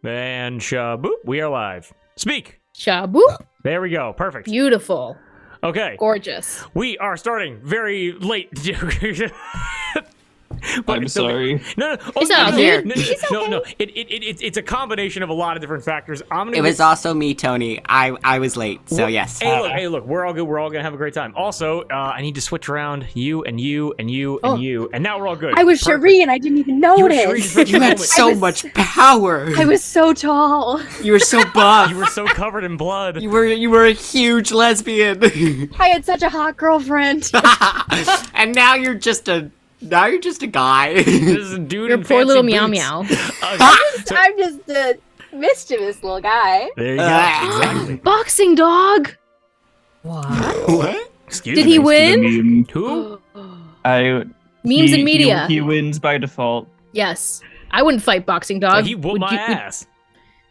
And shaboop, we are live. Speak. Shaboop. There we go. Perfect. Beautiful. Okay. Gorgeous. We are starting very late. I'm sorry. No. It's all good. No. It's a combination of a lot of different factors. It was also me, Tony. I was late, so yes. Hey, look, we're all good. We're all gonna have a great time. Also, I need to switch around you and you and you and you, and now we're all good. I was Cherie and I didn't even notice. You had so much power. I was so tall. You were so buff. You were so covered in blood. You were a huge lesbian. I had such a hot girlfriend. And now you're just a guy. This is a dude Your in poor fancy little boots. meow meow. I'm just a mischievous little guy. There you go. Exactly. Boxing dog. What? Excuse Did me. he win? Meme. Who? Memes and media. He wins by default. Yes. I wouldn't fight boxing dog. He whooped my ass.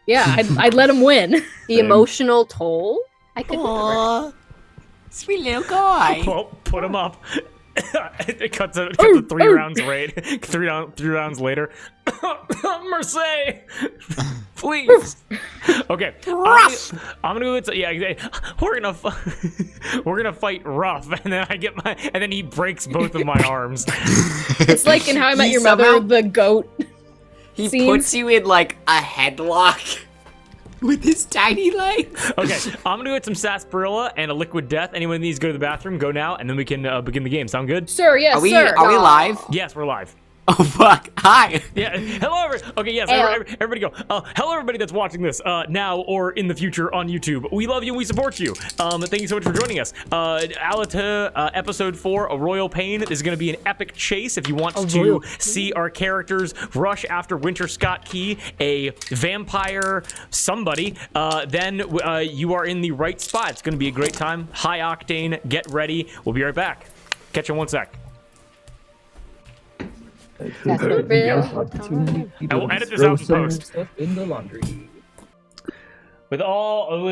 Yeah, I'd let him win. The emotional toll? I could never. Aw, sweet little guy. Well, put him up. It cuts a 3 rounds rate. Three rounds later. Mercy, please. Okay, I'm gonna go. We're gonna fight rough, and then he breaks both of my arms. It's like in How I Met Your Mother, the goat. He scenes. puts you in like a headlock with his tiny legs. Okay, I'm gonna go get some sarsaparilla and a liquid death. Anyone needs to go to the bathroom, go now, and then we can begin the game. Sound good? Sir, yes, Are we sir. live? Yes, we're live. Oh fuck! Hi. Yeah. Hello. Okay. Yes. Everybody go. Hello, everybody that's watching this now or in the future on YouTube. We love you and we support you. Thank you so much for joining us. Allatour, episode 4, A Royal Pain. This is going to be an epic chase. If you want to see our characters rush after Winter Scott Key, a vampire somebody, then you are in the right spot. It's going to be a great time. High octane. Get ready. We'll be right back. Catch you in 1 sec. That's the real. I will edit this out in post. Stuff in the laundry. With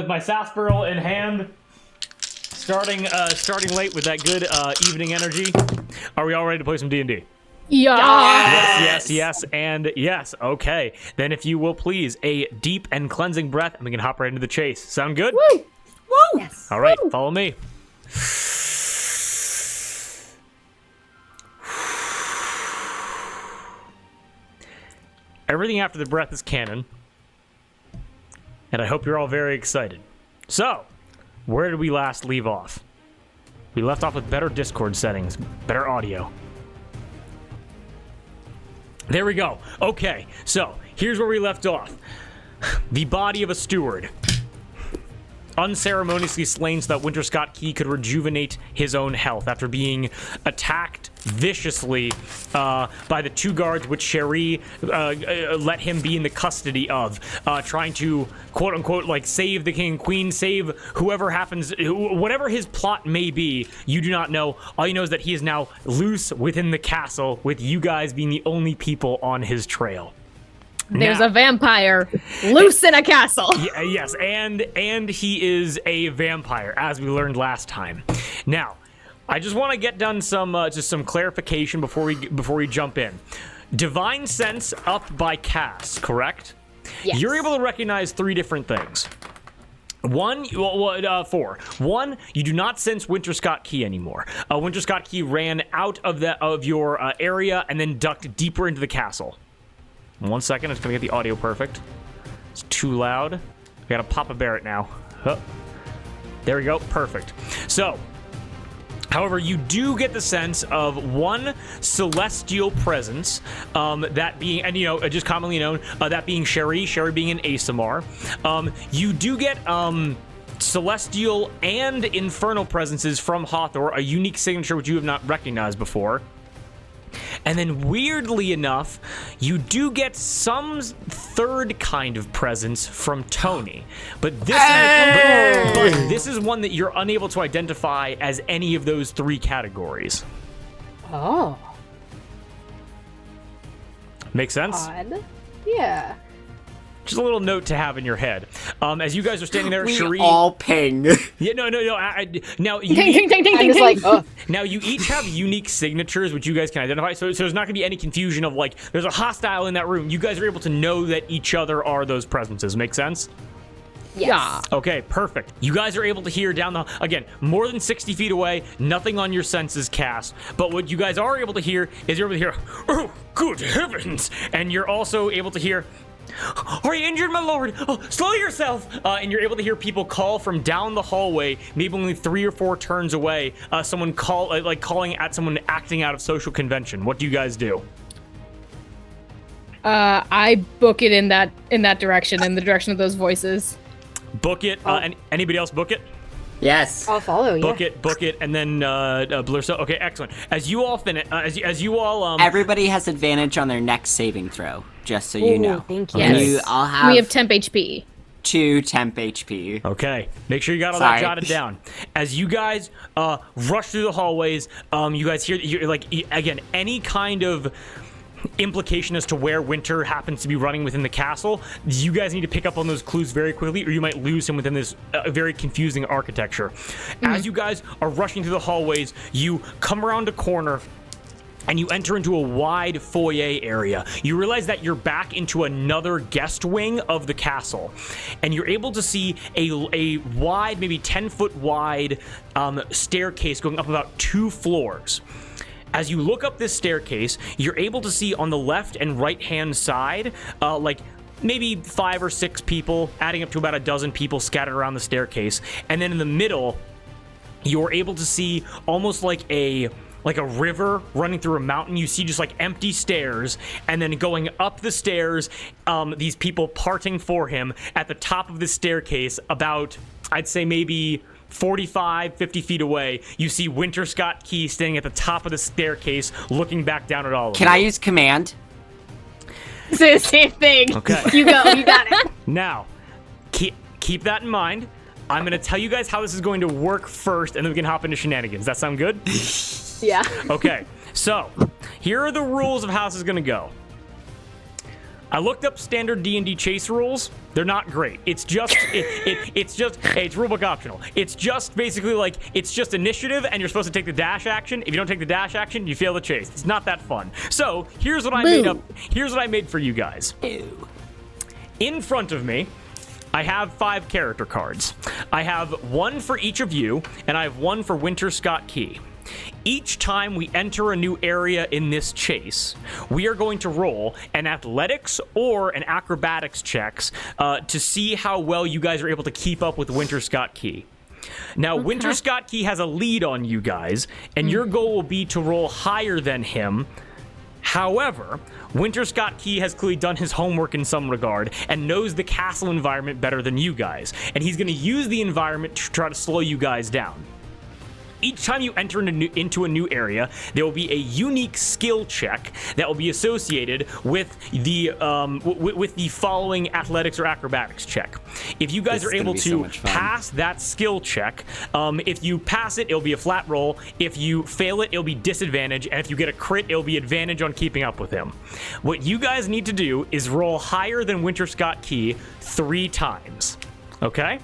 my sarsaparilla in hand, starting late with that good evening energy. Are we all ready to play some D&D? Yeah. Yes, and yes. Okay, then if you will please, a deep and cleansing breath, and we can hop right into the chase. Sound good? Woo! Woo! Yes. All right, follow me. Everything after the breath is canon, and I hope you're all very excited. So, where did we last leave off? We left off with better Discord settings, better audio. There we go. Okay, so here's where we left off. The body of a steward, unceremoniously slain so that Winter Scott Key could rejuvenate his own health after being attacked viciously by the 2 guards which Cherie let him be in the custody of, trying to quote unquote like save the king and queen, save whoever happens, whatever his plot may be. You do not know. All you know is that he is now loose within the castle, with you guys being the only people on his trail. There's Now- a vampire loose in a castle. Yes, and he is a vampire, as we learned last time. Now, I just want to get done some clarification before we jump in. Divine Sense up by cast, correct? Yes. You're able to recognize 3 different things. 4. 1, you do not sense Winter Scott Key anymore. Winter Scott Key ran out of your area and then ducked deeper into the castle. 1 second, I'm just gonna get the audio perfect. It's too loud. We gotta Papa Bear it now. Oh. There we go, perfect. So, however, you do get the sense of 1 celestial presence, that being, and just commonly known, that being Cherie being an Asamar. You do get celestial and infernal presences from Allatour, a unique signature which you have not recognized before. And then, weirdly enough, you do get some 3rd kind of presence from Tony. But this is one that you're unable to identify as any of those 3 categories. Oh. Make sense? Odd. Yeah. Just a little note to have in your head. As you guys are standing there, We Cherie. all ping. Yeah, no. Now you. Ding, ding, ding, ding, I'm ding, just ding. like, oh, Now, you each have unique signatures, which you guys can identify, so there's not going to be any confusion of, like, there's a hostile in that room. You guys are able to know that each other are those presences. Make sense? yes. Yeah. Okay, perfect. You guys are able to hear down the... Again, more than 60 feet away, nothing on your senses cast. But what you guys are able to hear is you're able to hear, "Oh, good heavens!" And you're also able to hear... "Are you injured, my lord? Oh, slow yourself!" And you're able to hear people call from down the hallway, maybe only 3 or 4 turns away. Someone calling at someone acting out of social convention. What do you guys do? I book it in that direction, in the direction of those voices. Book it. And anybody else book it? Yes. I'll follow. Book it, and then Blur. So okay, excellent. As you all finish, as you all Everybody has advantage on their next saving throw, just so you Ooh, know. thank you. And Yes. you all have, We have temp HP. 2 temp HP. Okay, make sure you got all Sorry. that jotted down. As you guys rush through the hallways, you guys hear again any kind of implication as to where Winter happens to be running within the castle. You guys need to pick up on those clues very quickly, or you might lose him within this very confusing architecture. As you guys are rushing through the hallways, you come around a corner and you enter into a wide foyer area. You realize that you're back into another guest wing of the castle, and you're able to see a wide, maybe 10-foot wide staircase going up about 2 floors. As you look up this staircase, you're able to see on the left and right-hand side, like maybe 5 or 6 people, adding up to about a dozen people scattered around the staircase. And then in the middle, you're able to see almost like a river running through a mountain. You see just like empty stairs, and then going up the stairs, these people parting for him at the top of the staircase about, I'd say maybe 45, 50 feet away. You see Winter Scott Key standing at the top of the staircase looking back down at all of Can you. I use command? Say the same thing. Okay. You go. You got it. Now, keep that in mind. I'm going to tell you guys how this is going to work first, and then we can hop into shenanigans. That sound good? Yeah. Okay, so here are the rules of how this is going to go. I looked up standard D&D chase rules. They're not great. It's just it's rulebook optional. It's just basically like it's just initiative, and you're supposed to take the dash action. If you don't take the dash action, you fail the chase. It's not that fun. So here's what I made up. Here's what I made for you guys. Ew. In front of me, I have 5 character cards. I have 1 for each of you, and I have 1 for Winter Scott Key. Each time we enter a new area in this chase, we are going to roll an athletics or an acrobatics checks to see how well you guys are able to keep up with Winter Scott Key. Now, Winter Scott Key has a lead on you guys, and your goal will be to roll higher than him. However, Winter Scott Key has clearly done his homework in some regard and knows the castle environment better than you guys, and he's going to use the environment to try to slow you guys down. Each time you enter into a new area, there will be a unique skill check that will be associated with the following athletics or acrobatics check. If you guys This are is gonna able be so to much fun. pass that skill check, if you pass it, it'll be a flat roll. If you fail it, it'll be disadvantage. And if you get a crit, it'll be advantage on keeping up with him. What you guys need to do is roll higher than Winter Scott Key 3 times. Okay?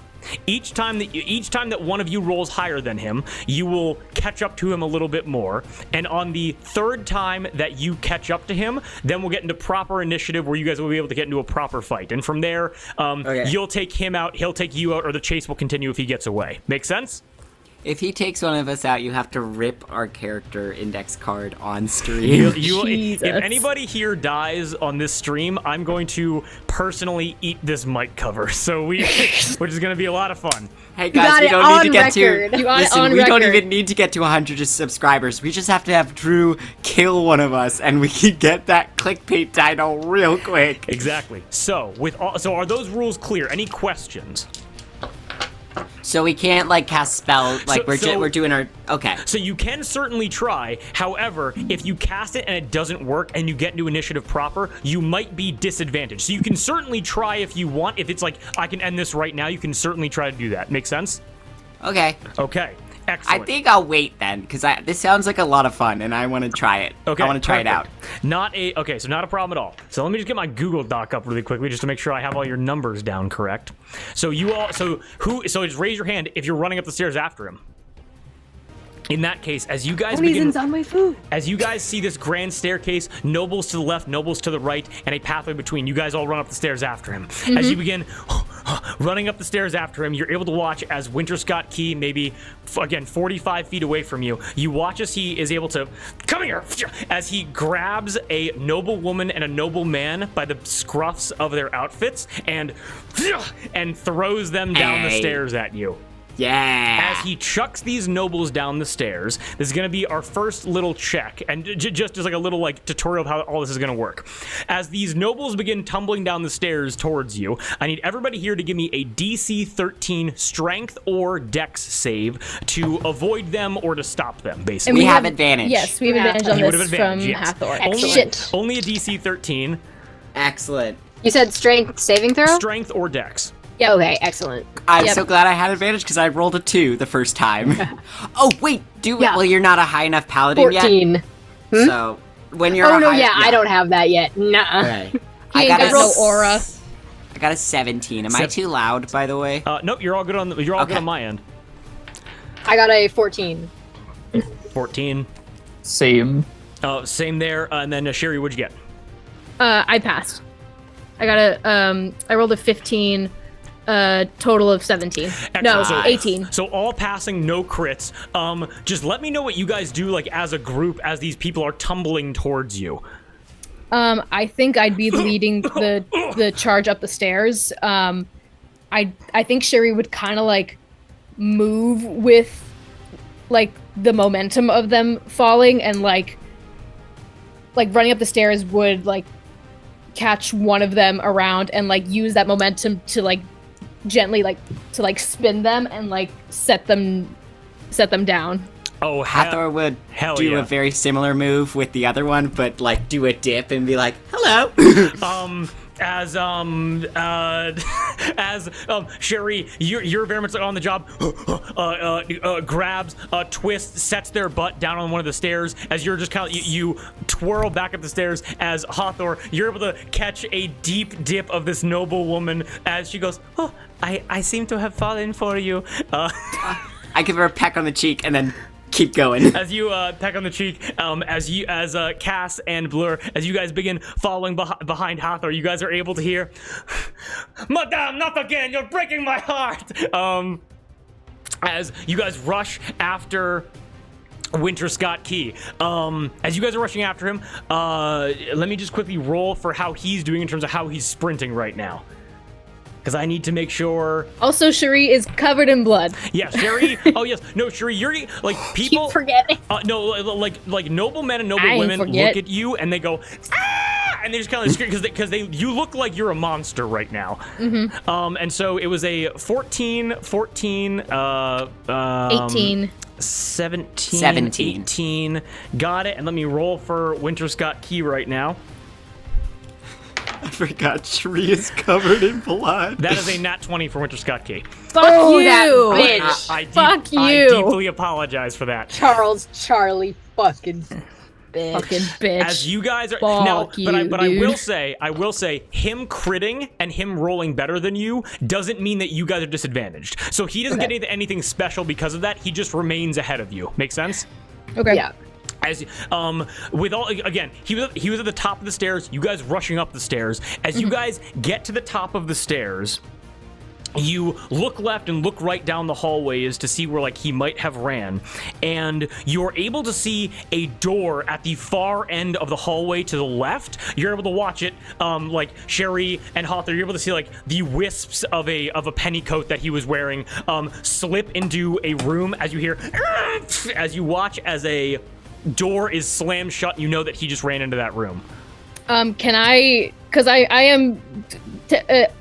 Each time that one of you rolls higher than him, you will catch up to him a little bit more. And on the 3rd time that you catch up to him, then we'll get into proper initiative where you guys will be able to get into a proper fight. And from there, you'll take him out, he'll take you out, or the chase will continue if he gets away. Make sense? If he takes one of us out, you have to rip our character index card on stream. If anybody here dies on this stream, I'm going to personally eat this mic cover. So which is going to be a lot of fun. Hey guys, we don't need to get to. You want it Listen, on we don't record. even need to get to 100 subscribers. We just have to have Drew kill one of us, and we can get that clickbait title real quick. Exactly. So are those rules clear? Any questions? So we can't like cast spell like we're doing our okay. So you can certainly try. However, if you cast it and it doesn't work and you get into initiative proper, you might be disadvantaged. So you can certainly try if you want. If it's like I can end this right now, you can certainly try to do that. Make sense? Okay. Okay. Excellent. I think I'll wait then, because this sounds like a lot of fun, and I want to try it. Okay, I want to try it out. So not a problem at all. So let me just get my Google Doc up really quickly just to make sure I have all your numbers down correct. So just raise your hand if you're running up the stairs after him. In that case, as you guys on my food. as you guys see this grand staircase, nobles to the left, nobles to the right, and a pathway between, you guys all run up the stairs after him. As you begin running up the stairs after him, you're able to watch as Winter Scott Key, maybe, again, 45 feet away from you, you watch as he is able to, come here, as he grabs a noble woman and a noble man by the scruffs of their outfits and throws them down the stairs at you. Yeah. As he chucks these nobles down the stairs, this is going to be our first little check, and just as like a little like tutorial of how all this is going to work. As these nobles begin tumbling down the stairs towards you, I need everybody here to give me a DC 13 strength or dex save to avoid them or to stop them, basically. And We have advantage. Yes, we have advantage on You would have this advantage, from yes. Hathor. Excellent. Only a DC 13, Excellent. You said strength saving throw? strength or dex. Yeah, okay, excellent. I'm Yep. so glad I had advantage because I rolled a 2 the first time. Oh, wait. Yeah. Well, you're not a high enough paladin 14. yet. So, when you're Oh, a no, high... yeah, I don't have that yet. Nuh-uh. Okay. He ain't got no aura. I got a 17. Am I too loud, by the way? Nope, you're all good on good on my end. I got a 14. 14. Same. Same there. And then Sherry, what'd you get? I passed. I rolled a 15. Total of 17. No, Excellent. 18. So all passing, no crits. Just let me know what you guys do, like as a group, as these people are tumbling towards you. I think I'd be leading the charge up the stairs. I think Sherry would kind of like move with like the momentum of them falling, and like running up the stairs would like catch one of them around and like use that momentum to like gently like to like spin them and like set them down. Oh, Hathor would hell do yeah. a very similar move with the other one, but like do a dip and be like, "Hello." As Sherry, you're very much like on the job. Grabs, twists, sets their butt down on one of the stairs. As you're just kind of you twirl back up the stairs. As Hathor, you're able to catch a deep dip of this noble woman as she goes, "Oh, I seem to have fallen for you." I give her a peck on the cheek and then keep going. As you peck on the cheek, as Cass and Blur, as you guys begin following behind Hathor, you guys are able to hear, "Madame, not again! You're breaking my heart!" As you guys rush after Winter Scott Key. As you guys are rushing after him, let me just quickly roll for how he's doing in terms of how he's sprinting right now. Because I need to make sure. Also, Sherry is covered in blood. Yeah, Sherry. Oh yes, no, Sherry. You're like people. Keep forgetting. No, like noble men and I noble ain't women forget. look at you and they go, "Ah!" And they just kind of scream because you look like you're a monster right now. Mm-hmm. And so it was a 14, 18. 17, 18. Got it. And let me roll for Winter Scott Key right now. I forgot Sherry is covered in blood. That is a nat 20 for Winter Scott Key. Fuck Oh, you! that bitch. Fuck I you. deeply apologize for that. Charlie fucking bitch. Fucking bitch. As you guys are Fuck now, but I you, will dude. say, him critting and him rolling better than you doesn't mean that you guys are disadvantaged. So he doesn't get anything special because of that. He just remains ahead of you. Make sense? Okay. Yeah. As with all again, he was at the top of the stairs. You guys rushing up the stairs. As you guys get to the top of the stairs, you look left and look right down the hallways to see where like he might have ran, and you're able to see a door at the far end of the hallway to the left. You're able to watch it, like Sherry and Hathor. You're able to see like the wisps of a pennycoat that he was wearing slip into a room. As you hear, as you watch as a door is slammed shut, you know that he just ran into that room. Can I? Because I am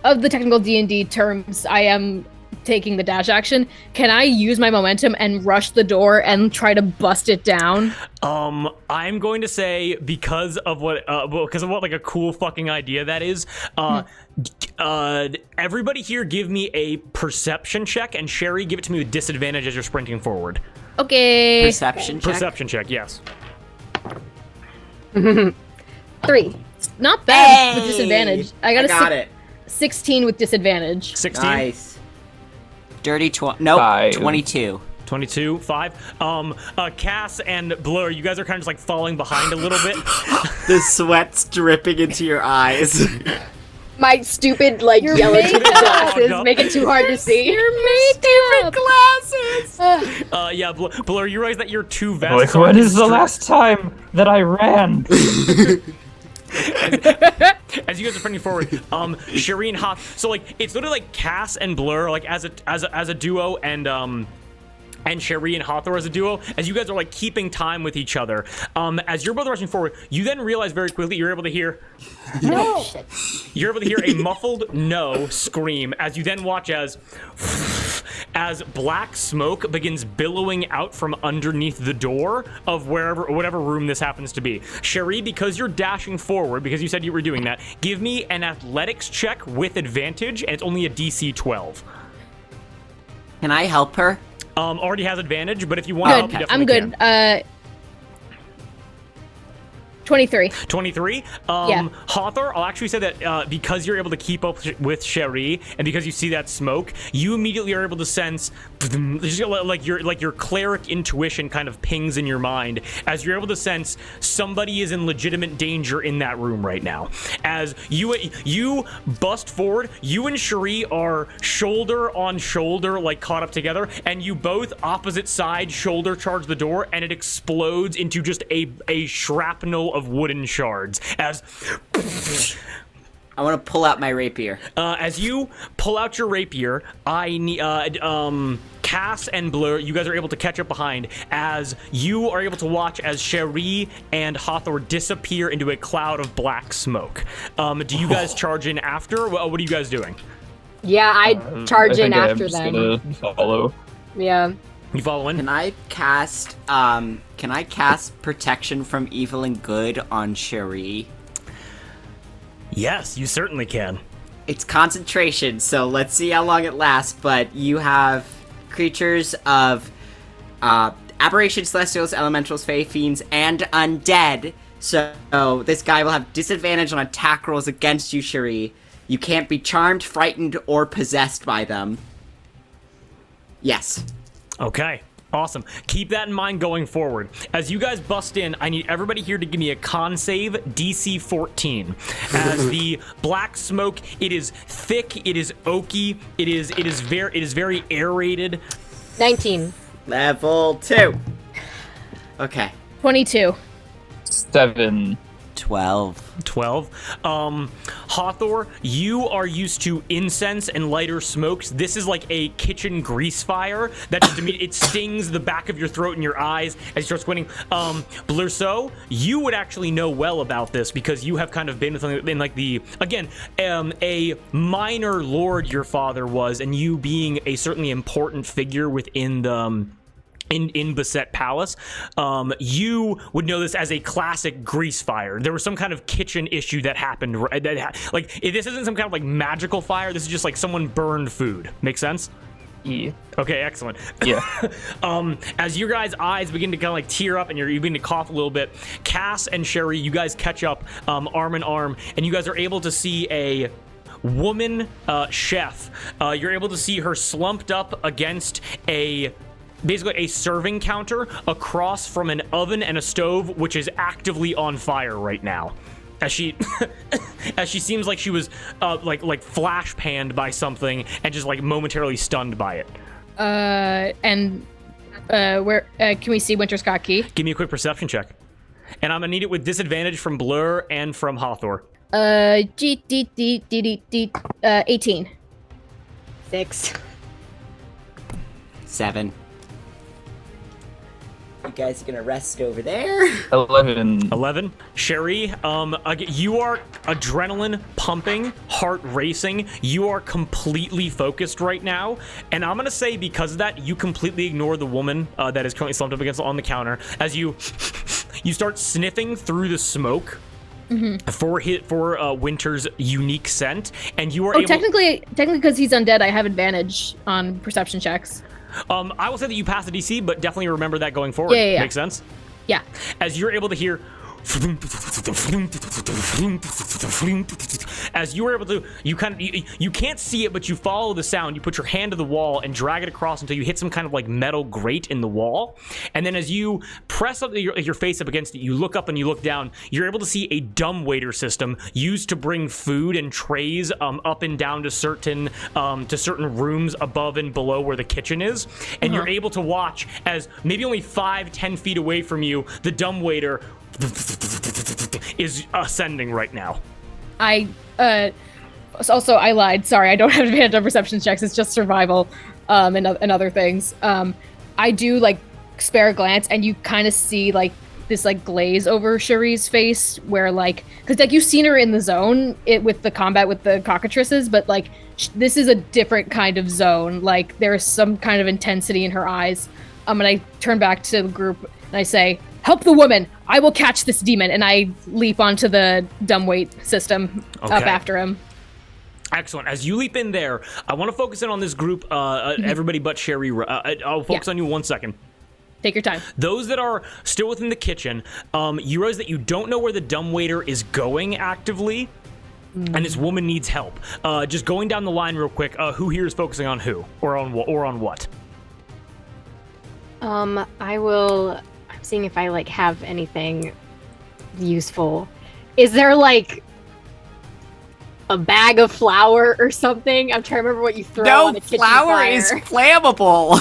of the technical D&D terms, I am taking the dash action, can I use my momentum and rush the door and try to bust it down? I'm going to say because of what like a cool fucking idea that is. Everybody here, give me a perception check, and Sherry, give it to me with disadvantage as you're sprinting forward. Okay. Perception check. Perception check, yes. 3. Not bad Hey! with disadvantage. I got it. 16 with disadvantage. 16. Nice. Dirty 22. 22, 5. Cass and Blur, you guys are kind of just like falling behind a little bit. The sweat's dripping into your eyes. My stupid, like, Your yellow makeup. glasses make it too hard to see. Your makeup. Glasses! Yeah, Blur, you realize that your two vests Like, are when is the constri- last time that I ran? As you guys are sprinting forward, Sherry and Hoth. So like it's literally like Cass and Blur, like as a duo, and Sherry and Hawthor as a duo, as you guys are like keeping time with each other. As you're both rushing forward, you then realize very quickly you're able to hear a muffled no scream as you then watch as black smoke begins billowing out from underneath the door of whatever room this happens to be. Sherry, because you're dashing forward, because you said you were doing that, give me an athletics check with advantage, and it's only a DC 12. Can I help her? Already has advantage, but if you want to help, you Good. definitely I'm good. 23. 23. Yeah. Hawthor, I'll actually say that because you're able to keep up with Sherry, and because you see that smoke, you immediately are able to sense like your cleric intuition kind of pings in your mind as you're able to sense somebody is in legitimate danger in that room right now. As you bust forward, you and Sherry are shoulder on shoulder, like caught up together, and you both opposite side shoulder charge the door, and it explodes into just a shrapnel of wooden shards. As I want to pull out my rapier. as you pull out your rapier, I need Cass and Blur, you guys are able to catch up behind as you are able to watch as Sherry and Hawthor disappear into a cloud of black smoke. Do you guys charge in after? What are you guys doing? Yeah, I charge I in think I'm after just them. gonna follow. Yeah. You follow in? Can I cast protection from evil and good on Cherie? Yes, you certainly can. It's concentration, so let's see how long it lasts, but you have creatures of aberrations, celestials, elementals, fae, fiends, and undead. So this guy will have disadvantage on attack rolls against you, Cherie. You can't be charmed, frightened, or possessed by them. Yes. Okay, awesome. Keep that in mind going forward. As you guys bust in, I need everybody here to give me a con save DC 14. As the black smoke, it is thick, it is oaky, it is very aerated. 19. Level 2. Okay. 22. 7. 12. 12. You are used to incense and lighter smokes. This is like a kitchen grease fire that just it stings the back of your throat and your eyes as you start squinting. Blurso, you would actually know well about this because you have kind of been in like the, again, a minor lord your father was, and you being a certainly important figure within the in Beset Palace, you would know this as a classic grease fire. There was some kind of kitchen issue that happened. This isn't some kind of like magical fire. This is just like someone burned food. Make sense? Yeah. Okay, excellent. Yeah. As your guys' eyes begin to kind of like tear up and you begin to cough a little bit, Cass and Sherry, you guys catch up arm in arm, and you guys are able to see a woman chef. You're able to see her slumped up against basically a serving counter across from an oven and a stove, which is actively on fire right now. As she seems like she was like flash panned by something and just like momentarily stunned by it. Where can we see Winter Scott Key? Give me a quick perception check. And I'm gonna need it with disadvantage from Blur and from Hawthor. 18. 6. 7. You guys are gonna rest over there. 11. 11. Sherry, you are adrenaline pumping, heart racing. You are completely focused right now. And I'm going to say because of that, you completely ignore the woman that is currently slumped up against on the counter as you start sniffing through the smoke. For Winter's unique scent, and you are able. Technically, because he's undead, I have advantage on perception checks. I will say that you pass the DC, but definitely remember that going forward. Yeah. Makes sense? Yeah. As you're able to hear as you were able to, you can't see it, but you follow the sound. You put your hand to the wall and drag it across until you hit some kind of like metal grate in the wall, and then as you press up your face up against it, you look up and you look down. You're able to see a dumbwaiter system used to bring food and trays up and down to certain rooms above and below where the kitchen is, and you're able to watch as maybe only 5-10 feet away from you, the dumbwaiter is ascending right now. I lied. Sorry, I don't have advantage on perception checks. It's just survival, and other things. I do like spare a glance, and you kind of see like this like glaze over Cherie's face, where like, because like you've seen her in the zone with the combat with the cockatrices, but like this is a different kind of zone. Like there's some kind of intensity in her eyes. And I turn back to the group and I say, "Help the woman! I will catch this demon!" And I leap onto the dumbweight system up after him. Excellent. As you leap in there, I want to focus in on this group, everybody but Sherry. I'll focus on you 1 second. Take your time. Those that are still within the kitchen, you realize that you don't know where the dumbwaiter is going actively, and this woman needs help. Just going down the line real quick, who here is focusing on who? Or on what? I'm seeing if I like have anything useful. Is there like a bag of flour or something? I'm trying to remember what you throw on a kitchen fire. No, flour is flammable.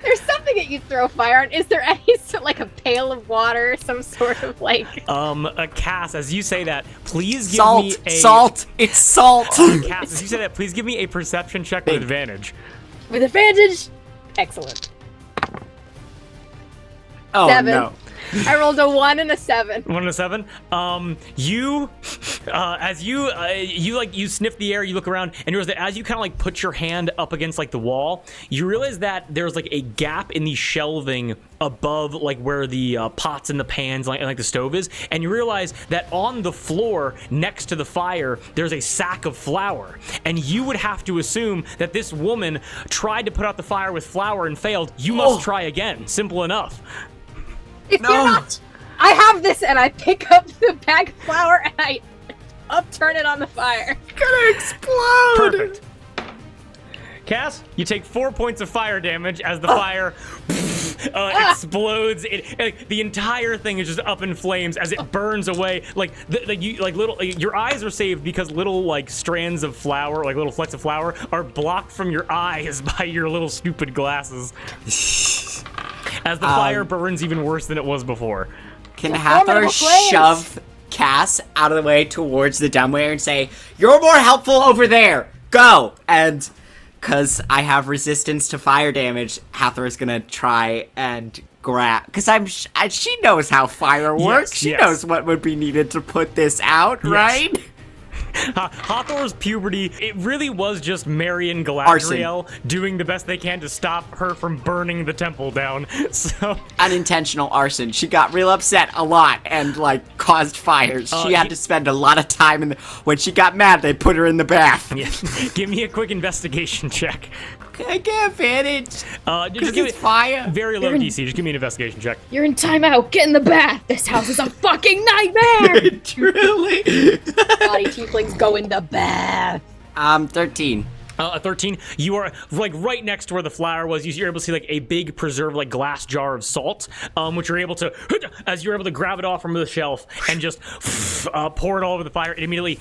There's something that you throw fire on. Is there any like a pail of water, some sort of like a Cass, as you say that, please give salt. me a Salt. It's salt. Cass, as you say that, please give me a perception check with advantage. With advantage? Excellent. Oh 7. no. I rolled a 1 and a 7. 1 and a 7. You sniff the air, you look around, and you realize that as you kind of like put your hand up against like the wall, you realize that there's like a gap in the shelving above like where the pots and the pans like the stove is, and you realize that on the floor next to the fire there's a sack of flour, and you would have to assume that this woman tried to put out the fire with flour and failed. You must try again. Simple enough. If you're not, I have this, and I pick up the bag of flour and I upturn it on the fire. It's gonna explode. Perfect. Cass, you take 4 points of fire damage as the fire explodes. The entire thing is just up in flames as it burns away. Your eyes are saved because little like strands of flour, like little flecks of flour, are blocked from your eyes by your little stupid glasses. As the fire burns even worse than it was before. Can Hathor shove Cass out of the way towards the dumbwaiter and say, "You're more helpful over there. Go!" And because I have resistance to fire damage, Hathor is gonna try and grab. Because she knows how fire works. She knows what would be needed to put this out, right? Hathor's puberty, it really was just Marion Galadriel doing the best they can to stop her from burning the temple down. So unintentional arson. She got real upset a lot and like caused fires. She had to spend a lot of time when she got mad, they put her in the bath. Yeah. Give me a quick investigation check. I get advantage. Just give it's fire. Very low DC. Just give me an investigation check. You're in timeout. Get in the bath. This house is a fucking nightmare. Truly. Body tieflings go in the bath. 13. A 13. You are like right next to where the flour was. You're able to see like a big preserved like glass jar of salt, which you're able to, as you're able to grab it off from the shelf and just pour it all over the fire. It immediately,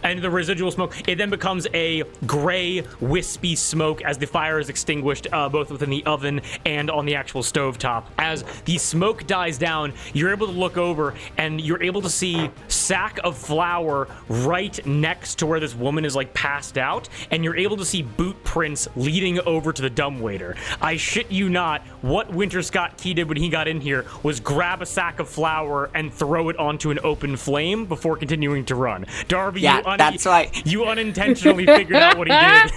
and the residual smoke, it then becomes a gray, wispy smoke as the fire is extinguished, both within the oven and on the actual stovetop. As the smoke dies down, you're able to look over, and you're able to see sack of flour right next to where this woman is, like, passed out, and you're able to see boot prints leading over to the dumbwaiter. I shit you not, what Winter Scott Key did when he got in here was grab a sack of flour and throw it onto an open flame before continuing to run. Darby, that's why you unintentionally figured out what he did.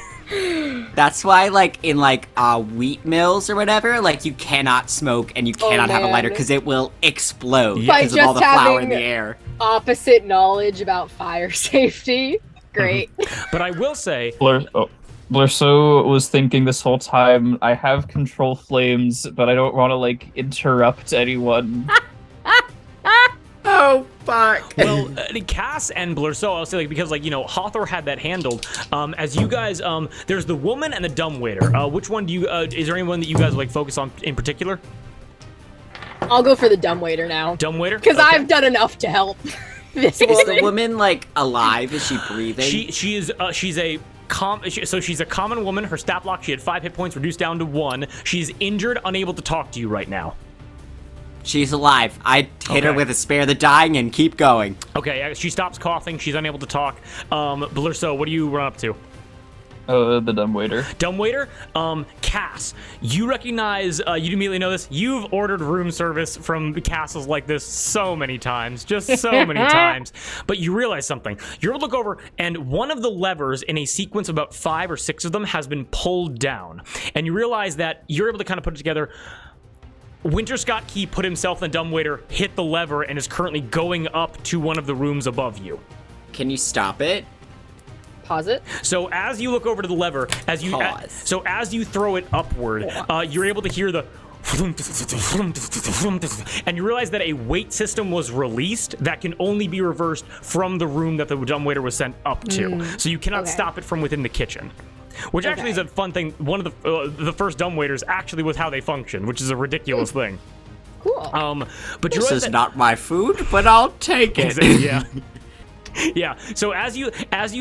That's why, like, in, like, wheat mills or whatever, like, you cannot smoke and you cannot have a lighter because it will explode By because of all the just flour in having the air. Opposite knowledge about fire safety. Great. But I will say, Blurso was thinking this whole time, I have control flames, but I don't want to, like, interrupt anyone. Oh, fuck. well, Cass and Blurso, I'll say, like, because, like, you know, Hawthor had that handled. As you guys, there's the woman and the dumbwaiter. Which one do you, is there anyone that you guys, like, focus on in particular? I'll go for the dumbwaiter now. Dumbwaiter? Because Okay. I've done enough to help this Is woman. the woman, like, alive? Is she breathing? She's a common woman. Her stat block, she had 5 hit points reduced down to 1. She's injured, unable to talk to you right now. She's alive. I hit her Okay. with a spare the dying and keep going. Okay, she stops coughing. She's unable to talk. Blurso, what do you run up to? The dumbwaiter. Dumbwaiter, Cass, you recognize, you immediately know this. You've ordered room service from castles like this so many times, just so many times. But you realize something. You're able to look over, and one of the levers in a sequence of about 5 or 6 of them has been pulled down. And you realize that you're able to kind of put it together. Winter Scott Key put himself in the dumbwaiter, hit the lever, and is currently going up to one of the rooms above you. Can you stop it? Pause it. So as you look over to the lever, as you as you throw it upward, you're able to hear the and you realize that a weight system was released that can only be reversed from the room that the dumbwaiter was sent up to. So you cannot stop it from within the kitchen. Which actually is a fun thing. One of the first dumbwaiters actually was how they function, which is a ridiculous thing. Cool. But you This realize is not my food, but I'll take it. yeah. Yeah, so as you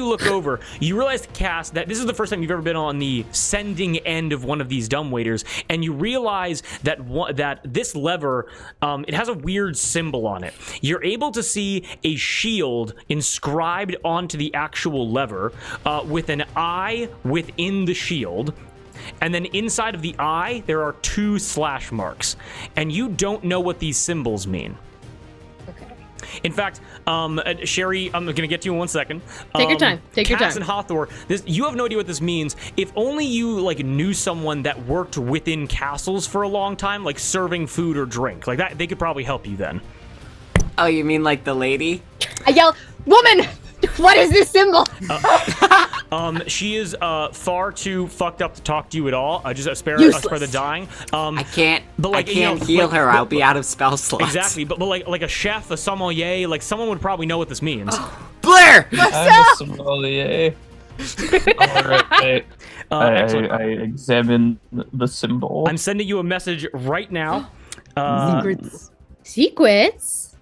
look over, you realize, Cass, that this is the first time you've ever been on the sending end of one of these dumbwaiters, and you realize that that this lever, it has a weird symbol on it. You're able to see a shield inscribed onto the actual lever, with an eye within the shield. And then inside of the eye, there are 2 slash marks, and you don't know what these symbols mean. In fact, Sherry, I'm going to get to you in 1 second. Take your time. Take your Cass time. and Hawthor, you have no idea what this means. If only you, like, knew someone that worked within castles for a long time, like serving food or drink. Like that, they could probably help you then. Oh, you mean like the lady? I yell, "Woman, what is this symbol?" She is far too fucked up to talk to you at all. Just spare the dying. I can't. But, like, I can't heal her. I'll be out of spell slots. Exactly, but like a chef, a sommelier, like someone would probably know what this means. Blair. I'm a sommelier. Alright, Excellent. I examine the symbol. I'm sending you a message right now. Secrets?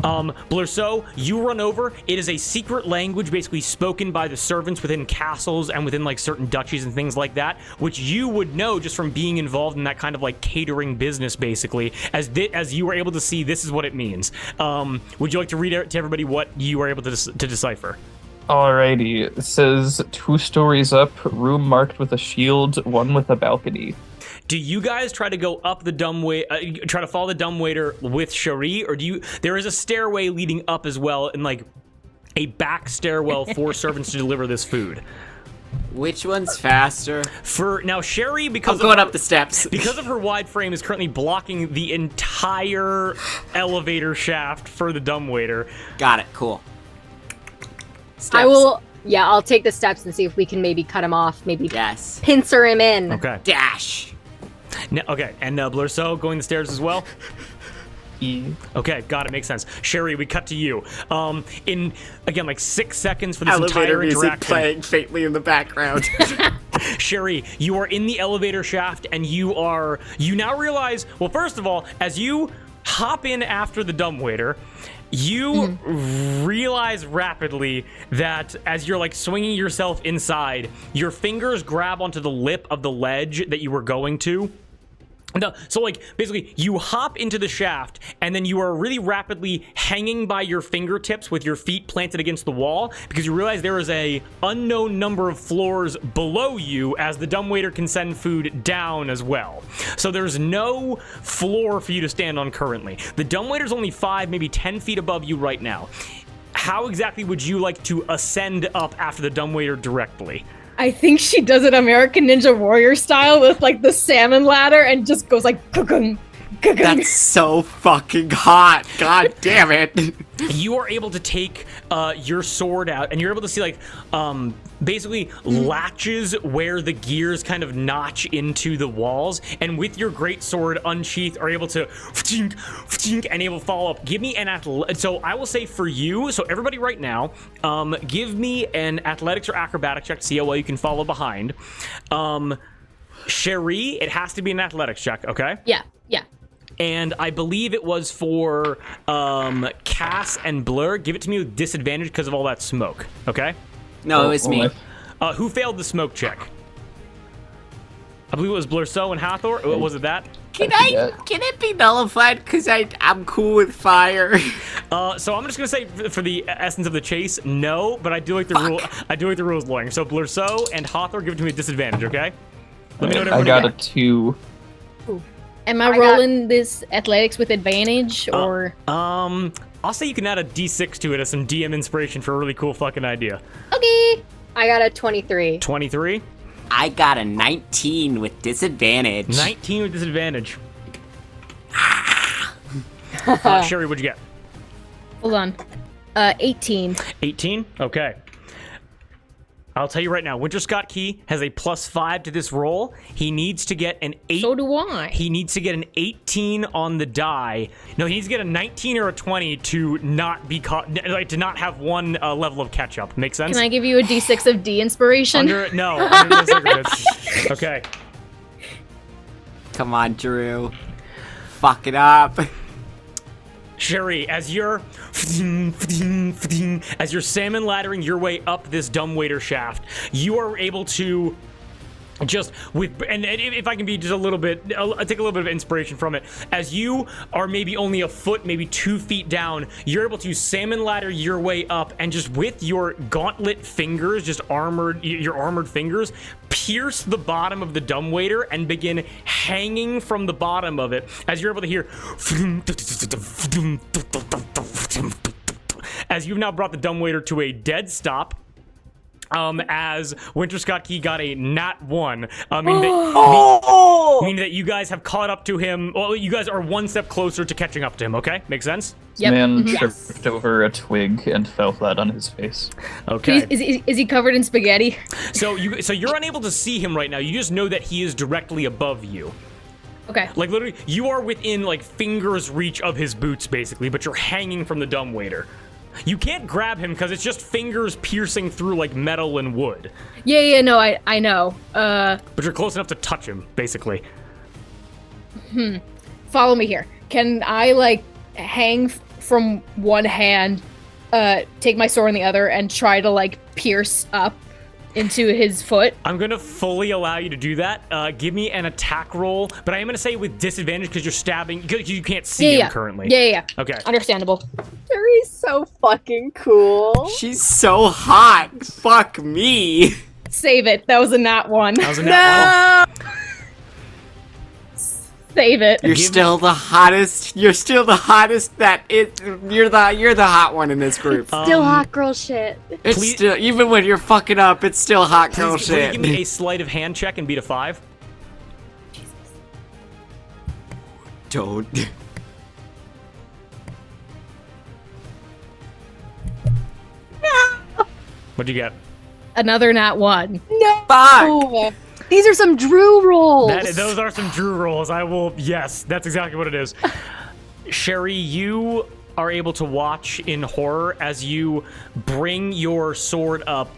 Blurso, you run over. It is a secret language basically spoken by the servants within castles and within, like, certain duchies and things like that, which you would know just from being involved in that kind of, like, catering business, basically. As you were able to see, this is what it means. Would you like to read out to everybody what you were able to decipher? Alrighty, it says 2 stories up, room marked with a shield, 1 with a balcony. Do you guys try to go up the dumbwaiter, try to follow the dumbwaiter with Cherie, or there is a stairway leading up as well, and, like, a back stairwell for servants to deliver this food? Which one's faster? For now, Cherie, because I'm going up the steps. Because of her wide frame, is currently blocking the entire elevator shaft for the dumbwaiter. Got it. Cool. Steps. I will. Yeah, I'll take the steps and see if we can maybe cut him off. Maybe Yes. pincer him in. Okay. Dash. Now, okay, and Blurso going the stairs as well? E. Okay, got it, makes sense. Sherry, we cut to you. In, again, like 6 seconds for this Elevator entire music interaction. playing faintly in the background. Sherry, you are in the elevator shaft, and you now realize, well, first of all, as you hop in after the dumbwaiter. You realize rapidly that as you're like swinging yourself inside, your fingers grab onto the lip of the ledge that you were going to. No, so like basically you hop into the shaft and then you are really rapidly hanging by your fingertips with your feet planted against the wall because you realize there is a unknown number of floors below you as the dumbwaiter can send food down as well. So there's no floor for you to stand on currently. The dumbwaiter's only 5, maybe 10 feet above you right now. How exactly would you like to ascend up after the dumbwaiter directly? I think she does it American Ninja Warrior style with like the salmon ladder and just goes like kukum, kukum. That's so fucking hot. God damn it. You are able to take your sword out and you're able to see like basically latches where the gears kind of notch into the walls, and with your great sword unsheathed are able to and able to follow up. Give me an so I will say for you, so everybody right now, give me an athletics or acrobatic check to see how well you can follow behind. Sherry, it has to be an athletics check, okay? Yeah. And I believe it was for Cass and Blur. Give it to me with disadvantage because of all that smoke, okay? No, it was me. Who failed the smoke check? I believe it was Blurso and Hathor. Or was it that? Can it be nullified? Because I'm cool with fire. So I'm just gonna say for the essence of the chase, no. But I do like the rule. I do like the rules, lawyer. So Blurso and Hathor, give it to me with disadvantage, okay? Let me know what I everybody got a 2. Am I rolling this athletics with advantage or? I'll say you can add a D6 to it as some DM inspiration for a really cool fucking idea. Okay. I got a 23. 23. I got a 19 with disadvantage. 19 with disadvantage. Sherry, what'd you get? Hold on. 18. 18? Okay. I'll tell you right now, Winter Scott Key has a +5 to this roll. He needs to get an 8. So do I. He needs to get an 18 on the die. No, he needs to get a 19 or a 20 to not be caught, like to not have one level of catch up. Make sense? Can I give you a D6 of D inspiration? Under the circumstances. Okay. Come on, Drew. Fuck it up. Sherry, as you're salmon laddering your way up this dumbwaiter shaft, you are able to just with, and if I can be just a little bit, I'll take a little bit of inspiration from it. As you are maybe only a foot, maybe 2 feet down, you're able to salmon ladder your way up, and just with your gauntlet fingers, just your armored fingers, pierce the bottom of the dumbwaiter and begin hanging from the bottom of it. As you're able to hear, as you've now brought the dumbwaiter to a dead stop. As Winter Scott Key got a nat 1, meaning that you guys have caught up to him. Well, you guys are one step closer to catching up to him. Okay, makes sense. Yep. Man Yes. tripped over a twig and fell flat on his face. Okay. Is he covered in spaghetti? So you're unable to see him right now. You just know that he is directly above you. Okay. Like literally, you are within like fingers reach of his boots, basically, but you're hanging from the dumbwaiter. You can't grab him because it's just fingers piercing through like metal and wood. Yeah, no, I know. But you're close enough to touch him, basically. Follow me here. Can I like hang from one hand, take my sword in the other, and try to like pierce up into his foot? I'm gonna fully allow you to do that. Give me an attack roll, but I am gonna say with disadvantage because you're stabbing, because you can't see him currently. Yeah. Okay. Understandable. Sherry's so fucking cool. She's so hot. Fuck me. Save it. That was a nat 1. That was a nat Save it. You're still the hottest. You're still the hottest. You're the hot one in this group. Still hot girl shit. It's please- still, even when you're fucking up, it's still hot girl Please, will you shit. give me a sleight of hand check and beat a 5? Don't. What'd you get? Another nat 1. No. Fuck. These are some Drew rolls. Those are some Drew rolls. Yes, that's exactly what it is. Sherry, you are able to watch in horror as you bring your sword up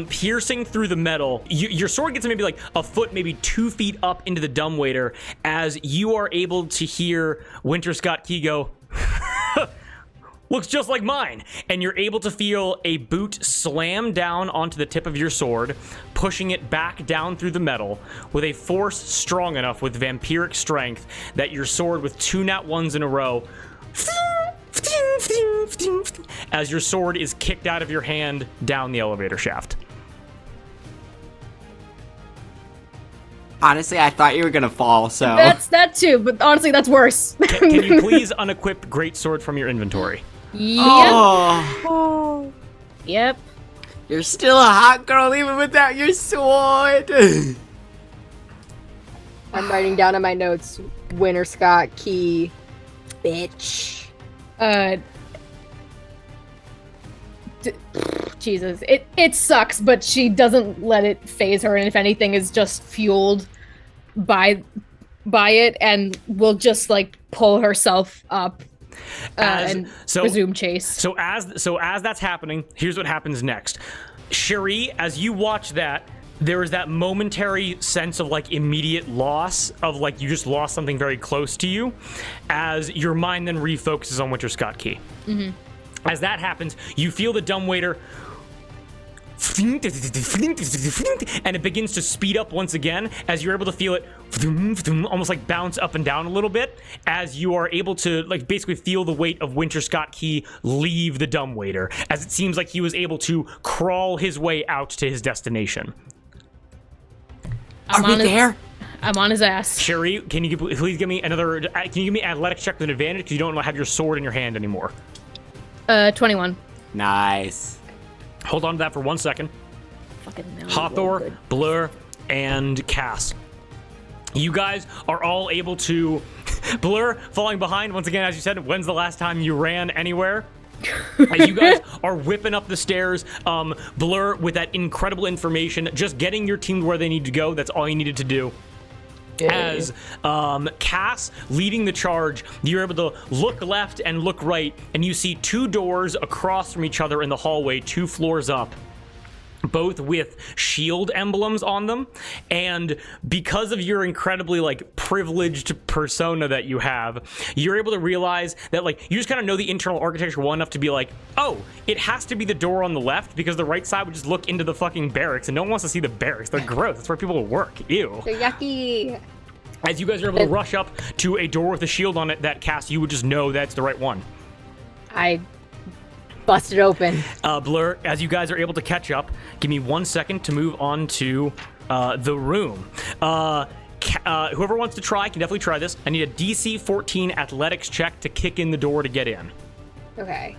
piercing through the metal. Your sword gets maybe like a foot, maybe 2 feet up into the dumbwaiter as you are able to hear Winter Scott Key go, looks just like mine. And you're able to feel a boot slam down onto the tip of your sword, pushing it back down through the metal with a force strong enough with vampiric strength that your sword with 2 nat 1s in a row, as your sword is kicked out of your hand down the elevator shaft. Honestly, I thought you were gonna fall, so... That's that too, but honestly, that's worse. Can you please unequip Greatsword from your inventory? Yep. Oh, Yep. you're still a hot girl even without your sword! I'm writing down in my notes, Winter Scott Key, bitch. Jesus, it sucks, but she doesn't let it phase her, and if anything, is just fueled by it, and will just like pull herself up and resume chase. So as that's happening, here's what happens next. Cherie, as you watch that, there is that momentary sense of like immediate loss of like you just lost something very close to you, as your mind then refocuses on Winter Scott Key. Mm-hmm. As that happens, you feel the dumbwaiter, and it begins to speed up once again as you're able to feel it almost like bounce up and down a little bit as you are able to like basically feel the weight of Winter Scott Key leave the dumbwaiter, as it seems like he was able to crawl his way out to his destination. Are we there? I'm on his ass. Cherie, can you please give me another? Can you give me an athletics check with an advantage because you don't have your sword in your hand anymore? 21. Nice. Hold on to that for 1 second. Fucking no. Allatour, Blur, and Cass. You guys are all able to... Blur, falling behind, once again, as you said, when's the last time you ran anywhere? As you guys are whipping up the stairs, Blur, with that incredible information, just getting your team to where they need to go, that's all you needed to do. As Cass leading the charge, you're able to look left and look right, and you see 2 doors across from each other in the hallway, 2 floors up, both with shield emblems on them. And because of your incredibly like privileged persona that you have, you're able to realize that like you just kind of know the internal architecture well enough to be like, oh, it has to be the door on the left because the right side would just look into the fucking barracks, and no one wants to see the barracks. They're gross. That's where people work. Ew. They're yucky. As you guys are able to rush up to a door with a shield on it that Cass, you would just know that's the right one. I busted open. Blur, as you guys are able to catch up, give me 1 second to move on to the room. Whoever wants to try can definitely try this. I need a DC 14 athletics check to kick in the door to get in. Okay.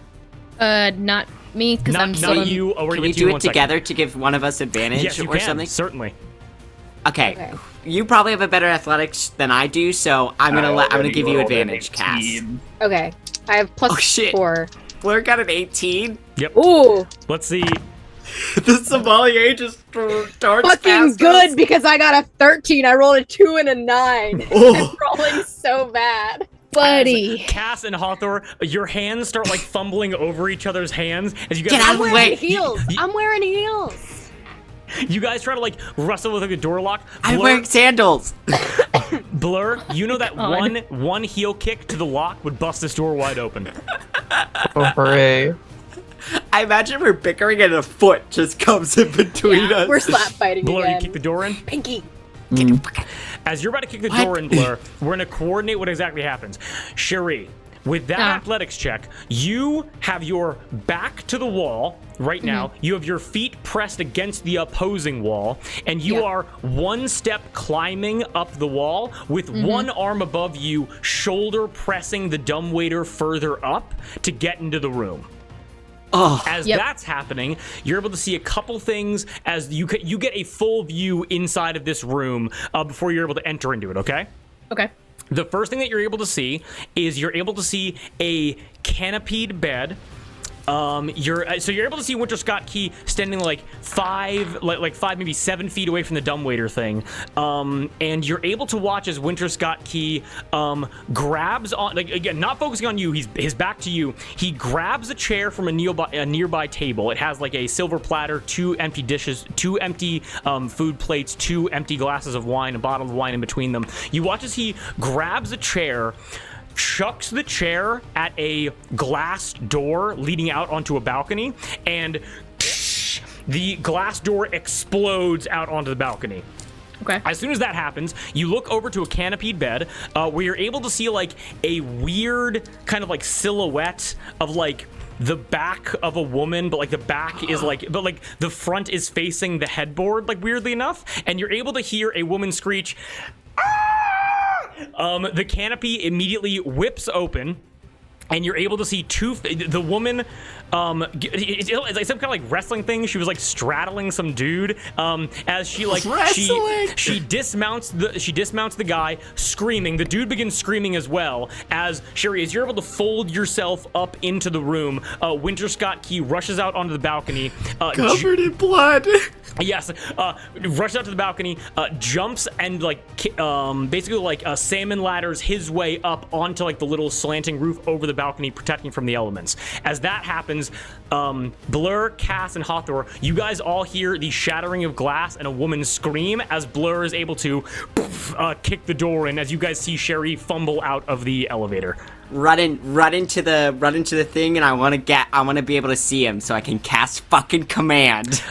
Not me, because I'm still not you. Oh, Can we do it together to give one of us advantage yes, you or can, something? Certainly. Okay. You probably have a better athletics than I do, so I'm gonna give you advantage, Cass. Okay. I have plus Oh, shit. 4. Blur got an 18. Yep. Ooh, Let's see. The sommelier just starts fucking past good us. because I got a 13. I rolled a 2 and a 9. Oh. I'm rolling so bad. buddy. Cass and Hawthor, your hands start like fumbling over each other's hands as you guys. Get out of the way. Heels. I'm wearing heels. You guys try to like wrestle with like a door lock. I'm wearing sandals. Blur, you know that one heel kick to the lock would bust this door wide open. Oh, hooray. I imagine we're bickering and a foot just comes in between us. We're slap fighting Blur, again. you kick the door in. Pinky. As you're about to kick the door in, Blur, we're gonna coordinate what exactly happens. Cherie, with that athletics check, you have your back to the wall right now. You have your feet pressed against the opposing wall, and you are one step climbing up the wall with one arm above you, shoulder pressing the dumbwaiter further up to get into the room. As that's happening, you're able to see a couple things as you get a full view inside of this room before you're able to enter into it, okay? Okay. The first thing that you're able to see is you're able to see a canopied bed, You're able to see Winter Scott Key standing like 5, maybe 7 feet away from the dumbwaiter thing, and you're able to watch as Winter Scott Key grabs on, like, again, not focusing on you, his back to you. He grabs a chair from a nearby table. It has like a silver platter, 2 empty dishes, 2 empty food plates, 2 empty glasses of wine, a bottle of wine in between them. You watch as he grabs a chair, chucks the chair at a glass door leading out onto a balcony, and the glass door explodes out onto the balcony. Okay. As soon as that happens, you look over to a canopied bed where you're able to see like a weird kind of like silhouette of like the back of a woman, but like the back is like, but like the front is facing the headboard, like weirdly enough, and you're able to hear a woman screech. The canopy immediately whips open, and you're able to see the woman, it's like some kind of like wrestling thing. She was like straddling some dude, as she like she dismounts the guy, screaming. The dude begins screaming as well. As Sherry, as you're able to fold yourself up into the room, Winter Scott Key rushes out onto the balcony, Covered in blood. Yes, rushes out to the balcony, jumps and like basically like salmon ladders his way up onto like the little slanting roof over the balcony, protecting from the elements. As that happens, Blur, Cass, and Hathor, you guys all hear the shattering of glass and a woman scream as Blur is able to kick the door in. As you guys see Sherry fumble out of the elevator. Run into the thing, and I want to be able to see him so I can cast fucking command.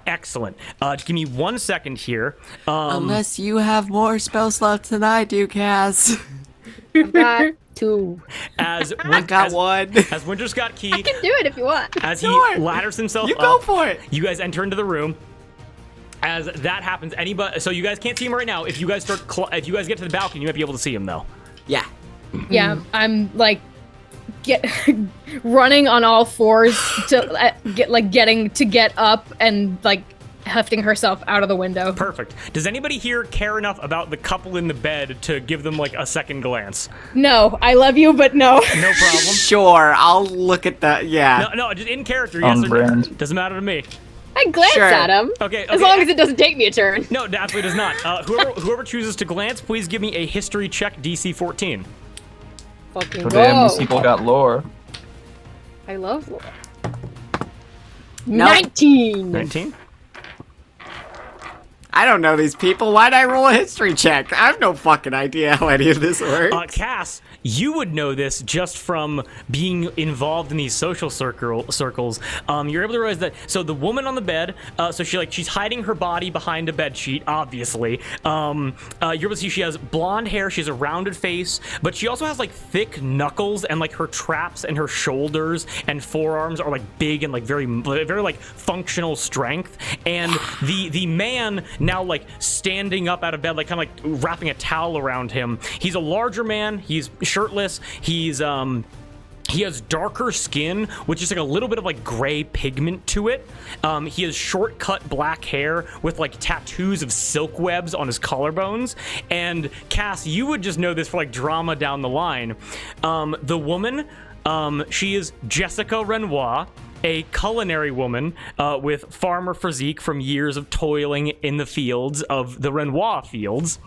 Excellent. Give me 1 second here. Unless you have more spell slots than I do, Cass. I've got 2. I got 1. As Winter Scott Key, I can do it if you want. as he Sure. ladders himself You up, go for it. you guys enter into the room. As that happens, so you guys can't see him right now. If you guys if you guys get to the balcony, you might be able to see him though. Yeah. Yeah, I'm like running on all fours to get up and like hefting herself out of the window. Perfect. Does anybody here care enough about the couple in the bed to give them like a second glance? No, I love you, but no. No problem. Sure, I'll look at that. Yeah. No, just in character. On Yes or no. brand. Doesn't matter to me. I glance Sure. at him. Okay. As long as it doesn't take me a turn. No, it absolutely does not. Whoever chooses to glance, please give me a history check, DC 14. Fucking So damn, these go. people got lore. I love lore. No. 19. 19. I don't know these people. Why'd I roll a history check? I have no fucking idea how any of this works. Cass, you would know this just from being involved in these social circles. You're able to realize that. So the woman on the bed, she's hiding her body behind a bed sheet, obviously. You're able to see she has blonde hair. She has a rounded face, but she also has like thick knuckles, and like her traps and her shoulders and forearms are like big and like very like functional strength. And the man now like standing up out of bed, like kind of like wrapping a towel around him. He's a larger man. He's shirtless. He has darker skin, which is like a little bit of like gray pigment to it. He has short cut black hair with like tattoos of silk webs on his collarbones. And Cass, you would just know this for like drama down the line. The woman, she is Jessica Renoir, a culinary woman with farmer physique from years of toiling in the fields of the Renoir fields.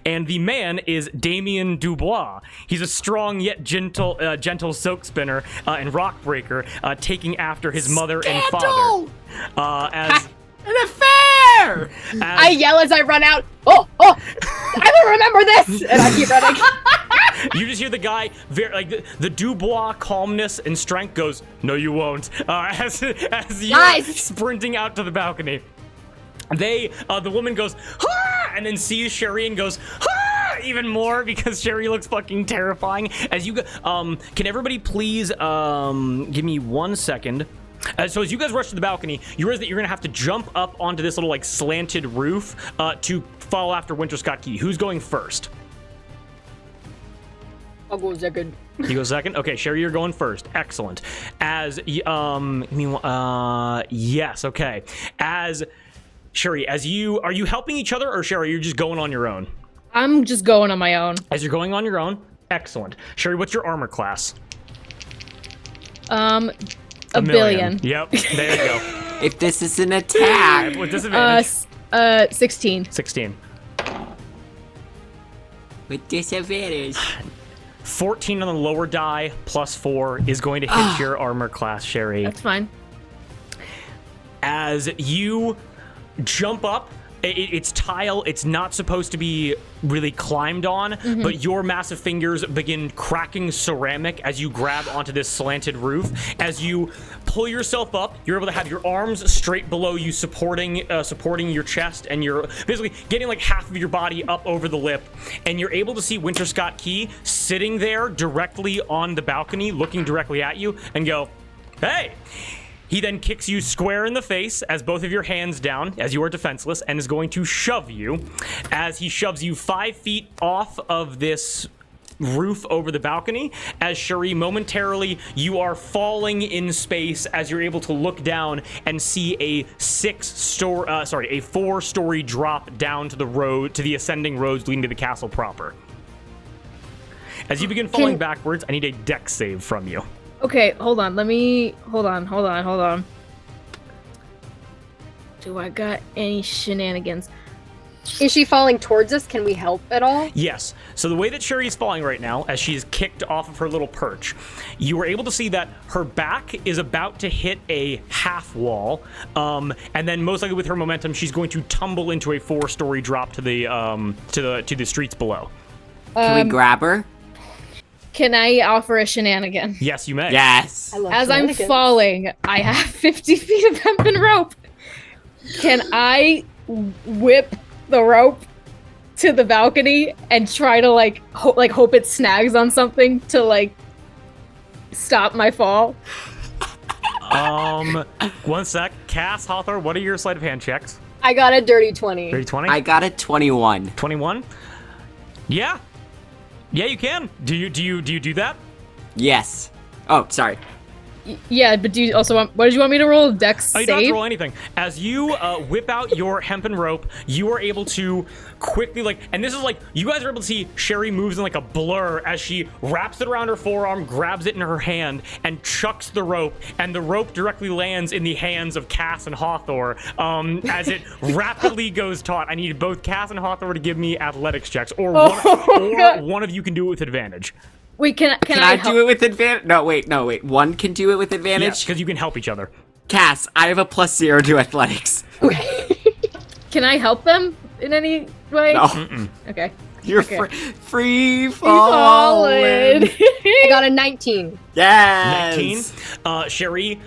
And the man is Damien Dubois. He's a strong yet gentle silk spinner and rock breaker, taking after his mother and father. As An affair! I yell as I run out. Oh! I will remember this! And I keep running. you just hear the guy, the Dubois calmness and strength goes, "No, you won't," as you're Guys! sprinting out to the balcony. The woman goes, "Ah!" and then sees Sherry and goes, "Ah!" even more because Sherry looks fucking terrifying. As you go, can everybody please give me 1 second? So as you guys rush to the balcony, you realize that you're gonna have to jump up onto this little like slanted roof to follow after Winter Scott Key. Who's going first? I'll go second. You go second? Okay, Sherry, you're going first. Excellent. Yes, okay. As Sherry, are you helping each other, or Sherry, you're just going on your own? I'm just going on my own. As you're going on your own, excellent. Sherry, what's your armor class? A billion. Yep, there you go. If this is an attack. With disadvantage. 16. 16. With disadvantage. 14 on the lower die, plus 4 is going to hit your armor class, Sherry. That's fine. As you jump up, it's tile, it's not supposed to be really climbed on, but your massive fingers begin cracking ceramic as you grab onto this slanted roof. As you pull yourself up, you're able to have your arms straight below you, supporting your chest, and you're basically getting like half of your body up over the lip, and you're able to see Winter Scott Key sitting there directly on the balcony, looking directly at you, and go, "Hey!" He then kicks you square in the face as both of your hands down, as you are defenseless, and is going to shove you. As he shoves you 5 feet off of this roof over the balcony, as Cherie, momentarily, you are falling in space as you're able to look down and see a 4-story drop down to the road, to the ascending roads leading to the castle proper. As you begin falling backwards, I need a dex save from you. Okay, hold on. Hold on. Do I got any shenanigans? Is she falling towards us? Can we help at all? Yes. So the way that Sherry is falling right now, as she's kicked off of her little perch, you were able to see that her back is about to hit a half wall, and then most likely with her momentum, she's going to tumble into a 4-story drop to the streets below. Can we grab her? Can I offer a shenanigan? Yes, you may. Yes. As I'm falling, I have 50 feet of hempen rope. Can I whip the rope to the balcony and try to hope it snags on something to stop my fall? 1 sec. Cass, Hawthorne, what are your sleight of hand checks? I got a dirty 20. Dirty 20? I got a 21. 21? Yeah. Yeah, you can. Do you do that? Yes. Oh, sorry. Yeah, but do you also want... What did you want me to roll? Dex save? You don't have to roll anything. As you whip out your hempen rope, you are able to quickly, and this is you guys are able to see Sherry moves in a blur as she wraps it around her forearm, grabs it in her hand, and chucks the rope, and the rope directly lands in the hands of Cass and Hawthorne as it rapidly goes taut. I need both Cass and Hawthorne to give me athletics checks, or one of you can do it with advantage. Wait, can I do it with advantage? No, wait. One can do it with advantage? Yes, because you can help each other. Cass, I have a +0 to athletics. Can I help them in any way? No. Okay. You're Okay. free falling. I got a 19. Yes. 19. Sherry,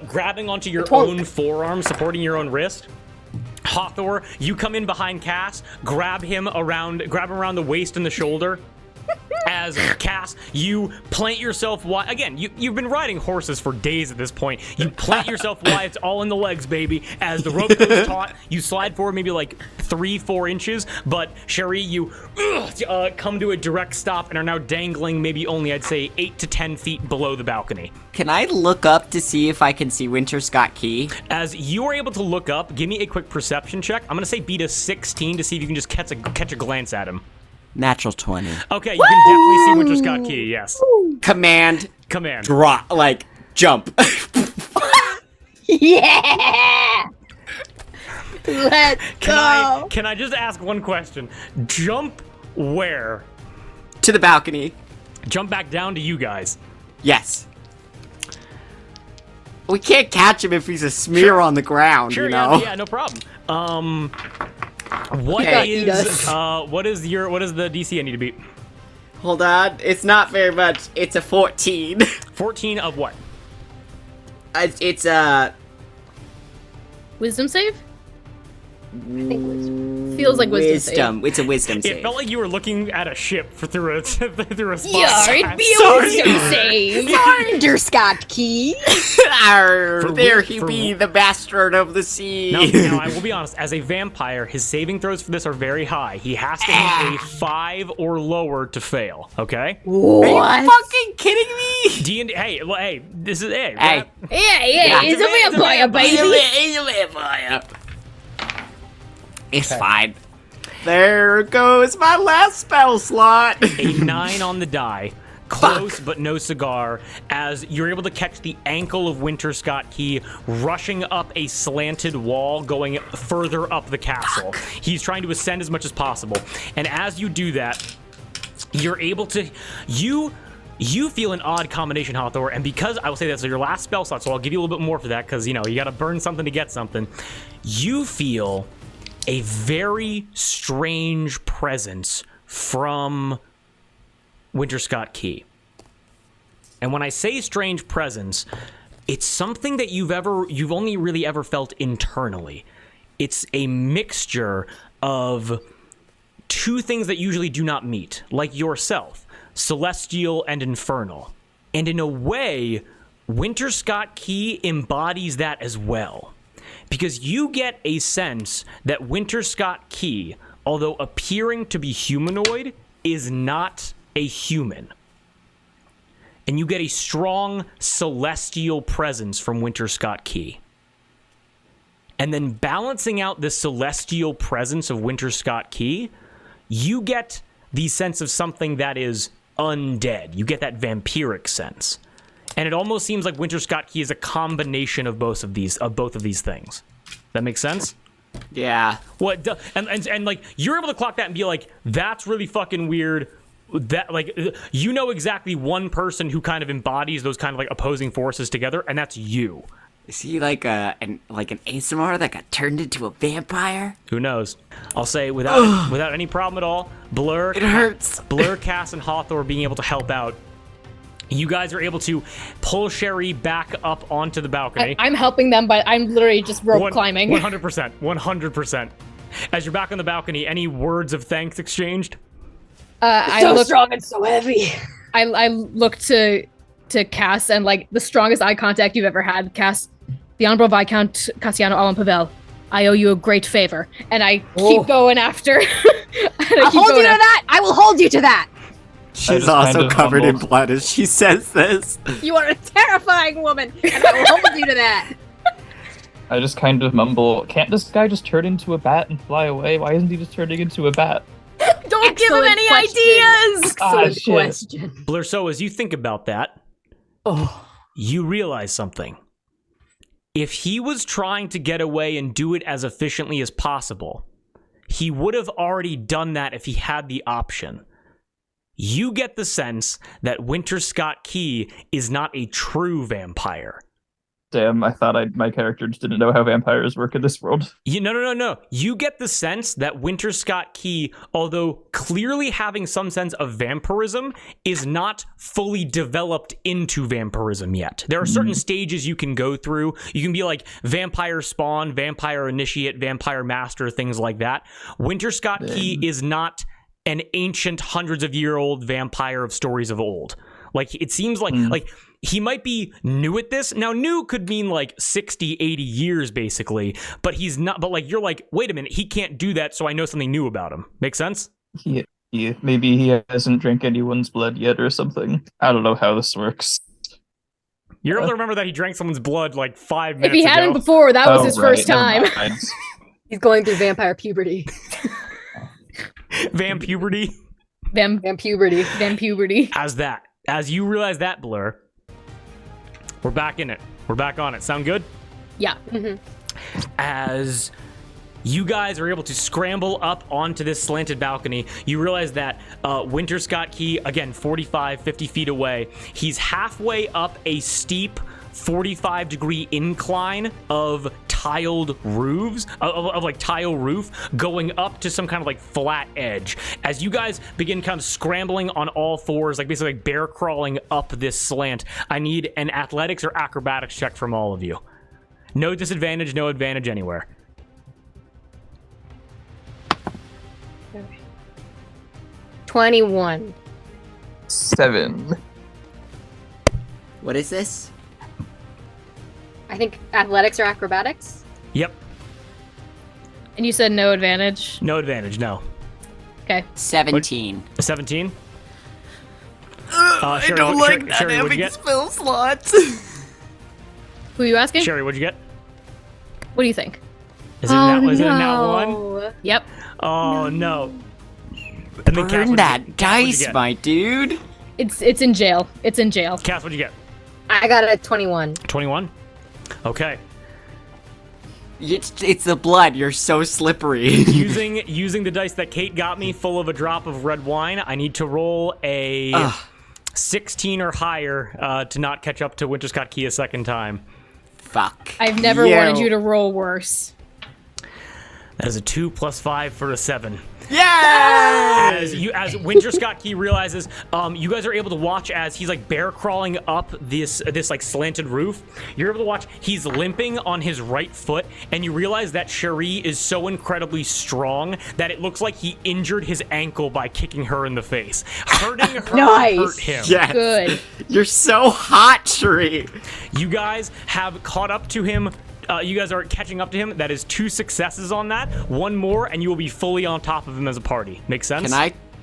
grabbing onto your Twonk. own forearm, supporting your own wrist. Hawthorne, you come in behind Cass, grab him around the waist and the shoulder. As Cass, you plant yourself wide. Again, you've been riding horses for days at this point. You plant yourself wide. It's all in the legs, baby. As the rope goes taut, you slide forward maybe 3-4 inches. But Sherry, you come to a direct stop and are now dangling maybe only, I'd say, 8 to 10 feet below the balcony. Can I look up to see if I can see Winter Scott Key? As you are able to look up, give me a quick perception check. I'm going to say beat a 16 to see if you can just catch a glance at him. Natural 20. Okay, you can definitely see Winter Scott Key, yes. Command. Drop. Jump. Yeah! Let's go! Can I just ask one question? Jump where? To the balcony. Jump back down to you guys. Yes. We can't catch him if he's a smear on the ground, Sure, you know? yeah, no problem. What Okay. is the DC I need to beat? Hold on. It's not very much. It's a 14. 14 of what? It's a... Wisdom save? wisdom. Feels like wisdom It's a wisdom save. It felt like you were looking at a ship through a spot. Yeah, it'd be a wisdom save. Winter Scott Key. Arr, there he be, the bastard of the sea. Now, I will be honest. As a vampire, his saving throws for this are very high. He has to have a 5 or lower to fail. Okay. Are you fucking kidding me? D&D. Hey, this is it. Hey. Yeah, he's a vampire, baby. He's a vampire. It's fine. There goes my last spell slot. A 9 on the die. Close, but no cigar, as you're able to catch the ankle of Winter Scott Key rushing up a slanted wall going further up the castle. He's trying to ascend as much as possible. And as you do that, you're able to... You feel an odd combination, Allatour, and because I will say that's your last spell slot, so I'll give you a little bit more for that, because, you know, you gotta burn something to get something. You feel a very strange presence from Winter Scott Key. And when I say strange presence, it's something that you've only really ever felt internally. It's a mixture of two things that usually do not meet, like yourself, celestial and infernal. And in a way, Winter Scott Key embodies that as well. Because you get a sense that Winter Scott Key, although appearing to be humanoid, is not a human. And you get a strong celestial presence from Winter Scott Key. And then balancing out the celestial presence of Winter Scott Key, you get the sense of something that is undead. You get that vampiric sense. And it almost seems like Winter Scott Key is a combination of both of these things. That makes sense? Yeah. What? And like you're able to clock that and be like, that's really fucking weird. That, like, you know exactly one person who kind of embodies those kind of like opposing forces together, and that's you. Is he like an ASMR that got turned into a vampire? Who knows? I'll say without any problem at all, Blur, it hurts. Blur, Cass, and Allatour being able to help out. You guys are able to pull Sherry back up onto the balcony. I'm helping them, but I'm literally just rope climbing. 100%. 100%. As you're back on the balcony, any words of thanks exchanged? So strong and so heavy. I look to Cass, and like the strongest eye contact you've ever had, Cass. The Honorable Viscount Cassiano Alan Pavel, I owe you a great favor. And I keep going after. I'll hold you to that! I will hold you to that! She's also covered in blood as she says this. You are a terrifying woman, and I will hold you to that! I just kind of mumble, can't this guy just turn into a bat and fly away? Why isn't he just turning into a bat? Don't give him any ideas! Excellent question. Blur, so as you think about that, you realize something. If he was trying to get away and do it as efficiently as possible, he would have already done that if he had the option. You get the sense that Winter Scott Key is not a true vampire. Damn, I thought my character just didn't know how vampires work in this world. No. You get the sense that Winter Scott Key, although clearly having some sense of vampirism, is not fully developed into vampirism yet. There are certain stages you can go through. You can be like vampire spawn, vampire initiate, vampire master, things like that. Winter Scott Key is not an ancient, hundreds-of-year-old vampire of stories of old. Like, it seems like he might be new at this. Now, new could mean like 60, 80 years, basically. But he's not. But like, you're like, wait a minute, he can't do that, so I know something new about him. Make sense? Yeah. Maybe he hasn't drank anyone's blood yet or something. I don't know how this works. You're able to remember that he drank someone's blood like 5 minutes ago. If he hadn't before, that was his first time. He's going through vampire puberty. Vampuberty? Vampuberty. As you realize that, Blur, we're back in it. We're back on it. Sound good? Yeah. As you guys are able to scramble up onto this slanted balcony, you realize that Winter Scott Key, again, 45, 50 feet away, he's halfway up a steep 45-degree incline of tiled roofs, of like tile roof, going up to some kind of like flat edge. As you guys begin kind of scrambling on all fours, like basically like bear crawling up this slant, I need an athletics or acrobatics check from all of you. No disadvantage, no advantage anywhere. 21. 7. What is this? I think athletics or acrobatics? Yep. And you said no advantage? No advantage, no. Okay. 17. 17? I don't like that Sherry, what'd you having get? spell slots. Who are you asking? Sherry, what'd you get? What do you think? Is it a nat one? Yep. Oh, no. And then Cass, Burn that what'd you dice, get? my dude. It's in jail. It's in jail. Cass, what'd you get? I got a 21. 21? Okay. It's the blood. You're so slippery. Using the dice that Kate got me, full of a drop of red wine, I need to roll a 16 or higher to not catch up to Winter Scott Key a second time. Fuck. I've never wanted you to roll worse. That is a 2 plus 5 for a 7. Yeah! As Winter Scott Key realizes, you guys are able to watch as he's like bear crawling up this like slanted roof. You're able to watch he's limping on his right foot, and you realize that Cherie is so incredibly strong that it looks like he injured his ankle by kicking her in the face. Hurting her hurt him. Yes. Good. You're so hot, Cherie. You guys have caught up to him. You guys are catching up to him. That is 2 successes on that. 1 more, and you will be fully on top of him as a party. Make sense?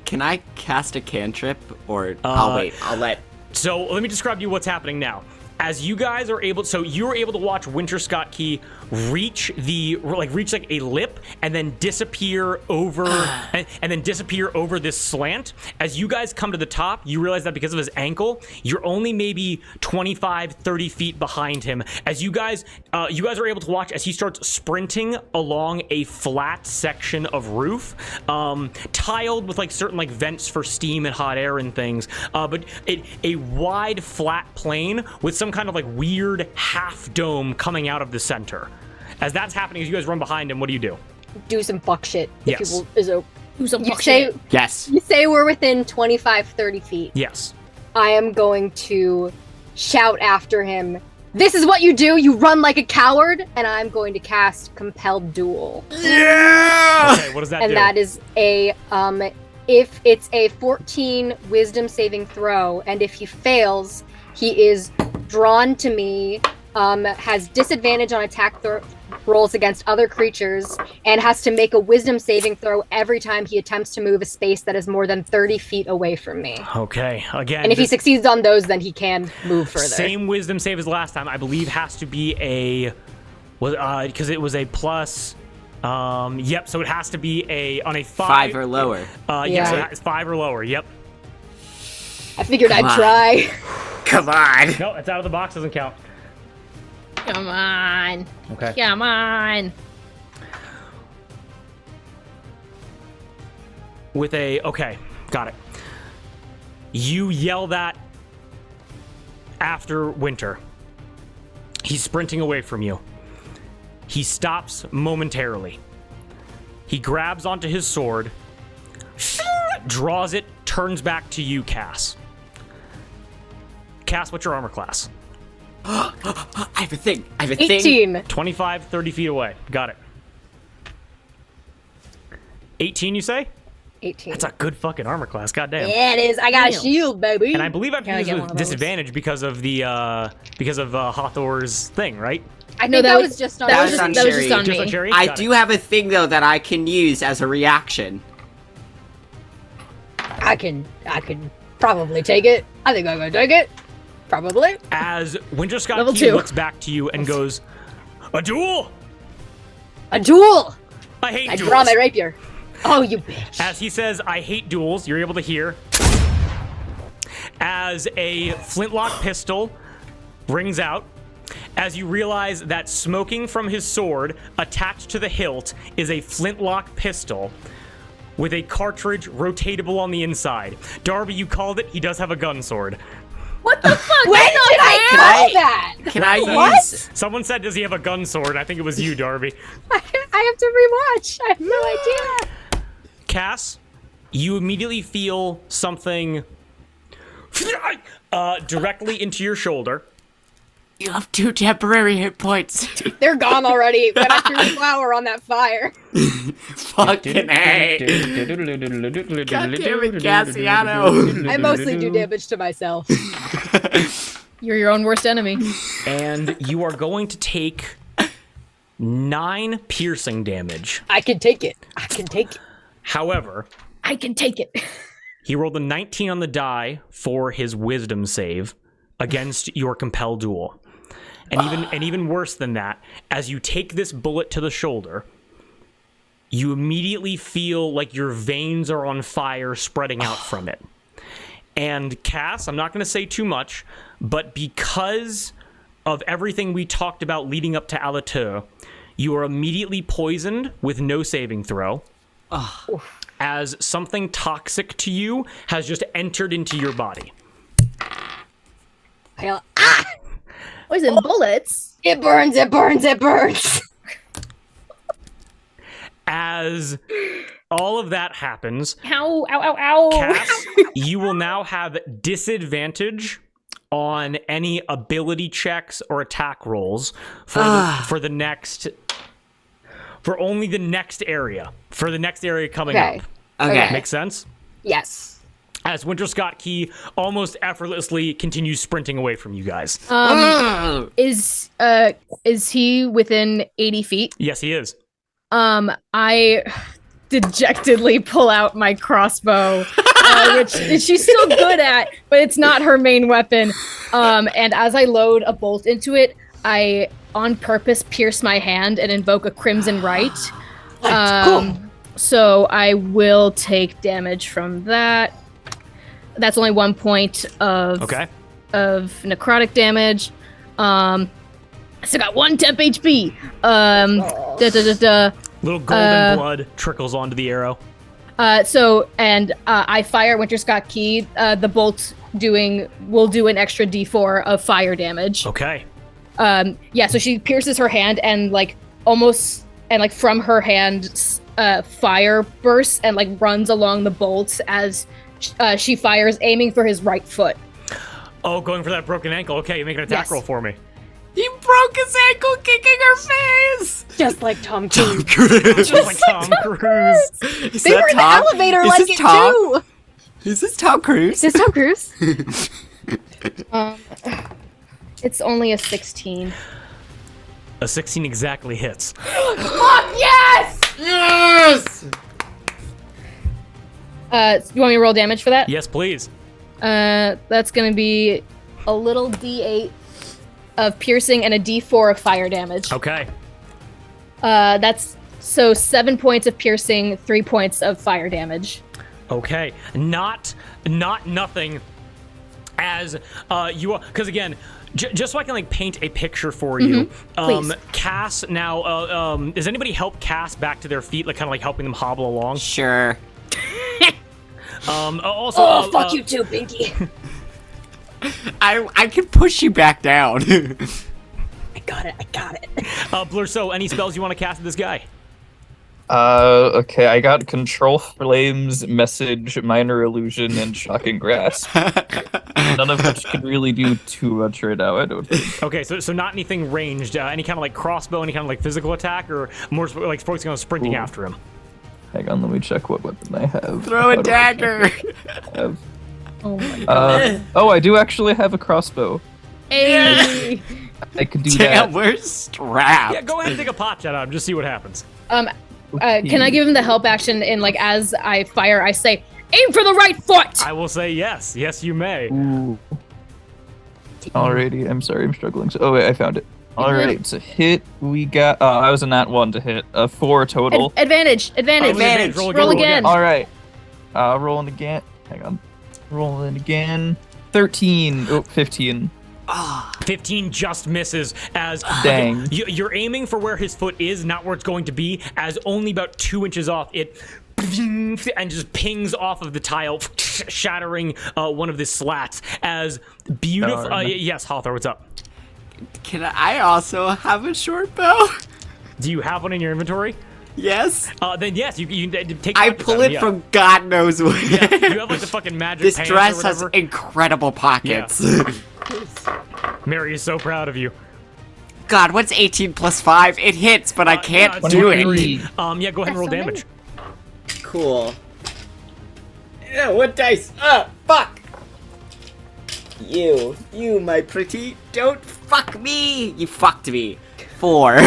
Can I cast a cantrip, or I'll wait. I'll let. So let me describe to you what's happening now. As you guys are able, so you're able to watch Winter Scott Key reach like a lip and then disappear over and then disappear over this slant. As you guys come to the top, you realize that because of his ankle, you're only maybe 25, 30 feet behind him. As you guys are able to watch as he starts sprinting along a flat section of roof, tiled with like certain like vents for steam and hot air and things, but a wide flat plane with some kind of like weird half dome coming out of the center. As that's happening, as you guys run behind him, what do you do? Do some fuck shit. Yes. Do some You fuck say, shit. Yes. you say we're within 25, 30 feet. Yes. I am going to shout after him, "This is what you do! You run like a coward!" And I'm going to cast Compelled Duel. Yeah! Okay, what does that And do? that is a, if it's a 14 wisdom saving throw, and if he fails, he is drawn to me, has disadvantage on attack rolls against other creatures, and has to make a wisdom saving throw every time he attempts to move a space that is more than 30 feet away from me. Okay, again. And if he succeeds on those, then he can move further. Same wisdom save as last time, I believe, has to be because it was a plus. Yep. So it has to be on a 5 or lower. Yeah. So it's 5 or lower. Yep. I figured Come I'd on. try. Come on. No, it's out of the box. Doesn't count. Come on. Okay. Come on. Okay, got it. You yell that after Winter. He's sprinting away from you. He stops momentarily. He grabs onto his sword, draws it, turns back to you, Cass. Cass, what's your armor class? I have a thing. 18. 25, 30 feet away. Got it. 18, you say? 18. That's a good fucking armor class. Goddamn. Yeah, it is. I got a shield, baby. And I believe I have to Gotta use get it one with of those. disadvantage because of the Hathor's thing, right? I No, think that that was- was just on That That was was just, on that was Sherry. just on Just me. on Sherry? I Got do it. have a thing though that I can use as a reaction. I can probably take it. I think I'm gonna take it. Probably. As Winter Scott Level Key 2. looks back to you and goes, "A duel? A duel! I hate I duels." draw my rapier. Oh, you bitch. As he says, "I hate duels," you're able to hear as a flintlock pistol rings out. As you realize that smoking from his sword attached to the hilt is a flintlock pistol with a cartridge rotatable on the inside. Darby, you called it. He does have a gun sword. What the fuck? When did I Can know I- that? Can I What? use? Someone said, "Does he have a gun sword?" I think it was you, Darby. I have to rewatch. I have no idea. Cass, you immediately feel something directly into your shoulder. You have 2 temporary hit points. They're gone already. When I threw flour on that fire. Fucking A. God damn it, Cassiano. I mostly do damage to myself. You're your own worst enemy. And you are going to take 9 piercing damage. I can take it. I can take it. However, I can take it. he rolled a 19 on the die for his wisdom save against your compelled duel. And even worse than that, as you take this bullet to the shoulder, you immediately feel like your veins are on fire spreading out from it. And Cass, I'm not going to say too much, but because of everything we talked about leading up to Allatour, you are immediately poisoned with no saving throw. As something toxic to you has just entered into your body. Poison bullets. It burns, it burns, it burns. As all of that happens, Ow, ow, ow, ow. Cass, you will now have disadvantage on any ability checks or attack rolls for only the next area. For the next area coming Okay. up. Okay. Make sense? Yes. As Winter Scott Key almost effortlessly continues sprinting away from you guys. Is he within 80 feet? Yes, he is. I dejectedly pull out my crossbow, which she's still good at, but it's not her main weapon. And as I load a bolt into it, I on purpose pierce my hand and invoke a Crimson Right. Cool. So I will take damage from that. That's only 1 point of necrotic damage. I still got 1 temp HP. Little golden blood trickles onto the arrow. I fire Winter Scott Key. The bolt will do an extra D4 of fire damage. Okay. So she pierces her hand and from her hand, fire bursts and runs along the bolts as she fires, aiming for his right foot. Oh, going for that broken ankle. Okay, make an attack Yes. roll for me. He broke his ankle kicking her face! Just like Tom Cruise. Just like Tom Cruise. Is They that were in the Tom? elevator Is like this it Tom? too. Is this Tom Cruise? Is this Tom Cruise? It's only a 16. A 16 exactly hits. Yes! Yes! You want me to roll damage for that? Yes, please. That's gonna be a little D8 of piercing and a D4 of fire damage. Okay. That's so 7 points of piercing, 3 points of fire damage. Okay. Not nothing. As you are, because again, just so I can paint a picture for you. Please. Cass now. Does anybody help Cass back to their feet, kind of helping them hobble along? Sure. Also. Fuck you too, Pinky. I can push you back down. I got it. Blur. So, any spells you want to cast at this guy? Okay, I got Control Flames, Message, Minor Illusion, and Shocking Grasp. None of which can really do too much right now, I don't think. Okay, so not anything ranged. Any kind of crossbow, any kind of physical attack, or more focusing on sprinting Ooh. after him? Hang on, let me check what weapon I have. Throw a dagger. Have. Oh my god. I do actually have a crossbow. Hey. I could do Damn, that. we're strapped. Yeah, go ahead and take a pot shot at him. Just see what happens. Can I give him the help action in as I fire, I say, aim for the right foot! I will say yes. Yes, you may. Ooh. Alrighty, I'm sorry, I'm struggling. I found it. Alright, so hit, we got, I was a nat 1 to hit, 4 total. Advantage. Advantage. Roll again. Alright, rolling again, hang on, rolling again, 13, 15. 15 just misses as Dang. you're aiming for where his foot is, not where it's going to be, as only about 2 inches off it and just pings off of the tile, shattering one of the slats as beautiful. Yes, Hawthor, what's up? Can I also have a short bow? Do you have one in your inventory? Yes. Then yes, you take. I pockets pull out of it yeah. from God knows where. Yeah, you have the fucking magic. This pants dress or has whatever. incredible pockets. Mary is so proud of you. God, what's 18 plus 5? It hits, but I can't it's do 23. it. Yeah, go ahead and roll damage. Cool. Yeah, what dice? Fuck! You, my pretty, don't fuck me! You fucked me. 4.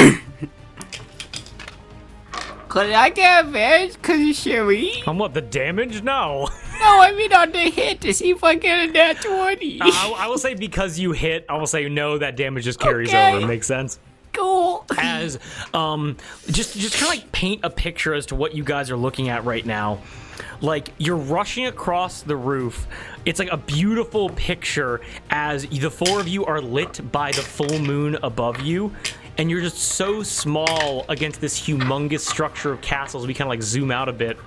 Could I get advantage because of Sherry? On what, the damage? No. No, I mean on the hit to see if I get a nat 20. I will say because you hit, I will say no, that damage just carries Okay. over. Makes sense? Cool. as just kind of like paint a picture as to what you guys are looking at right now. Like, you're rushing across the roof. It's like a beautiful picture as the four of you are lit by the full moon above you, and you're just so small against this humongous structure of castles. We kind of like zoom out a bit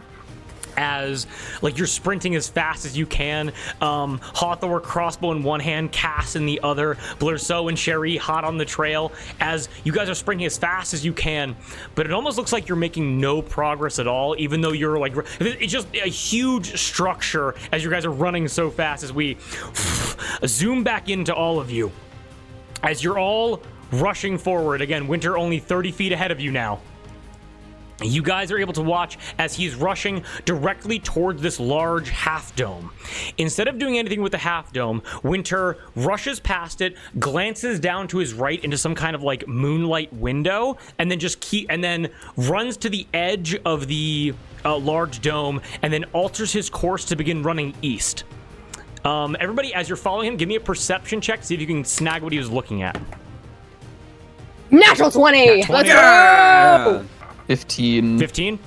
as like you're sprinting as fast as you can. Hawthor, crossbow in one hand, Cass in the other, Blurso and Sherry hot on the trail as you guys are sprinting as fast as you can, but it almost looks like you're making no progress at all, even though you're like, it's just a huge structure as you guys are running so fast. As we zoom back into all of you as you're all rushing forward. Again, Winter only 30 feet ahead of you now. You guys are able to watch as he's rushing directly towards this large half dome. Instead of doing anything with the half dome, Winter rushes past it, glances down to his right into some kind of like moonlight window, and then runs to the edge of the large dome, and then alters his course to begin running east. Everybody, as you're following him, give me a perception check, see if you can snag what he was looking at. Natural 20! Let's go! 15. 15?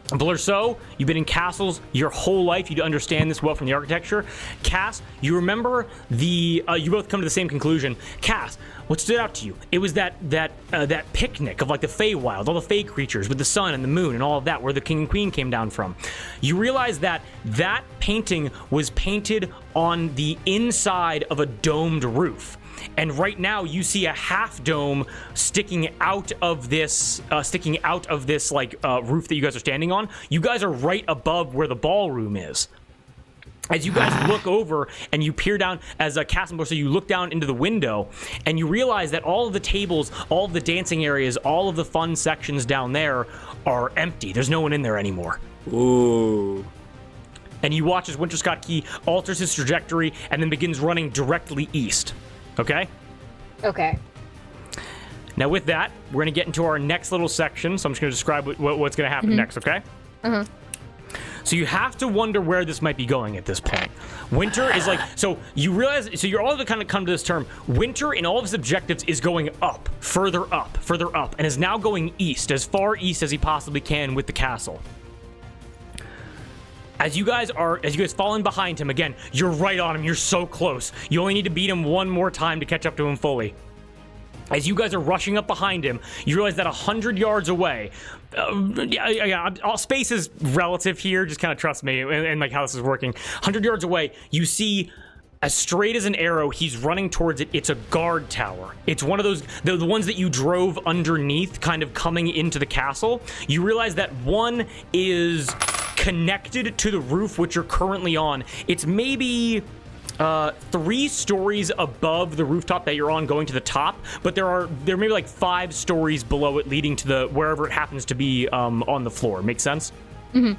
Blurso, you've been in castles your whole life. You understand this well from the architecture. Cass, you remember you both come to the same conclusion. Cass, what stood out to you? It was that picnic of like the Feywild, all the Fey creatures with the sun and the moon and all of that, where the king and queen came down from. You realize that painting was painted on the inside of a domed roof. And right now, you see a half dome sticking out of this roof that you guys are standing on. You guys are right above where the ballroom is. As you guys look over and you peer down, as a cast member, so you look down into the window and you realize that all of the tables, all of the dancing areas, all of the fun sections down there are empty. There's no one in there anymore. Ooh. And you watch as Winter Scott Key alters his trajectory and then begins running directly east. Okay? Okay. Now with that, we're going to get into our next little section. So I'm just going to describe what's going to happen next, okay? Uh-huh. So you have to wonder where this might be going at this point. Winter is like, so you realize, so you're all to kind of come to this term. Winter in all of his objectives is going up, further up, and is now going east, as far east as he possibly can with the castle. As you guys fall in behind him, again, you're right on him, you're so close. You only need to beat him one more time to catch up to him fully. As you guys are rushing up behind him, you realize that 100 yards away, space is relative here, just kind of trust me and like how this is working. 100 yards away, you see, as straight as an arrow, he's running towards it. It's a guard tower. It's one of those, the ones that you drove underneath, kind of coming into the castle. You realize that one is connected to the roof which you're currently on. It's maybe 3 stories above the rooftop that you're on going to the top, but there may be like 5 stories below it leading to the wherever it happens to be on the floor. Make sense? Mm-hmm.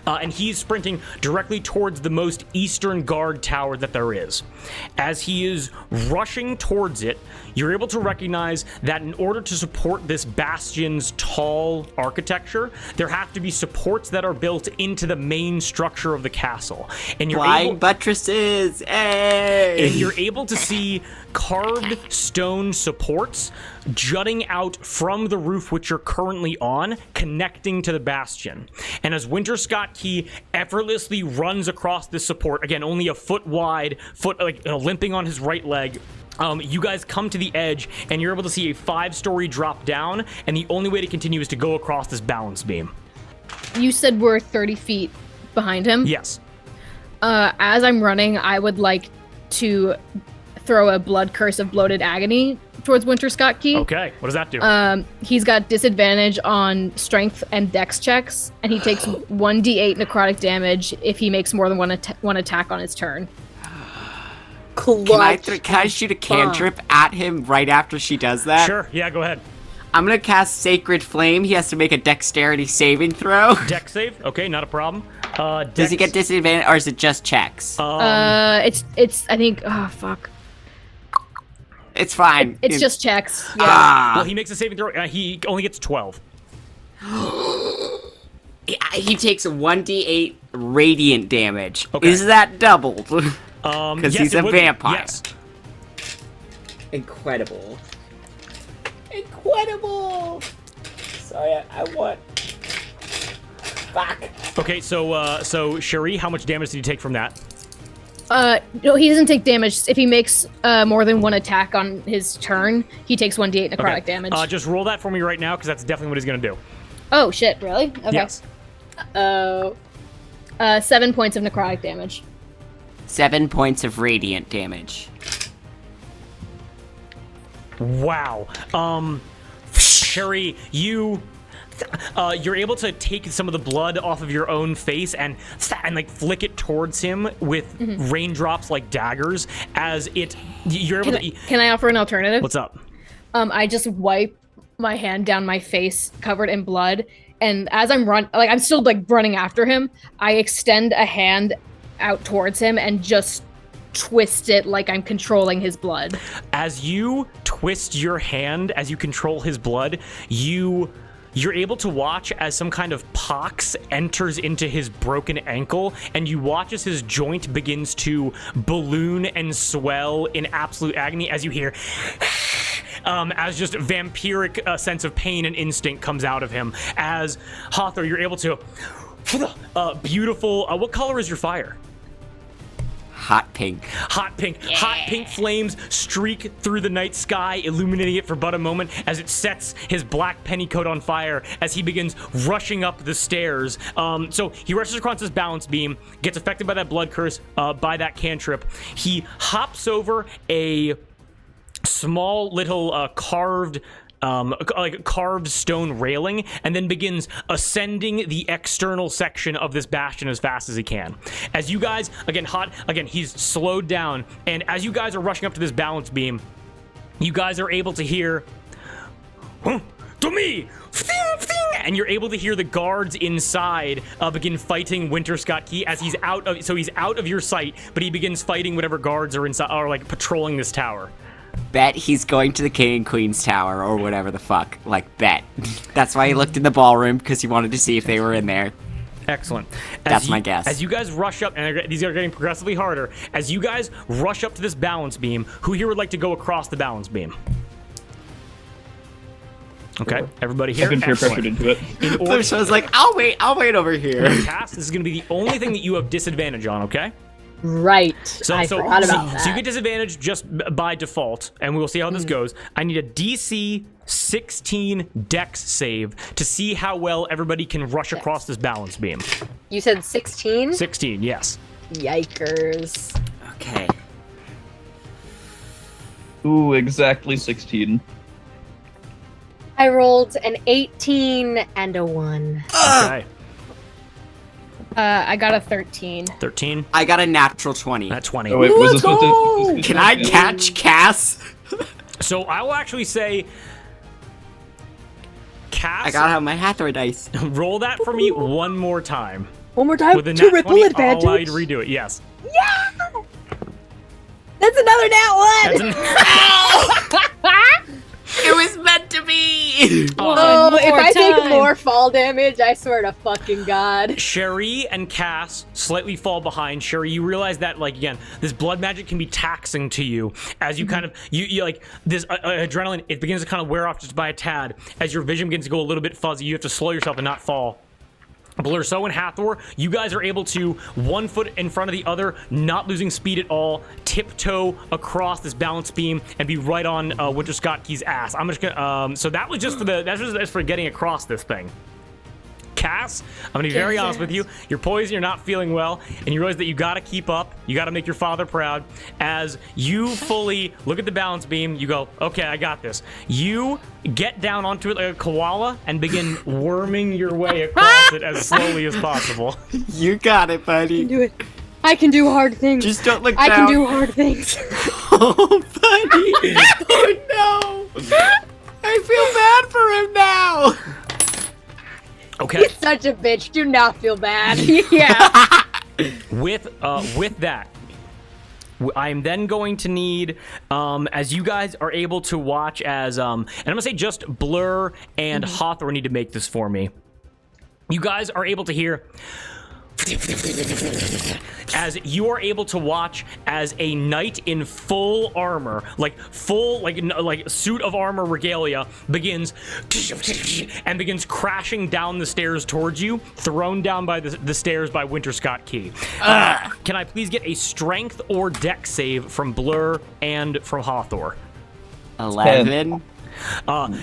And he's sprinting directly towards the most eastern guard tower that there is. As he is rushing towards it, you're able to recognize that in order to support this bastion's tall architecture, there have to be supports that are built into the main structure of the castle. And you're Flying buttresses! Hey! And you're able to see carved stone supports jutting out from the roof which you're currently on, connecting to the bastion. And as Winter Scott Key effortlessly runs across this support, again, only a foot wide, limping on his right leg, you guys come to the edge, and you're able to see a 5-story drop down, and the only way to continue is to go across this balance beam. You said we're 30 feet behind him? Yes. As I'm running, I would like to throw a blood curse of bloated agony towards Winter Scott Key. Okay, what does that do? He's got disadvantage on strength and dex checks, and he takes 1d8 necrotic damage if he makes more than one attack on his turn. Can I shoot a cantrip at him right after she does that? Sure, yeah, go ahead. I'm gonna cast Sacred Flame. He has to make a dexterity saving throw. Dex save? Okay, not a problem. Does he get disadvantage, or is it just checks? It's I think, oh, fuck. It's fine. It's just checks. Yeah. Well, he makes a saving throw. He only gets 12. He takes 1d8 radiant damage. Okay. Is that doubled? Because he's a vampire. Yes. Incredible. unwinnable. Sorry, I won. Fuck. Okay, so Sherry, how much damage did you take from that? No, he doesn't take damage. If he makes more than one attack on his turn, he takes 1d8 necrotic damage. Just roll that for me right now, because that's definitely what he's gonna do. Oh shit! Really? Okay. Yes. 7 points of necrotic damage. 7 points of radiant damage. Wow. Sherry, you're able to take some of the blood off of your own face and like flick it towards him with raindrops like daggers as you're able to. Can I offer an alternative? What's up? I just wipe my hand down my face covered in blood, and as I'm still like running after him, I extend a hand out towards him and just twist it like I'm controlling his blood. As you twist your hand, as you control his blood, you're able to watch as some kind of pox enters into his broken ankle, and you watch as his joint begins to balloon and swell in absolute agony as you hear as just vampiric sense of pain and instinct comes out of him. As Hawthor, you're able to beautiful. What color is your fire? Hot pink. Hot pink. Yeah. Hot pink flames streak through the night sky, illuminating it for but a moment as it sets his black pennycoat on fire as he begins rushing up the stairs. So he rushes across his balance beam, gets affected by that blood curse, by that cantrip. He hops over a small little carved stone railing, and then begins ascending the external section of this bastion as fast as he can. As you guys, he's slowed down, and as you guys are rushing up to this balance beam, you guys are able to hear, to me! And you're able to hear the guards inside begin fighting Winter Scott Key as he's out of your sight, but he begins fighting whatever guards are inside, or like patrolling this tower. Bet he's going to the King and Queen's Tower or whatever the fuck. Like, bet. That's why he looked in the ballroom, because he wanted to see if they were in there. Excellent. That's my guess. As you guys rush up, and these are getting progressively harder, as you guys rush up to this balance beam, who here would like to go across the balance beam? Okay, everybody here. I've been peer pressured into it. So I was like, I'll wait over here. Cass, this is going to be the only thing that you have disadvantage on, okay? Right. I forgot about that. So you get disadvantage just by default, and we'll see how this goes. I need a DC 16 Dex save to see how well everybody can rush across this balance beam. You said 16? 16, yes. Yikers. Okay. Ooh, exactly 16. I rolled an 18 and a 1. Okay. I got a 13. 13. I got a natural 20. That's 20. Oh, wait, was this supposed to... Can I catch Cass? So I will actually say, Cass, I gotta have my Hathor dice. roll that for me one more time. One more time? With a Two nat ripple 20, advantage? I'll allow you to redo it, yes. Yeah! That's another nat 1! It was meant to be! Oh, if I take time. more fall damage, I swear to fucking God. Sherry and Cass slightly fall behind. Sherry, you realize that, like, again, this blood magic can be taxing to you as you kind of, you like, this adrenaline, it begins to kind of wear off just by a tad. As your vision begins to go a little bit fuzzy, you have to slow yourself and not fall. Blurso and Hathor, you guys are able to, 1 foot in front of the other, not losing speed at all, tiptoe across this balance beam and be right on Winter Scott Key's ass. I'm just gonna, so that was just for getting across this thing. Cass, I'm gonna be very honest with you. You're poisoned, you're not feeling well, and you realize that you gotta keep up. You gotta make your father proud. As you fully look at the balance beam, you go, okay, I got this. You get down onto it like a koala and begin worming your way across it as slowly as possible. You got it, buddy. Do it. I can do hard things. Just don't look I down. can do hard things. Oh, buddy. Oh, no. I feel bad for him now. Okay. He's such a bitch. Do not feel bad. Yeah. With that, I'm then going to need, as you guys are able to watch as, and I'm gonna say just Blur and Hawthorne need to make this for me. You guys are able to hear as you are able to watch as a knight in full armor, like suit of armor regalia, begins crashing down the stairs towards you, thrown down by the stairs by Winter Scott Key. Can I please get a strength or dex save from Blur and from Allatour? 11.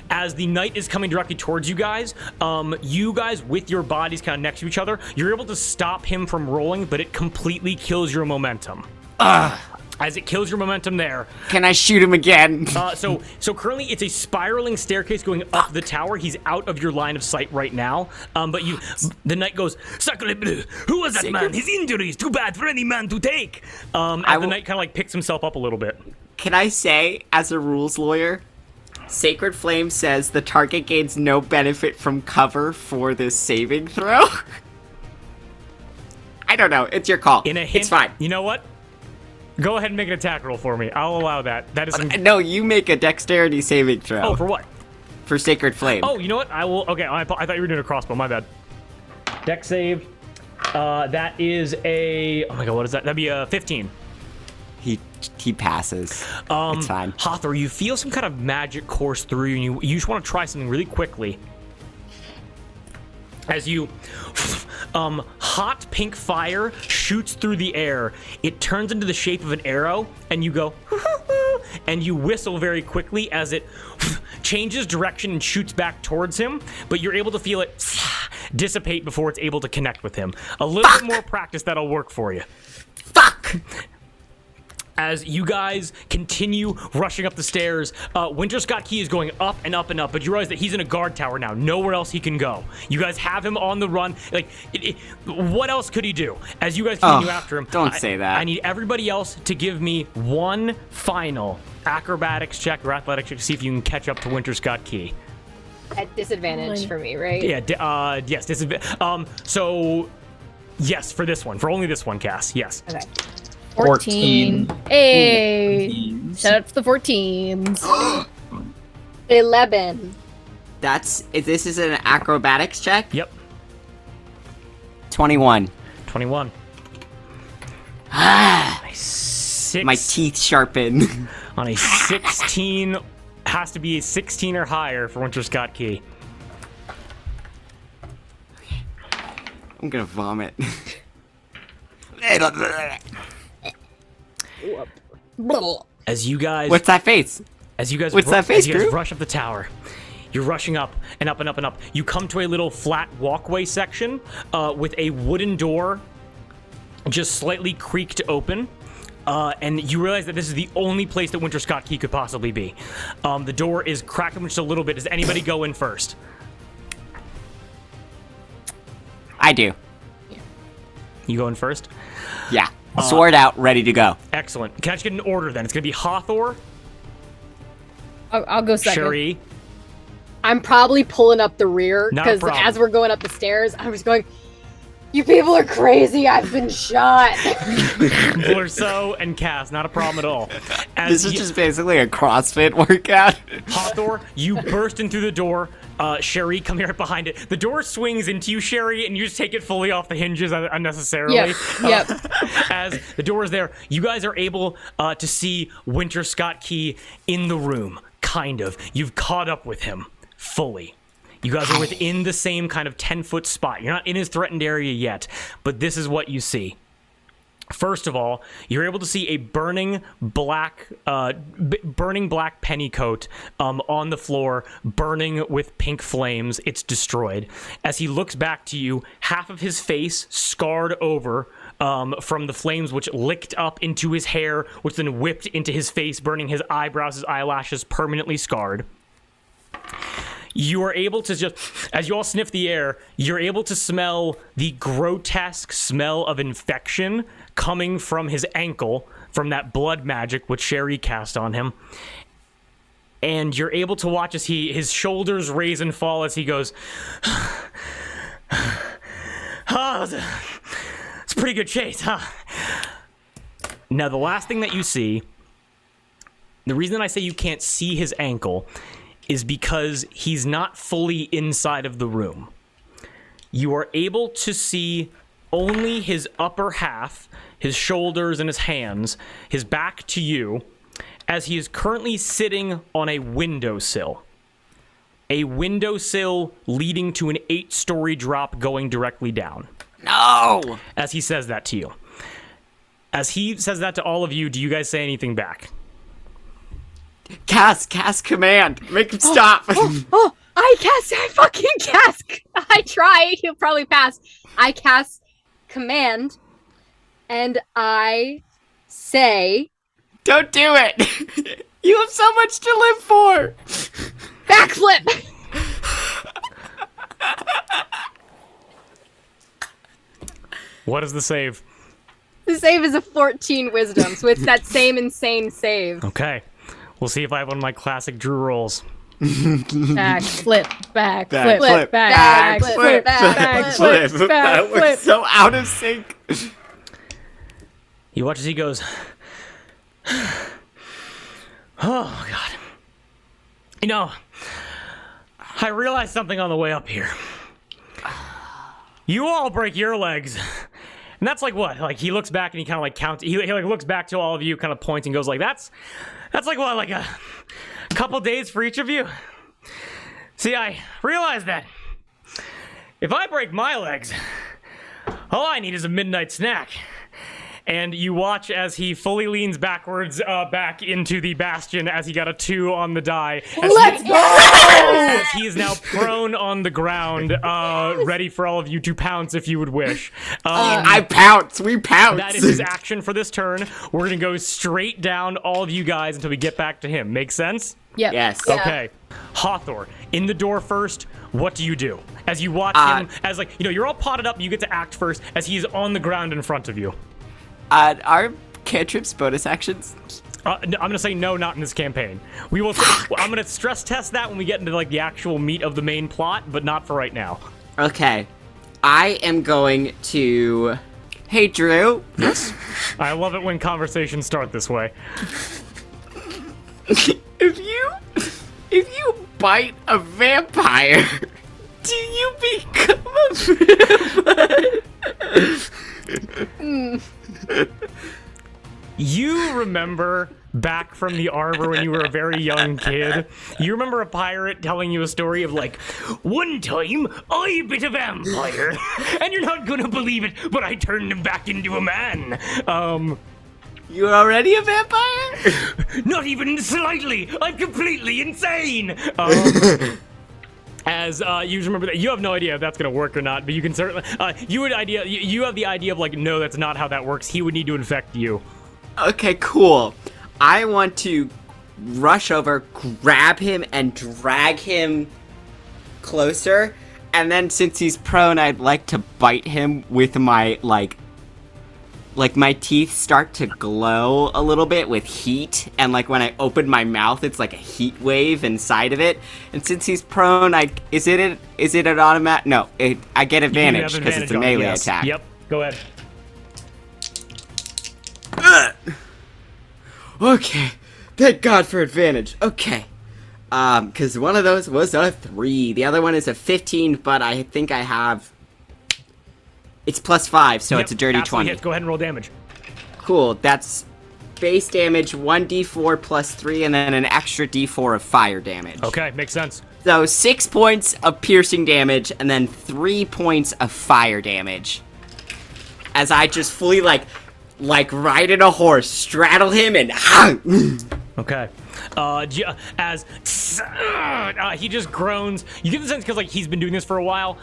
As the knight is coming directly towards you guys with your bodies kind of next to each other, you're able to stop him from rolling, but it completely kills your momentum. As it kills your momentum there. Can I shoot him again? So currently it's a spiraling staircase going up the tower. He's out of your line of sight right now. But the knight goes, Sacre bleu, who was that man? His injury is too bad for any man to take. The knight kind of like picks himself up a little bit. Can I say, as a rules lawyer, Sacred Flame says the target gains no benefit from cover for this saving throw? I don't know. It's your call. It's fine. You know what? Go ahead and make an attack roll for me. I'll allow that. That is no, you make a dexterity saving throw. Oh, for what? For Sacred Flame. Oh, you know what? I will. Okay, I thought you were doing a crossbow. My bad. Dex save. That is a. Oh my god, what is that? That'd be a 15. He passes. It's fine. Allatour, you feel some kind of magic course through you, and you just want to try something really quickly. As you, hot pink fire shoots through the air. It turns into the shape of an arrow, and you go, and you whistle very quickly as it changes direction and shoots back towards him, but you're able to feel it dissipate before it's able to connect with him. A little bit more practice, that'll work for you. Fuck! As you guys continue rushing up the stairs, Winter Scott Key is going up and up and up, but you realize that he's in a guard tower now. Nowhere else he can go. You guys have him on the run. Like, what else could he do? As you guys continue after him, don't say that. I need everybody else to give me one final acrobatics check or athletics check to see if you can catch up to Winter Scott Key. At disadvantage for me, right? Yeah. Yes. So, yes, for this one, for only this one, Cass. Yes. Okay. 14. Hey! Shout out to the 14s. 11. This is an acrobatics check? Yep. 21. 21. My teeth sharpen. On a 16, has to be a 16 or higher for Winter Scott Key. I'm gonna vomit. As you guys... What's that face? As you guys, Drew? rush up the tower, you're rushing up and up and up and up. You come to a little flat walkway section with a wooden door just slightly creaked open. And you realize that this is the only place that Winter Scott Key could possibly be. The door is cracking just a little bit. Does anybody go in first? I do. You go in first? Yeah. Sword out, ready to go. Excellent. Can I just get an order then? It's going to be Allatour, I'll go second. Cherie. I'm probably pulling up the rear Not a because problem. as we're going up the stairs, I was going, "You people are crazy! I've been shot." Blurso and Cass, not a problem at all. This is just basically a CrossFit workout. Allatour, you burst in through the door. Sherry, come here behind it. The door swings into you, Sherry, and you just take it fully off the hinges unnecessarily. Yep. As the door is there, you guys are able to see Winter Scott Key in the room, kind of. You've caught up with him fully. You guys are within the same kind of 10-foot spot. You're not in his threatened area yet, but this is what you see. First of all, you're able to see a burning black pennycoat on the floor, burning with pink flames. It's destroyed. As he looks back to you, half of his face scarred over from the flames, which licked up into his hair, which then whipped into his face, burning his eyebrows, his eyelashes, permanently scarred. You are able to just, as you all sniff the air, you're able to smell the grotesque smell of infection coming from his ankle, from that blood magic which Sherry cast on him. And you're able to watch as his shoulders raise and fall as he goes, "Oh, it's a pretty good chase, huh?" Now, the last thing that you see, the reason I say you can't see his ankle is because he's not fully inside of the room. You are able to see only his upper half, his shoulders and his hands, his back to you, as he is currently sitting on a windowsill. A windowsill leading to an 8-story drop going directly down. No! As he says that to you. As he says that to all of you, do you guys say anything back? Cast command. Make him stop. I fucking cast. I try. He'll probably pass. I cast command, and I say, Don't do it. You have so much to live for. backflip. What is the save? The save is a 14 wisdom, so it's that same insane save. Okay. We'll see if I have one of my classic Drew rolls. Backflip, backflip, Backflip, backflip, backflip. That was so out of sync. You watch as he goes, oh, God. You know, I realized something on the way up here. You all break your legs. And that's like what? Like, he looks back and he kind of like counts. He like looks back to all of you, kind of points and goes like, that's like what? Like a couple days for each of you? See, I realized that if I break my legs, all I need is a midnight snack. And you watch as he fully leans backwards back into the bastion as he got a 2 on the die. Let's go! As he is now prone on the ground, ready for all of you to pounce if you would wish. I pounce. We pounce. That is his action for this turn. We're going to go straight down all of you guys until we get back to him. Make sense? Yep. Yes. Okay. Hawthorne, in the door first, what do you do? As you watch him, as like, you know, you're all potted up, you get to act first, as he is on the ground in front of you. Are cantrips bonus actions? I'm gonna say no, not in this campaign. We will. I'm gonna stress test that when we get into like the actual meat of the main plot, but not for right now. Okay. I am going to... Hey, Drew. Yes. I love it when conversations start this way. If you bite a vampire, do you become a vampire? You remember back from the Arbor when you were a very young kid? You remember a pirate telling you a story of like, one time I bit a vampire, and you're not gonna believe it, but I turned him back into a man. You're already a vampire? Not even slightly. I'm completely insane. As you remember that you have no idea if that's gonna work or not, but you can certainly you have the idea of like, no, that's not how that works. He would need to infect you. Okay, cool. I want to rush over, grab him, and drag him closer. And then since he's prone, I'd like to bite him with my, like my teeth start to glow a little bit with heat. And like when I open my mouth, it's like a heat wave inside of it. And since he's prone, is it an automatic? No, I get advantage because it's a melee attack. Yep, go ahead. Okay, thank God for advantage. Okay, because one of those was a 3. The other one is a 15, but I think I have... It's +5, so it's a dirty 20. Hits. Go ahead and roll damage. Cool, that's base damage, 1d4 +3, and then an extra d4 of fire damage. Okay, makes sense. So 6 points of piercing damage, and then 3 points of fire damage. As I just fully, like riding a horse, straddle him, and Okay. As he just groans, you get the sense because like he's been doing this for a while.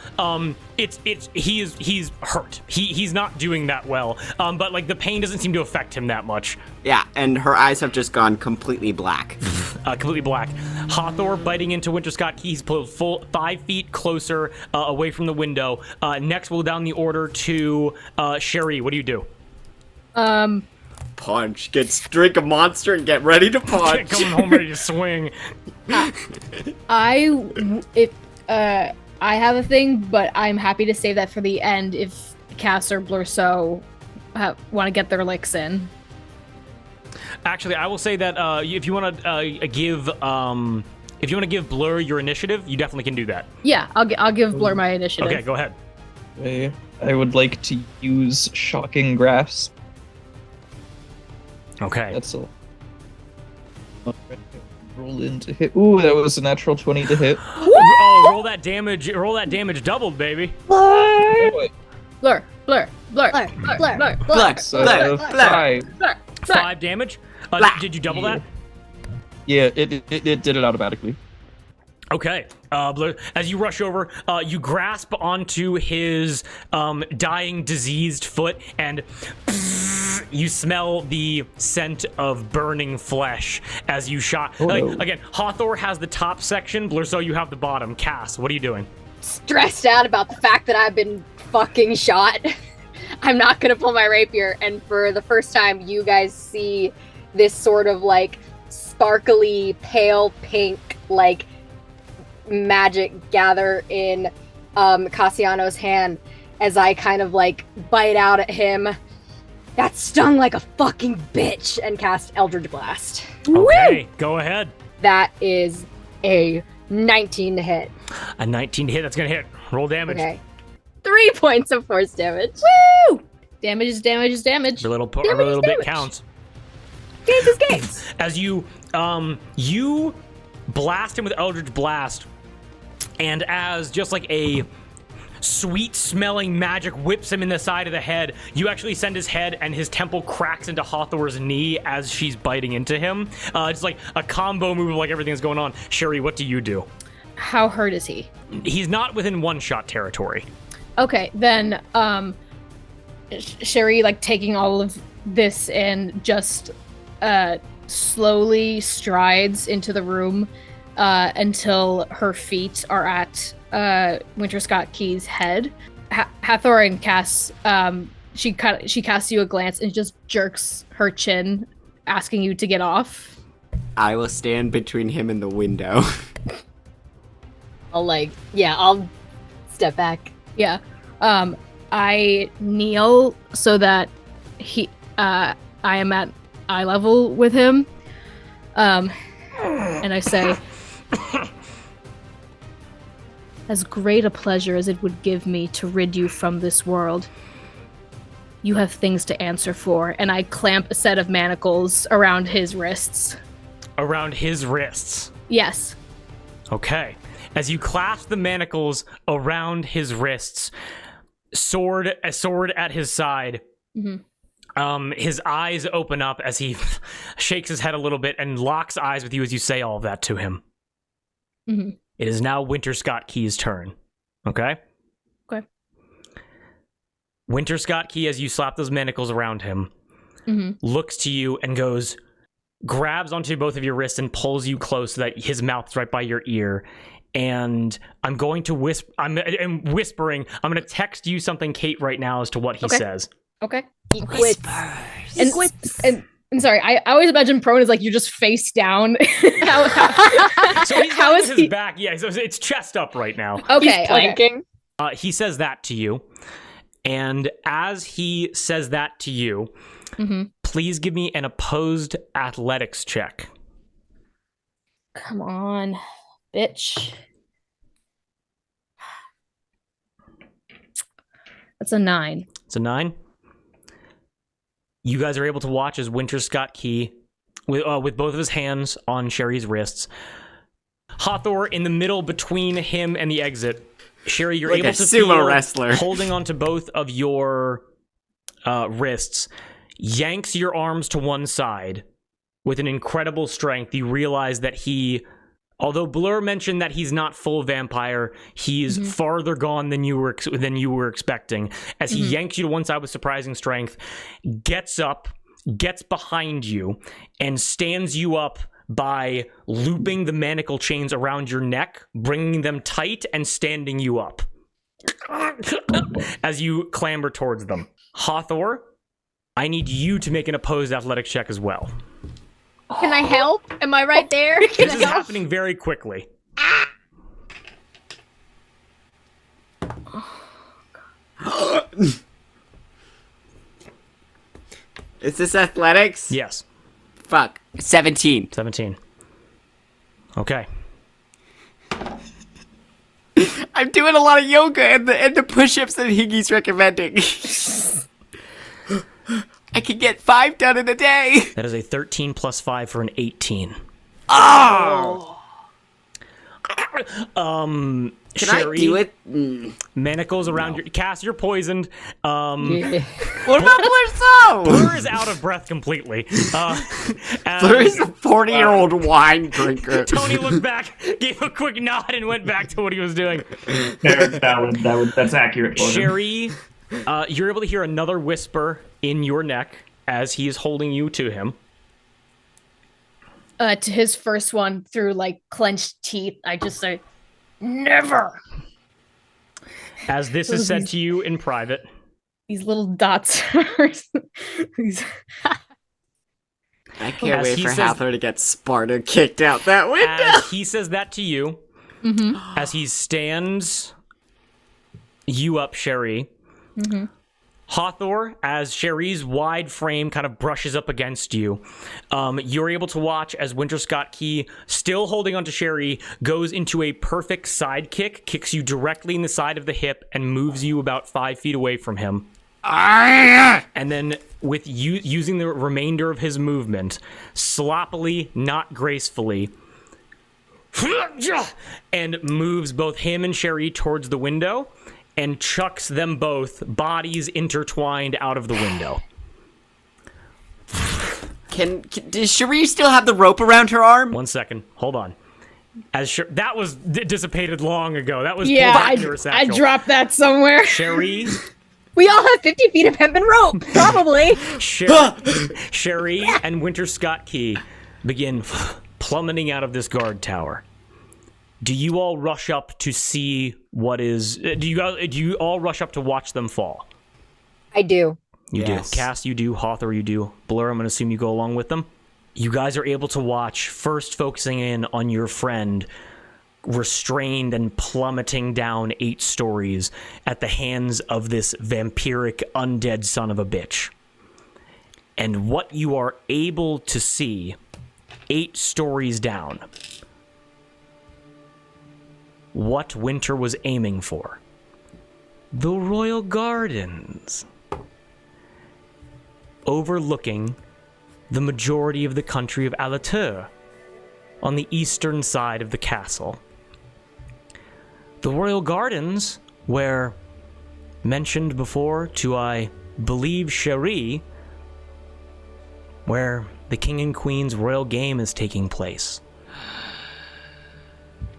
He's hurt. He's not doing that well. But like the pain doesn't seem to affect him that much. Yeah, and her eyes have just gone completely black. Completely black. Hawthorne biting into Winterscott. He's pulled full 5 feet closer away from the window. Next, we'll down the order to Sherry. What do you do? Punch. Drink a monster and get ready to punch. Coming home ready to swing. I have a thing, but I'm happy to save that for the end if Cass or Blurso want to get their licks in. Actually, I will say that if you want to give Blur your initiative, you definitely can do that. Yeah, I'll give Blur my initiative. Okay, go ahead. Okay. I would like to use Shocking Grasp. Okay. That's a... Roll in to hit. Ooh, that was a natural 20 to hit. Oh, roll that damage. Roll that damage doubled, baby. Oh, wait. Blur, blur, blur, Blur, blur, blur, blur, blur. So, Blur, 5. blur. 5 damage. Blah. Did you double that? Yeah, it did it automatically. Okay. Blur, as you rush over, you grasp onto his dying, diseased foot, and you smell the scent of burning flesh as you shot. Oh, no. Again, Hawthor has the top section, Blurso, you have the bottom. Cass, what are you doing? Stressed out about the fact that I've been fucking shot. I'm not gonna pull my rapier, and for the first time, you guys see this sort of like sparkly, pale pink, like magic gather in Cassiano's hand as I kind of like bite out at him. That stung like a fucking bitch, and cast Eldritch Blast. Okay, go ahead. That is a 19 to hit. A 19 to hit, that's gonna hit. Roll damage. Okay. 3 points of force damage. Woo! Damage is damage is damage. Every little, Damage every is little bit damage. counts. Games is games. As you you blast him with Eldritch Blast, and as just like a sweet smelling magic whips him in the side of the head, you actually send his head and his temple cracks into Hawthor's knee as she's biting into him. It's like a combo move of like everything's going on. Sherry, what do you do? How hurt is he? He's not within one-shot territory. Okay, then Sherry, like, taking all of this and just slowly strides into the room until her feet are at Winter Scott Key's head. Hathor and Cass, she casts you a glance and just jerks her chin, asking you to get off. I will stand between him and the window. I'll step back. Yeah. I kneel so that I am at eye level with him. And I say, as great a pleasure as it would give me to rid you from this world, you have things to answer for. And I clamp a set of manacles around his wrists. Around his wrists. Yes. Okay. As you clasp the manacles around his wrists, a sword at his side, his eyes open up as he shakes his head a little bit and locks eyes with you as you say all of that to him. Mm-hmm. It is now Winter Scott Key's turn. Okay? Okay. Winter Scott Key, as you slap those manacles around him, looks to you and grabs onto both of your wrists and pulls you close so that his mouth's right by your ear. And I'm going to I'm whispering. I'm going to text you something, Kate, right now as to what he says. Okay. He quits. And sorry, I always imagine prone is like you're just face down. So he's how is his he back? Yeah, so it's chest up right now. Okay, He's planking. He says that to you. And as he says that to you, please give me an opposed athletics check. Come on, bitch. That's a 9. It's a 9. You guys are able to watch as Winter Scott Key, with both of his hands on Sherry's wrists, Hawthor in the middle between him and the exit. Sherry, you're Like able a to sumo feel, wrestler. holding onto both of your wrists, yanks your arms to one side with an incredible strength. You realize that although Blur mentioned that he's not full vampire, he's farther gone than you were expecting. As he yanks you to one side with surprising strength, gets up, gets behind you, and stands you up by looping the manacle chains around your neck, bringing them tight, and standing you up as you clamber towards them. Hawthor, I need you to make an opposed athletics check as well. Can I help? Am I right there? This is happening very quickly. Is this athletics? Yes. Fuck. 17. 17. Okay. I'm doing a lot of yoga and the push-ups that Higgy's recommending. I can get 5 done in a day. That is a 13 plus 5 for an 18. Oh! Can I do it? Manacles around your... Cass, you're poisoned. What about Blurso? Blur is out of breath completely. Blur is a 40-year-old wine drinker. Tony looked back, gave a quick nod, and went back to what he was doing. That's accurate. Sherry, you're able to hear another whisper in your neck as he is holding you to him. To his first one through like clenched teeth, I just say, "Never." As this is said to you in private. These little dots. These... I can't As wait he for says- Hathor to get Sparta kicked out that window. As he says that to you, as he stands you up, Sherry, Hathor, as Sherry's wide frame kind of brushes up against you, you're able to watch as Winter Scott Key, still holding onto Sherry, goes into a perfect side kick, kicks you directly in the side of the hip, and moves you about 5 feet away from him. And then, with you using the remainder of his movement, sloppily, not gracefully, and moves both him and Sherry towards the window, and chucks them both, bodies intertwined, out of the window. Does Cherie still have the rope around her arm? 1 second, hold on. That was dissipated long ago. That was Yeah, pulled back into her I satchel. dropped that somewhere. Sherry, We all have 50 feet of hempen rope, probably. Sherry, and Winter Scott Key begin plummeting out of this guard tower. Do you all rush up to see what is? Do you all rush up to watch them fall? I do. You Yes. do. Cass, you do. Hathor, you do. Blur, I'm going to assume you go along with them. You guys are able to watch, first focusing in on your friend, restrained and plummeting down 8 stories at the hands of this vampiric undead son of a bitch. And what you are able to see 8 stories down, what Winter was aiming for. The Royal Gardens. Overlooking the majority of the country of Allatour on the eastern side of the castle. The Royal Gardens, where, mentioned before to, I believe, Cherie, where the King and Queen's royal game is taking place.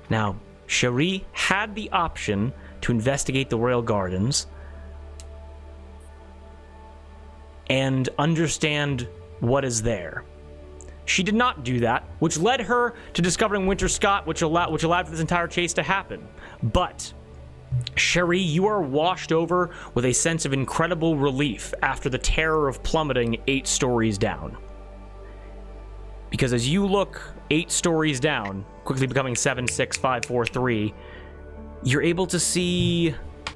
Now, Cherie had the option to investigate the Royal Gardens and understand what is there. She did not do that, which led her to discovering Winter Scott, which allowed for this entire chase to happen. But, Cherie, you are washed over with a sense of incredible relief after the terror of plummeting 8 stories down. Because as you look 8 stories down, quickly becoming 7, 6, 5, 4, 3, you're able to see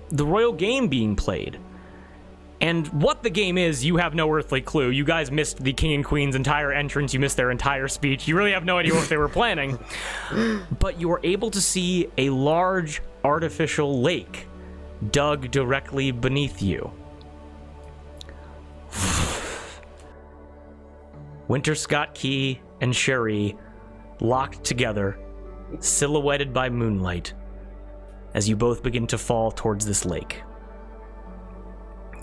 the royal game being played. And what the game is, you have no earthly clue. You guys missed the King and Queen's entire entrance. You missed their entire speech. You really have no idea what they were planning. But you are able to see a large artificial lake dug directly beneath you. Winter Scott Key and Cherie locked together, silhouetted by moonlight, as you both begin to fall towards this lake.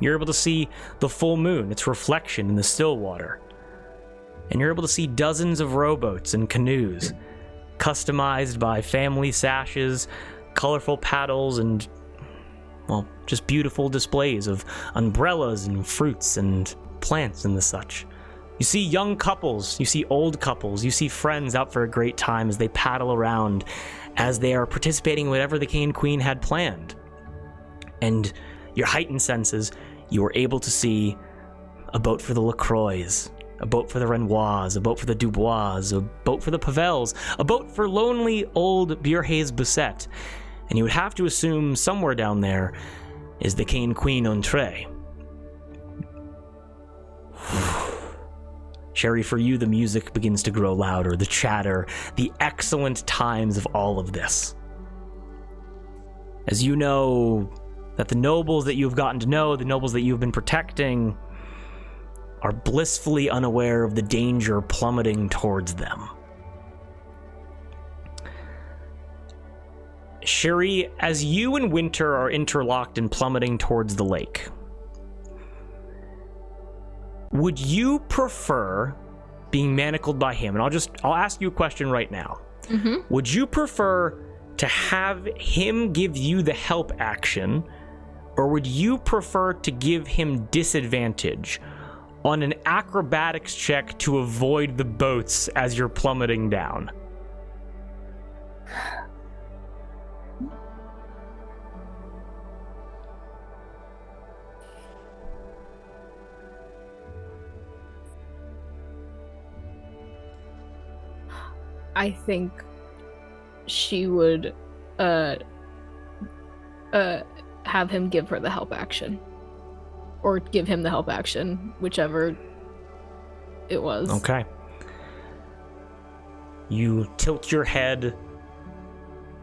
You're able to see the full moon, its reflection in the still water. And you're able to see dozens of rowboats and canoes, customized by family sashes, colorful paddles, and, well, just beautiful displays of umbrellas and fruits and plants and the such. You see young couples, you see old couples, you see friends out for a great time as they paddle around, as they are participating in whatever the King and Queen had planned. And your heightened senses, you were able to see a boat for the LaCroix, a boat for the Renoirs, a boat for the Dubois, a boat for the Pavels, a boat for lonely old Bierhaze Busset. And you would have to assume somewhere down there is the King and Queen entree. Sherry, for you, the music begins to grow louder, the chatter, the excellent times of all of this. as you know that the nobles that you've gotten to know, the nobles that you've been protecting, are blissfully unaware of the danger plummeting towards them. Sherry, as you and Winter are interlocked and plummeting towards the lake, would you prefer being manacled by him? And I'll ask you a question right now. Mm-hmm. Would you prefer to have him give you the help action, or would you prefer to give him disadvantage on an acrobatics check to avoid the boats as you're plummeting down? I think she would have him give her the help action. Or give him the help action, whichever it was. Okay. You tilt your head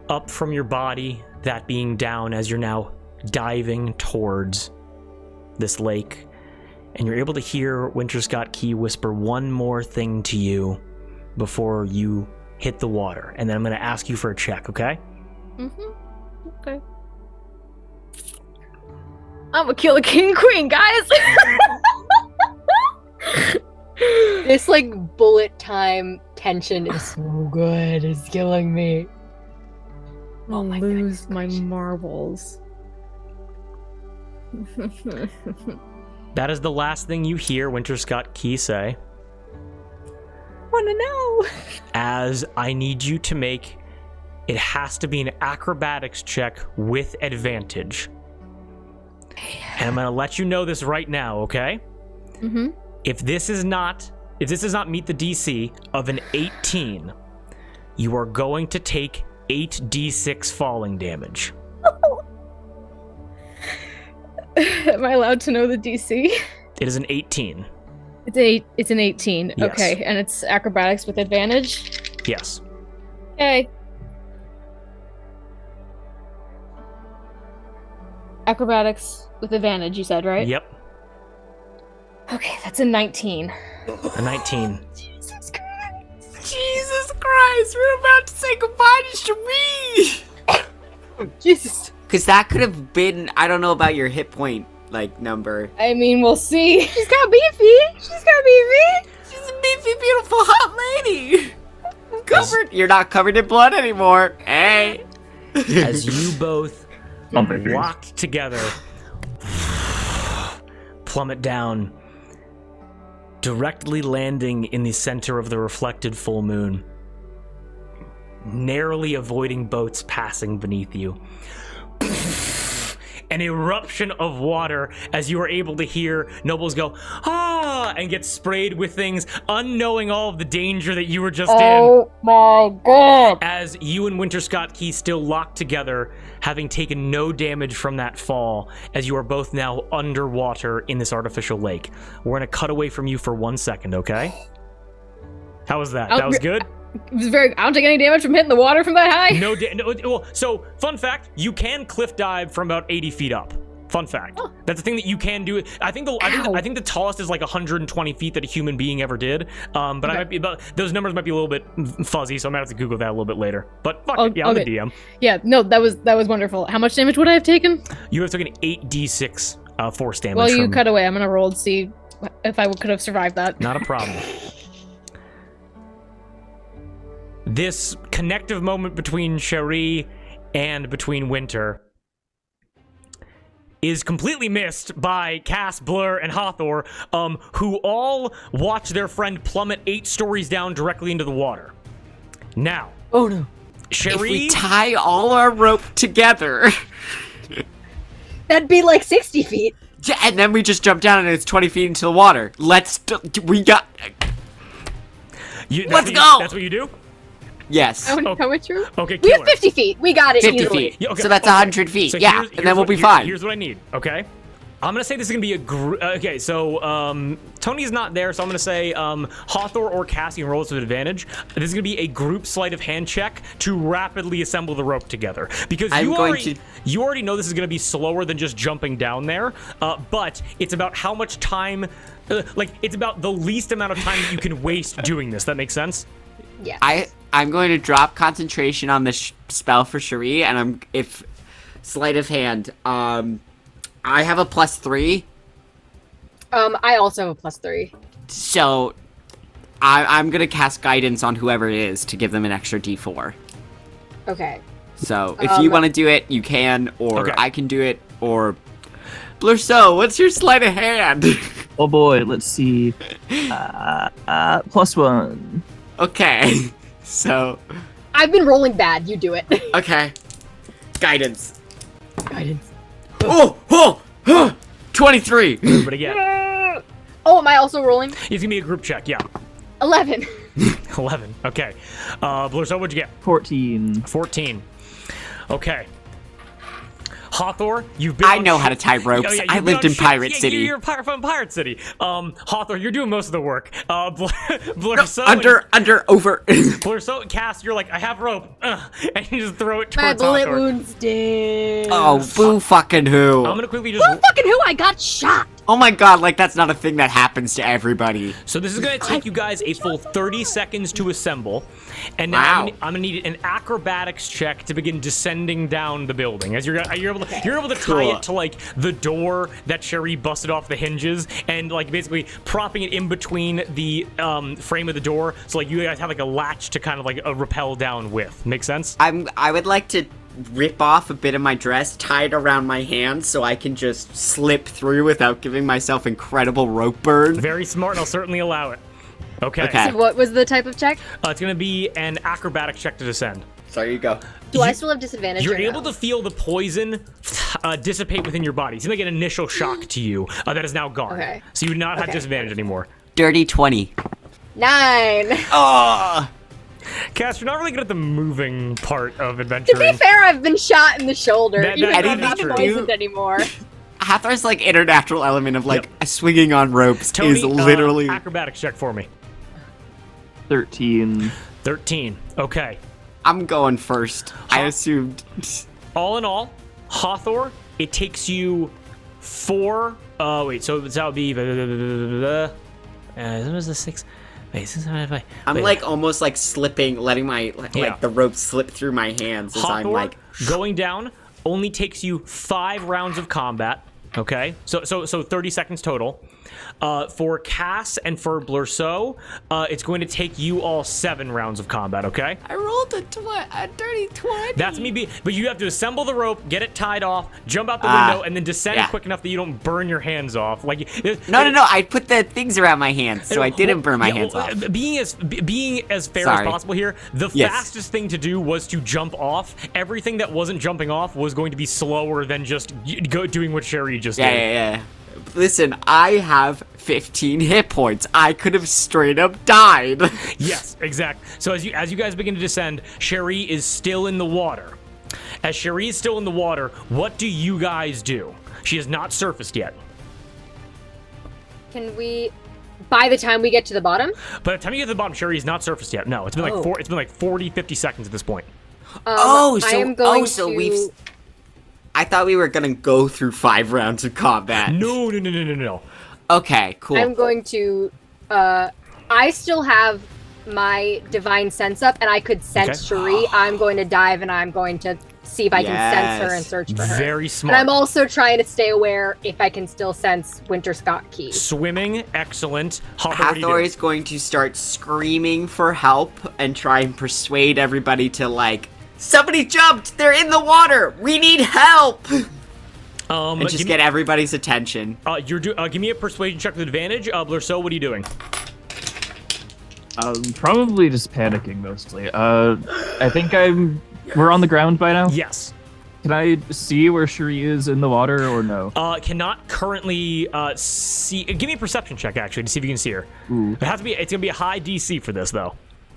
up from your body, that being down as you're now diving towards this lake, and you're able to hear Winterscott Key whisper one more thing to you before you hit the water, and then I'm going to ask you for a check, okay? Mm-hmm. Okay. I'm gonna kill the king and queen, guys! This like bullet time tension is so good. It's killing me. I'll my lose goodness my gracious. marbles. That is the last thing you hear Winterscott Key say, Wanna know? as I need you to make, it has to be an acrobatics check with advantage. And I'm going to let you know this right now, okay? Mm-hmm. If this does not meet the DC of an 18, you are going to take 8d6 falling damage. Am I allowed to know the DC? It is an 18. It's an 18. Yes. Okay, and it's acrobatics with advantage. Yes. Okay. Acrobatics with advantage, you said, right? Yep. Okay, that's a 19. A 19. Jesus Christ. Jesus Christ, we're about to say goodbye to Cherie! Jesus. Because that could have been, I don't know about your hit point, number. I mean, we'll see. She's got beefy. She's She's a beefy, beautiful, hot lady! You're not covered in blood anymore. Hey! As you both Oh, baby. locked together, plummet down, directly landing in the center of the reflected full moon, narrowly avoiding boats passing beneath you. An eruption of water as you are able to hear nobles go, ah, and get sprayed with things, unknowing all of the danger that you were just in. Oh my god. As you and Winterscott Key still locked together, having taken no damage from that fall, as you are both now underwater in this artificial lake. We're going to cut away from you for 1 second, okay? How was that? That was good? It was very. I don't take any damage from hitting the water from that high. No, well, so, fun fact, you can cliff dive from about 80 feet up. Fun fact. Oh. That's a thing that you can do. I think the tallest is like 120 feet that a human being ever did. But I might be about, those numbers might be a little bit fuzzy, so I might have to Google that a little bit later. But fuck it, yeah, I'm the DM. Yeah, no, that was wonderful. How much damage would I have taken? You have taken 8d6 force damage. Well, you from, cut away. I'm gonna roll to see if I could have survived that. Not a problem. This connective moment between Cherie and between Winter is completely missed by Cass, Blur, and Hathor, who all watch their friend plummet 8 stories down directly into the water. Now, Oh no. Cherie, If we tie all our rope together, That'd be like 60 feet. yeah, and then we just jump down and it's 20 feet into the water. Let's go! Let's go! That's what you do? Yes. How much room? Okay, We killer. have 50 feet. We got it 50 easily. feet. Yeah, okay, So that's okay. 100 feet. So Yeah, here's and then we'll what- be fine. Here's what I need, okay? I'm gonna say this is gonna be a okay, so Tony's not there, so I'm gonna say Hawthor or Cassie roll this with advantage. This is gonna be a group sleight of hand check to rapidly assemble the rope together, because you already know this is gonna be slower than just jumping down there, but it's about how much time, it's about the least amount of time that you can waste doing this. That makes sense? Yes. I'm going to drop concentration on the spell for Cherie, and if sleight of hand, I have a +3. I also have a +3. So I'm gonna cast guidance on whoever it is to give them an extra D4. Okay. So if you want to do it, you can, or Okay. I can do it, or Blurso, what's your sleight of hand? Oh boy, let's see. +1. Okay. So I've been rolling bad. You do it. okay. Guidance. Guidance. Oh, 23. But again, Oh, am I also rolling? it's gonna be a group check. Yeah, 11. 11. Okay, Blurso, what'd you get? 14. 14. Okay. Hawthor, you've been. I know how to tie ropes. Oh, yeah, I you've been lived on in Pirate ships. City. You're a pirate from Pirate City. Hawthor, you're doing most of the work. Blurso, Over. Blurso, Cass, you're like, I have rope, and you just throw it My towards bullet Hawthor. wounds sting. Oh, boo fucking who. I'm gonna quickly just. Who fucking who? I got shot. Oh my god, like that's not a thing that happens to everybody. So this is going to take you guys a full 30 seconds to assemble, and now Wow. I'm going to need an acrobatics check to begin descending down the building. As you're able to tie Cool. it to like the door that Cherie busted off the hinges, and like basically propping it in between the frame of the door, so like you guys have like a latch to kind of like rappel down with. Make sense? I would like to rip off a bit of my dress, tie it around my hand so I can just slip through without giving myself incredible rope burn. Very smart, and I'll certainly allow it. Okay. Okay. So what was the type of check? It's going to be an acrobatics check to descend. So here you go. Do I still have disadvantage? You're or no? able to feel the poison dissipate within your body. It seems like an initial shock to you that is now gone. Okay. So you do not have Okay. disadvantage anymore. Dirty 20. 9. Oh! Cass, you're not really good at the moving part of To adventuring. be fair, I've been shot in the shoulder. That- Even that- though I'm that not is true. poisoned anymore. Hathor's like internatural element of like swinging on ropes Tony, is literally. acrobatics check for me. 13. 13. Okay. I'm going first. I assumed. All in all, Hawthor, it takes you 4. Wait, so that would be. What was the 6? Wait, 6, 7, 8, 5. I'm Wait. like almost like slipping, letting my Yeah. the rope slip through my hands as I'm Hawthor, like. going down only takes you 5 rounds of combat. Okay, so 30 seconds total. For Cass and for Blurso, it's going to take you all 7 rounds of combat. Okay, I rolled a dirty 20. that's me. But you have to assemble the rope, get it tied off, jump out the window, and then descend yeah. quick enough that you don't burn your hands off. Like No. I put the things around my hands, so I didn't burn my hands off. Being as fair Sorry. as possible here, the Yes. fastest thing to do was to jump off. Everything that wasn't jumping off was going to be slower than just doing what Sherry just did. Yeah. Listen, I have 15 hit points. I could have straight up died. Yes, exactly. So as you guys begin to descend, Sherry is still in the water. As Sherry is still in the water, what do you guys do? She has not surfaced yet. Can we? By the time we get to the bottom? By the time you get to the bottom, Sherry has not surfaced yet. No, it's been it's been like 40, 50 seconds at this point. I am going so to. we've. I thought we were gonna go through 5 rounds of combat. No. Okay, cool. I'm going to. I still have my divine sense up, and I could sense Cherie. I'm going to dive, and I'm going to see if I can sense her and search for her. Very And smart. I'm also trying to stay aware if I can still sense Winter Scott Key. Swimming, excellent. Hawthor, what do you Hathor do? is going to start screaming for help and try and persuade everybody to like, somebody jumped! They're in the water! We need help! And just get everybody's attention. Give me a persuasion check with advantage. Blurso, what are you doing? Probably just panicking mostly. I think we're on the ground by now. Yes. Can I see where Cherie is in the water or no? Cannot currently see. Give me a perception check actually to see if you can see her. Ooh. It's gonna be a high DC for this though.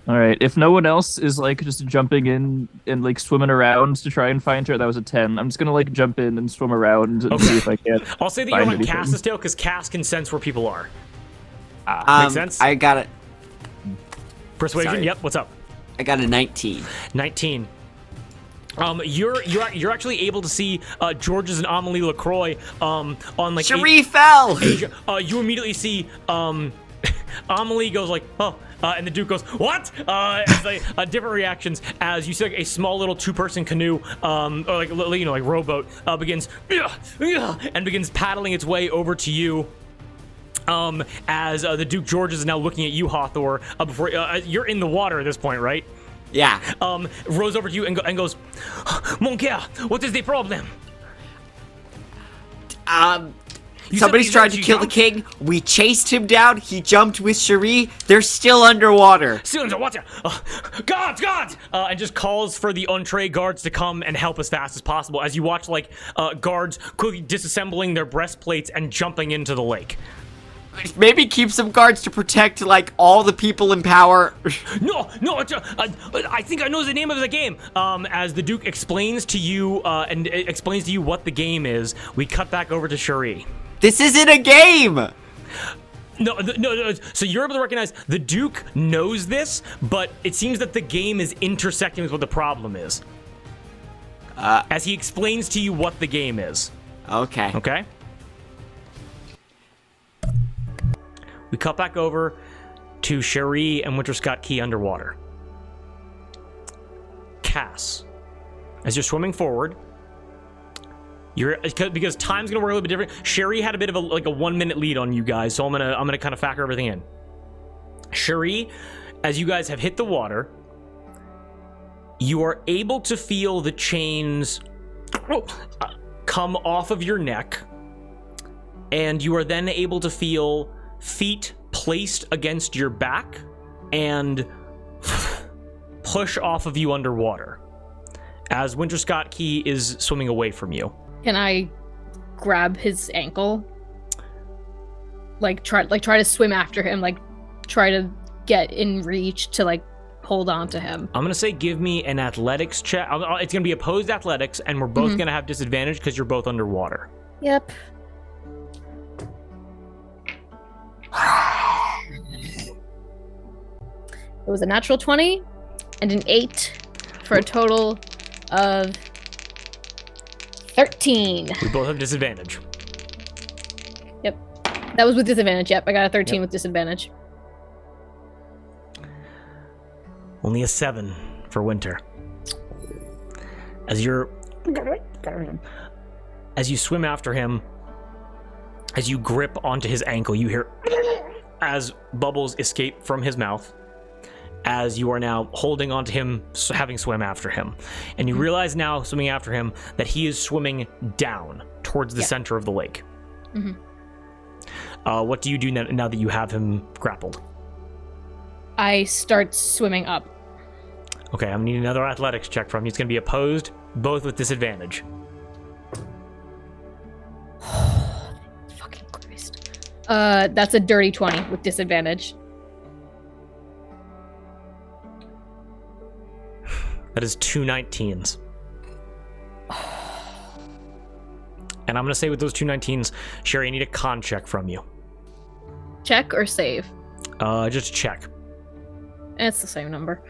All right. If no one else is like just jumping in and like swimming around to try and find her, that was a 10. I'm just gonna like jump in and swim around and see if I can. I'll say that you're on Cass's tail because Cass can sense where people are. Makes sense? I got it. Persuasion. Sorry. Yep. What's up? I got a 19. 19. You're actually able to see George's and Amelie LaCroix on like Cherie fell! you immediately see Amelie goes like, oh, and the Duke goes, what? It's like different reactions as you see like a small little 2-person canoe, or like like rowboat, begins and begins paddling its way over to you. As the Duke George is now looking at you, Hawthor, before you're in the water at this point, right? Yeah. Rows over to you and goes, Mon coeur, what is the problem? Somebody's trying to kill the king. We chased him down. He jumped with Cherie. They're still underwater. Still underwater. Guards! And just calls for the entree guards to come and help as fast as possible as you watch like guards quickly disassembling their breastplates and jumping into the lake. Maybe keep some guards to protect, like, all the people in power. No, I think I know the name of the game. As the Duke explains to you, and explains to you what the game is, we cut back over to Cherie. This isn't a game! No. So you're able to recognize the Duke knows this, but it seems that the game is intersecting with what the problem is. As he explains to you what the game is. Okay. Okay? We cut back over to Cherie and Winter Scott Key underwater. Cass, as you're swimming forward, because time's gonna work a little bit different. Cherie had a bit of a 1 minute lead on you guys, so I'm gonna kind of factor everything in. Cherie, as you guys have hit the water, you are able to feel the chains come off of your neck, and you are then able to feel feet placed against your back and push off of you underwater as Winter Scott Key is swimming away from you. Can I grab his ankle? Try to swim after him, try to get in reach to hold on to him. I'm gonna say give me an athletics check. It's gonna be opposed athletics, and we're both gonna have disadvantage because you're both underwater. Yep. It was a natural 20 and an 8 for a total of 13. We both have disadvantage. Yep. That was with disadvantage. Yep, I got a 13 with disadvantage. Only a 7 for Winter. As you swim after him, as you grip onto his ankle, you hear as bubbles escape from his mouth, as you are now holding onto him, having swim after him. And you realize now, swimming after him, that he is swimming down towards the center of the lake. What do you do now that you have him grappled? I start swimming up. Okay, I'm gonna need another athletics check from you. It's gonna be opposed, both with disadvantage. Fucking Christ. That's a dirty 20 with disadvantage. That is 2 19s. And I'm gonna say with those 2 19s, Sherry, I need a con check from you. Check or save? Just check. It's the same number.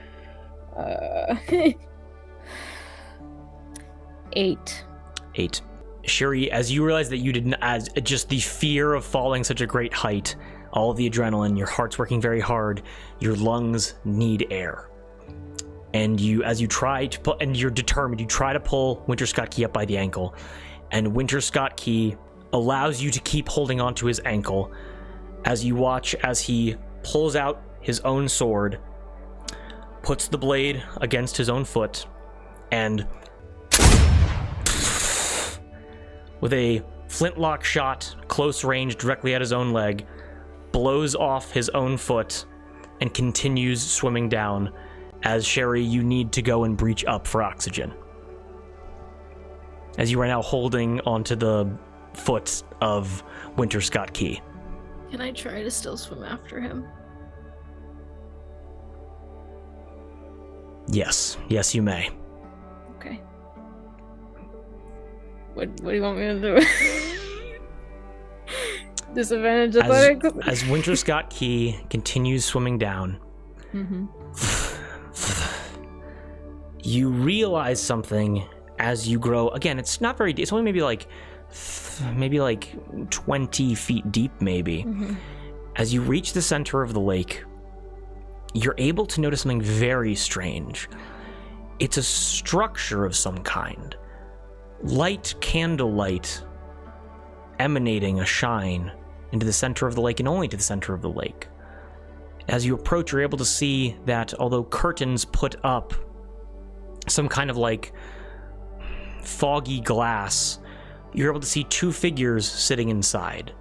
8. 8. Sherry, as you realize that you didn't, as just the fear of falling such a great height, all of the adrenaline, your heart's working very hard, your lungs need air. And as you try to pull, and you're determined, you try to pull Winter Scott Key up by the ankle, and Winter Scott Key allows you to keep holding onto his ankle as you watch as he pulls out his own sword, puts the blade against his own foot, and with a flintlock shot, close range, directly at his own leg, blows off his own foot and continues swimming down. As Sherry, you need to go and breach up for oxygen. As you are now holding onto the foot of Winter Scott Key. Can I try to still swim after him? Yes, you may. Okay. What do you want me to do? Disadvantage athletics? As Winter Scott Key continues swimming down, you realize something as you grow. Again, it's not very deep. It's only maybe like 20 feet deep, maybe. As you reach the center of the lake, you're able to notice something very strange. It's a structure of some kind. Light candlelight emanating a shine into the center of the lake and only to the center of the lake. As you approach, you're able to see that although curtains put up some kind of like foggy glass, you're able to see two figures sitting inside.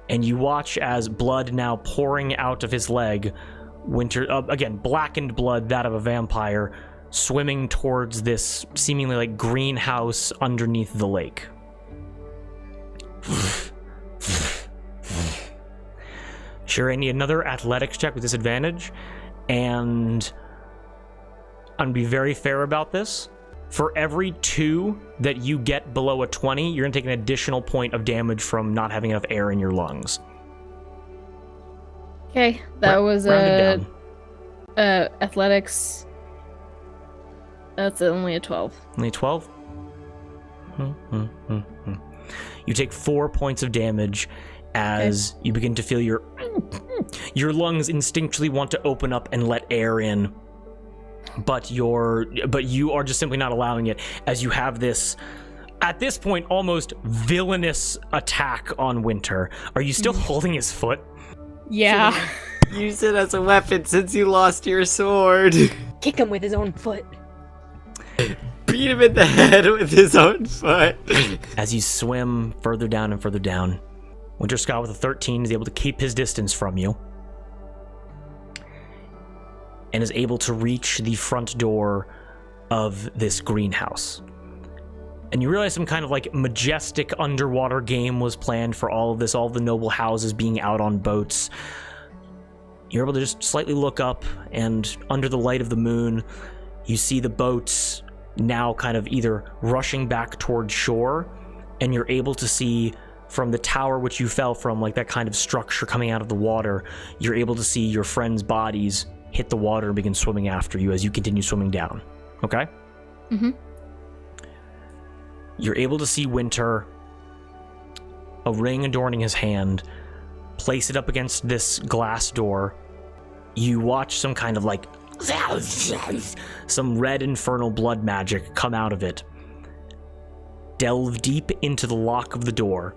And you watch as blood now pouring out of his leg, again, blackened blood, that of a vampire, swimming towards this seemingly like greenhouse underneath the lake. Sure, I need another athletics check with disadvantage, and I'm gonna be very fair about this. For every 2 that you get below a 20, you're gonna take an additional point of damage from not having enough air in your lungs. Okay, that was rounded down. Athletics. That's only a 12. Only 12? You take 4 points of damage as you begin to feel your lungs instinctually want to open up and let air in, but you are just simply not allowing it as you have this, at this point, almost villainous attack on Winter. Are you still holding his foot? Yeah. Use it as a weapon since you lost your sword. Kick him with his own foot. Beat him in the head with his own foot. As you swim further down and further down, Winter Scott with a 13 is able to keep his distance from you and is able to reach the front door of this greenhouse. And you realize some kind of like majestic underwater game was planned for all of this, all of the noble houses being out on boats. You're able to just slightly look up, and under the light of the moon, you see the boats now kind of either rushing back towards shore, and you're able to see from the tower which you fell from, like that kind of structure coming out of the water, you're able to see your friends' bodies hit the water and begin swimming after you as you continue swimming down. Okay? You're able to see Winter, a ring adorning his hand, place it up against this glass door. You watch some kind of like some red infernal blood magic come out of it, delve deep into the lock of the door.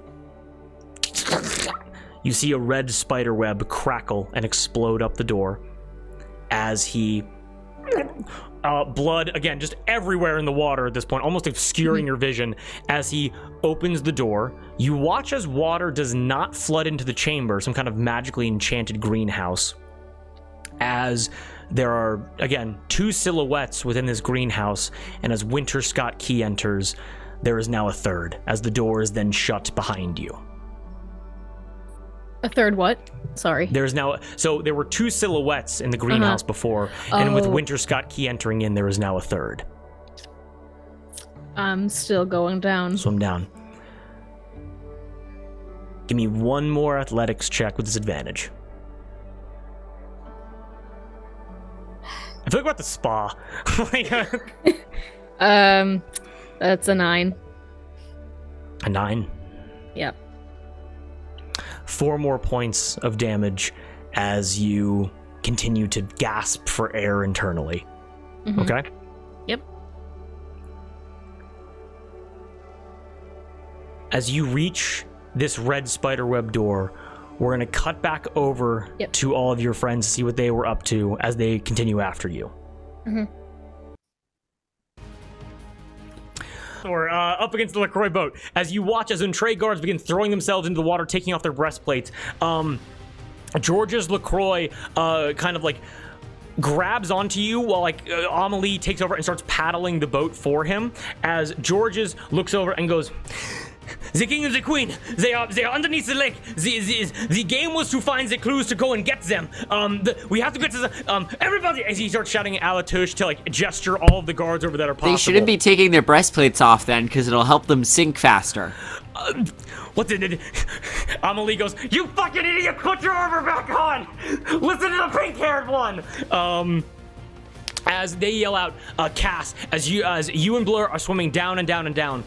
You see a red spider web crackle and explode up the door as he blood again just everywhere in the water at this point, almost obscuring your vision. As he opens the door, you watch as water does not flood into the chamber, some kind of magically enchanted greenhouse, as there are again 2 silhouettes within this greenhouse, and as Winter Scott Key enters, there is now a third as the door is then shut behind you. A third what? Sorry. There's now, so there were 2 silhouettes in the greenhouse before, and with Winter Scott Key entering in, there is now a third. I'm still going down. Swim down. Give me one more athletics check with disadvantage. I feel like we're at the spa. That's a 9. A 9? Yep. 4 more points of damage as you continue to gasp for air internally. Okay? Yep. As you reach this red spiderweb door, we're going to cut back over to all of your friends to see what they were up to as they continue after you. Or up against the LaCroix boat, as you watch as Untre guards begin throwing themselves into the water, taking off their breastplates. George's LaCroix kind of like grabs onto you while like Amelie takes over and starts paddling the boat for him, as George's looks over and goes, The king and the queen, they are underneath the lake. The game was to find the clues to go and get them. We have to get to the, everybody, as he starts shouting at Allatour to, like, gesture all of the guards over that are possible. They shouldn't be taking their breastplates off then, because it'll help them sink faster. What did Amelie goes, you fucking idiot, put your armor back on! Listen to the pink-haired one! As they yell out, Cass, as you and Blur are swimming down and down and down,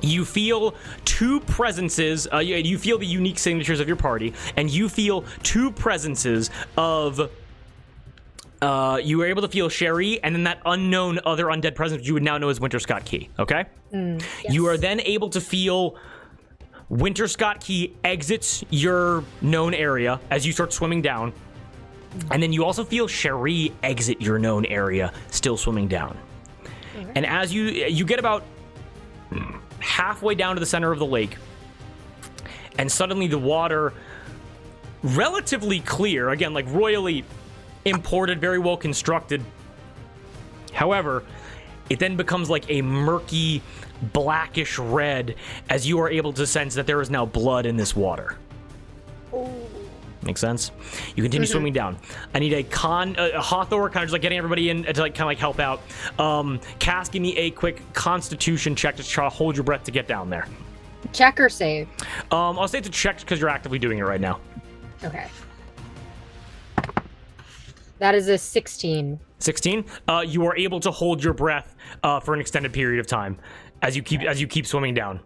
you feel two presences, you feel the unique signatures of your party, and you feel two presences of, you were able to feel Sherry, and then that unknown other undead presence which you would now know as Winter Scott Key, okay? Yes. You are then able to feel Winter Scott Key exits your known area as you start swimming down, and then you also feel Sherry exit your known area, still swimming down. Okay. And as you get about halfway down to the center of the lake, and suddenly the water, relatively clear, again, like royally imported, very well constructed. However, it then becomes like a murky, blackish red as you are able to sense that there is now blood in this water. Make sense? You continue swimming down. I need a Hawthorne, kind of just like getting everybody in to like kind of like help out. Cass, give me a quick Constitution check to try to hold your breath to get down there. Check or save? I'll say it's a check because you're actively doing it right now. Okay. That is a 16. 16. You are able to hold your breath for an extended period of time as you keep swimming down.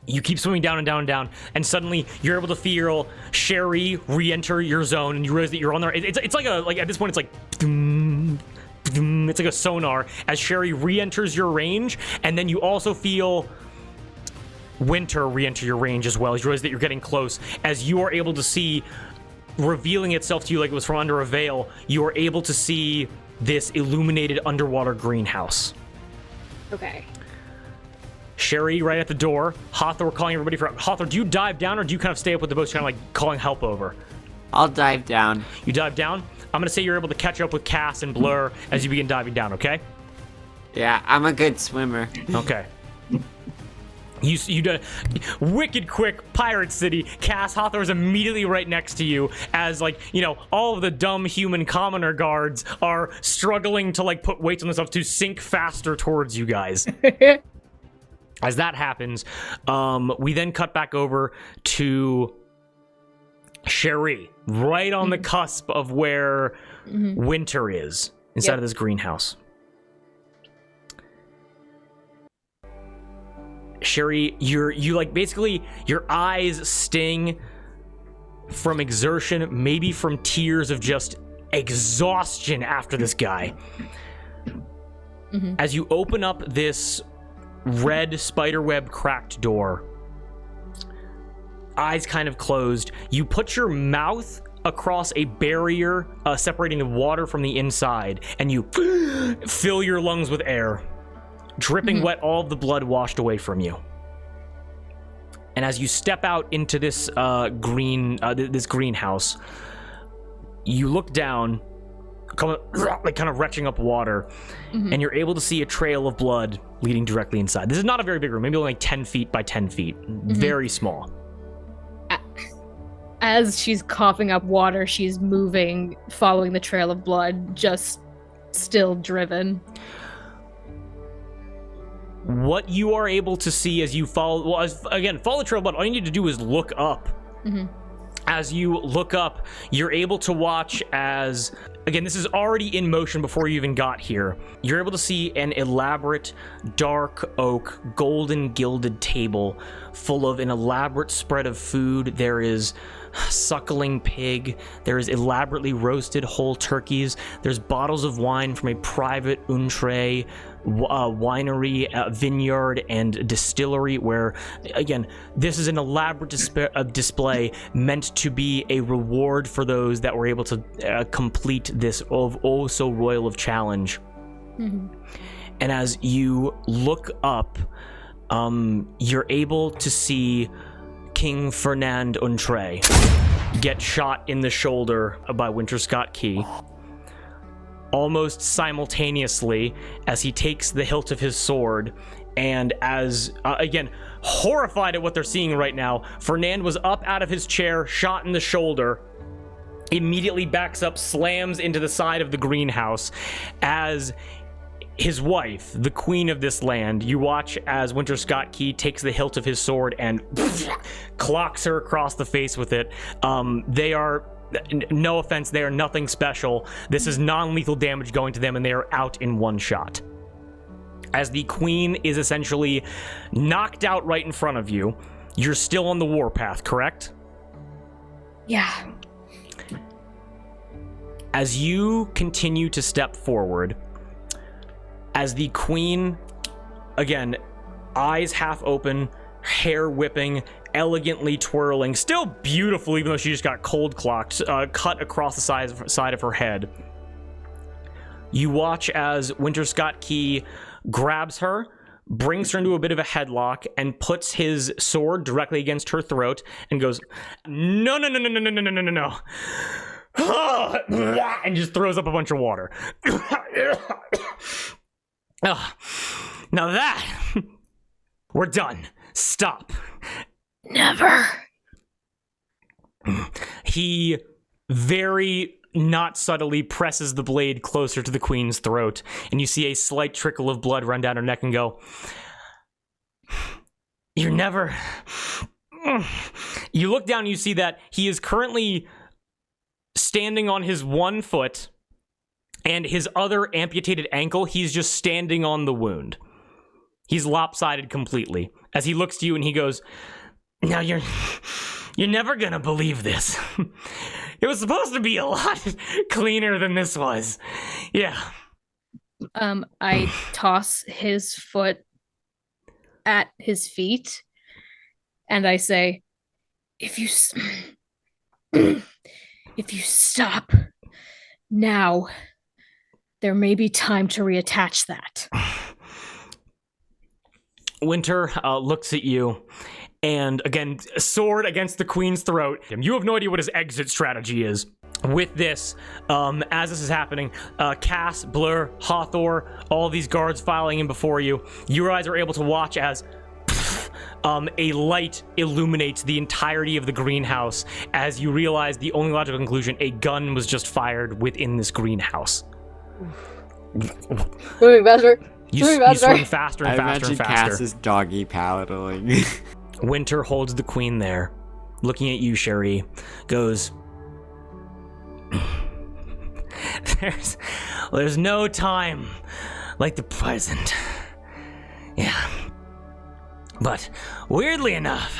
You keep swimming down and down and down, and suddenly you're able to feel Sherry re-enter your zone, and you realize that you're on there. It's like at this point it's like it's like a sonar as Sherry re-enters your range, and then you also feel Winter re-enter your range as well as you realize that you're getting close. As you are able to see, revealing itself to you like it was from under a veil, you are able to see this illuminated underwater greenhouse. Okay. Sherry right at the door. Hawthorne calling everybody for... Hawthorne, do you dive down or do you kind of stay up with the boats, kind of like calling help over? I'll dive down. You dive down? I'm going to say you're able to catch up with Cass and Blur as you begin diving down, okay? Yeah, I'm a good swimmer. Okay. You did wicked quick, Pirate City. Cass, Hawthorne's immediately right next to you as, like, you know, all of the dumb human commoner guards are struggling to, like, put weights on themselves to sink faster towards you guys. As that happens, we then cut back over to Sherry, right on the cusp of where Winter is, inside of this greenhouse. Sherry, you like basically your eyes sting from exertion, maybe from tears of just exhaustion after this guy. As you open up this red spiderweb cracked door, eyes kind of closed, you put your mouth across a barrier separating the water from the inside, and you fill your lungs with air, dripping wet, all of the blood washed away from you. And as you step out into this this greenhouse, you look down, kind of retching up water, and you're able to see a trail of blood leading directly inside. This is not a very big room, maybe only like 10 feet by 10 feet. Very small. As she's coughing up water, she's moving, following the trail of blood, just still driven. What you are able to see as you follow the trail of blood, all you need to do is look up. As you look up, you're able to watch as, again, this is already in motion before you even got here. You're able to see an elaborate dark oak, golden gilded table full of an elaborate spread of food. There is suckling pig. There is elaborately roasted whole turkeys. There's bottles of wine from a private Untre winery, vineyard, and distillery, where, again, this is an elaborate display meant to be a reward for those that were able to complete this oh so royal of challenge. And as you look up, you're able to see King Fernand Untre get shot in the shoulder by Winter Scott Key. Almost simultaneously, as he takes the hilt of his sword And as, again, horrified at what they're seeing right now, Fernand was up out of his chair, shot in the shoulder, immediately backs up, slams into the side of the greenhouse. As his wife, the queen of this land, you watch as Winter Scott Key takes the hilt of his sword and clocks her across the face with it. They are, no offense, they are nothing special. This is non-lethal damage going to them, and they are out in one shot. As the queen is essentially knocked out right in front of you, you're still on the warpath, correct? Yeah. As you continue to step forward, as the queen, again, eyes half open, hair whipping, elegantly twirling, still beautiful even though she just got cold clocked, cut across the side of her head. You watch as Winter Scott Key grabs her, brings her into a bit of a headlock, and puts his sword directly against her throat and goes, no, no, no, no, no, no, no, no, no, no. And just throws up a bunch of water. Now that, we're done. Stop. Never. He very not subtly presses the blade closer to the queen's throat, and you see a slight trickle of blood run down her neck and go, you're never... You look down and you see that he is currently standing on his one foot, and his other amputated ankle, he's just standing on the wound. He's lopsided completely. As he looks to you and he goes, now you're never gonna believe this. It was supposed to be a lot cleaner than this was. Yeah. I toss his foot at his feet, and I say, if you stop now, there may be time to reattach that. Winter looks at you, and again, sword against the queen's throat. You have no idea what his exit strategy is. With this, as this is happening, Cass, Blur, Hawthor, all these guards filing in before you, your eyes are able to watch as a light illuminates the entirety of the greenhouse as you realize the only logical conclusion, a gun was just fired within this greenhouse. Moving faster. You swim faster and faster and faster. Cass is doggy paddling. Winter holds the queen there, looking at you, Sherry, goes, there's no time like the present. Yeah. But weirdly enough,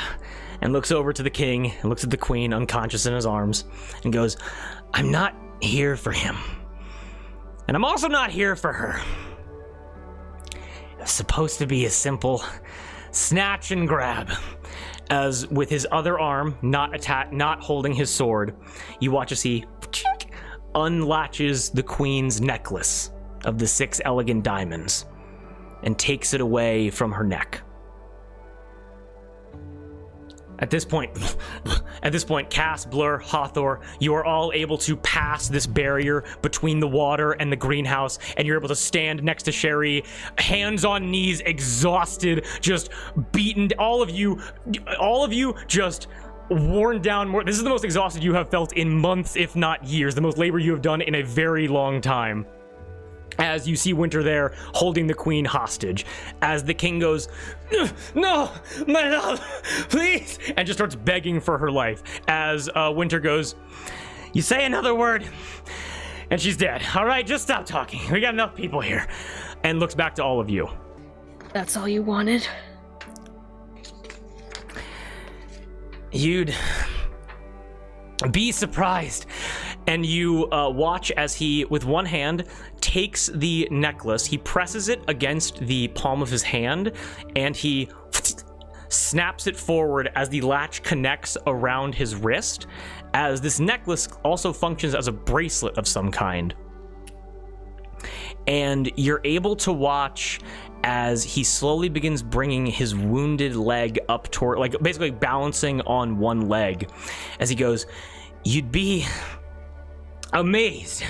and looks over to the king, and looks at the queen unconscious in his arms, and goes, I'm not here for him. And I'm also not here for her. It was supposed to be a simple snatch and grab. As with his other arm, not holding his sword, you watch as he unlatches the queen's necklace of the 6 elegant diamonds and takes it away from her neck. At this point, Cass, Blur, Hawthor, you are all able to pass this barrier between the water and the greenhouse, and you're able to stand next to Sherry, hands on knees, exhausted, just beaten. All of you just worn down more. This is the most exhausted you have felt in months, if not years. The most labor you have done in a very long time. As you see Winter there holding the queen hostage, as the king goes, no, my love, please, and just starts begging for her life. As Winter goes, you say another word, and she's dead. All right, just stop talking. We got enough people here. And looks back to all of you. That's all you wanted? You'd be surprised. And you watch as he, with one hand, takes the necklace, he presses it against the palm of his hand, and he snaps it forward as the latch connects around his wrist, as this necklace also functions as a bracelet of some kind. And you're able to watch as he slowly begins bringing his wounded leg up toward, like basically balancing on one leg, as he goes, you'd be amazed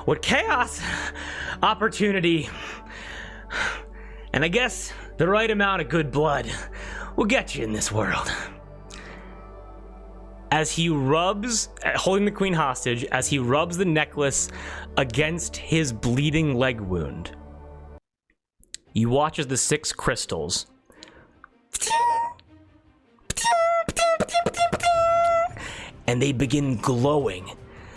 what chaos, opportunity, and I guess The right amount of good blood will get you in this world. As he rubs, holding the queen hostage, as he rubs the necklace against his bleeding leg wound, you watch as the 6 crystals and they begin glowing.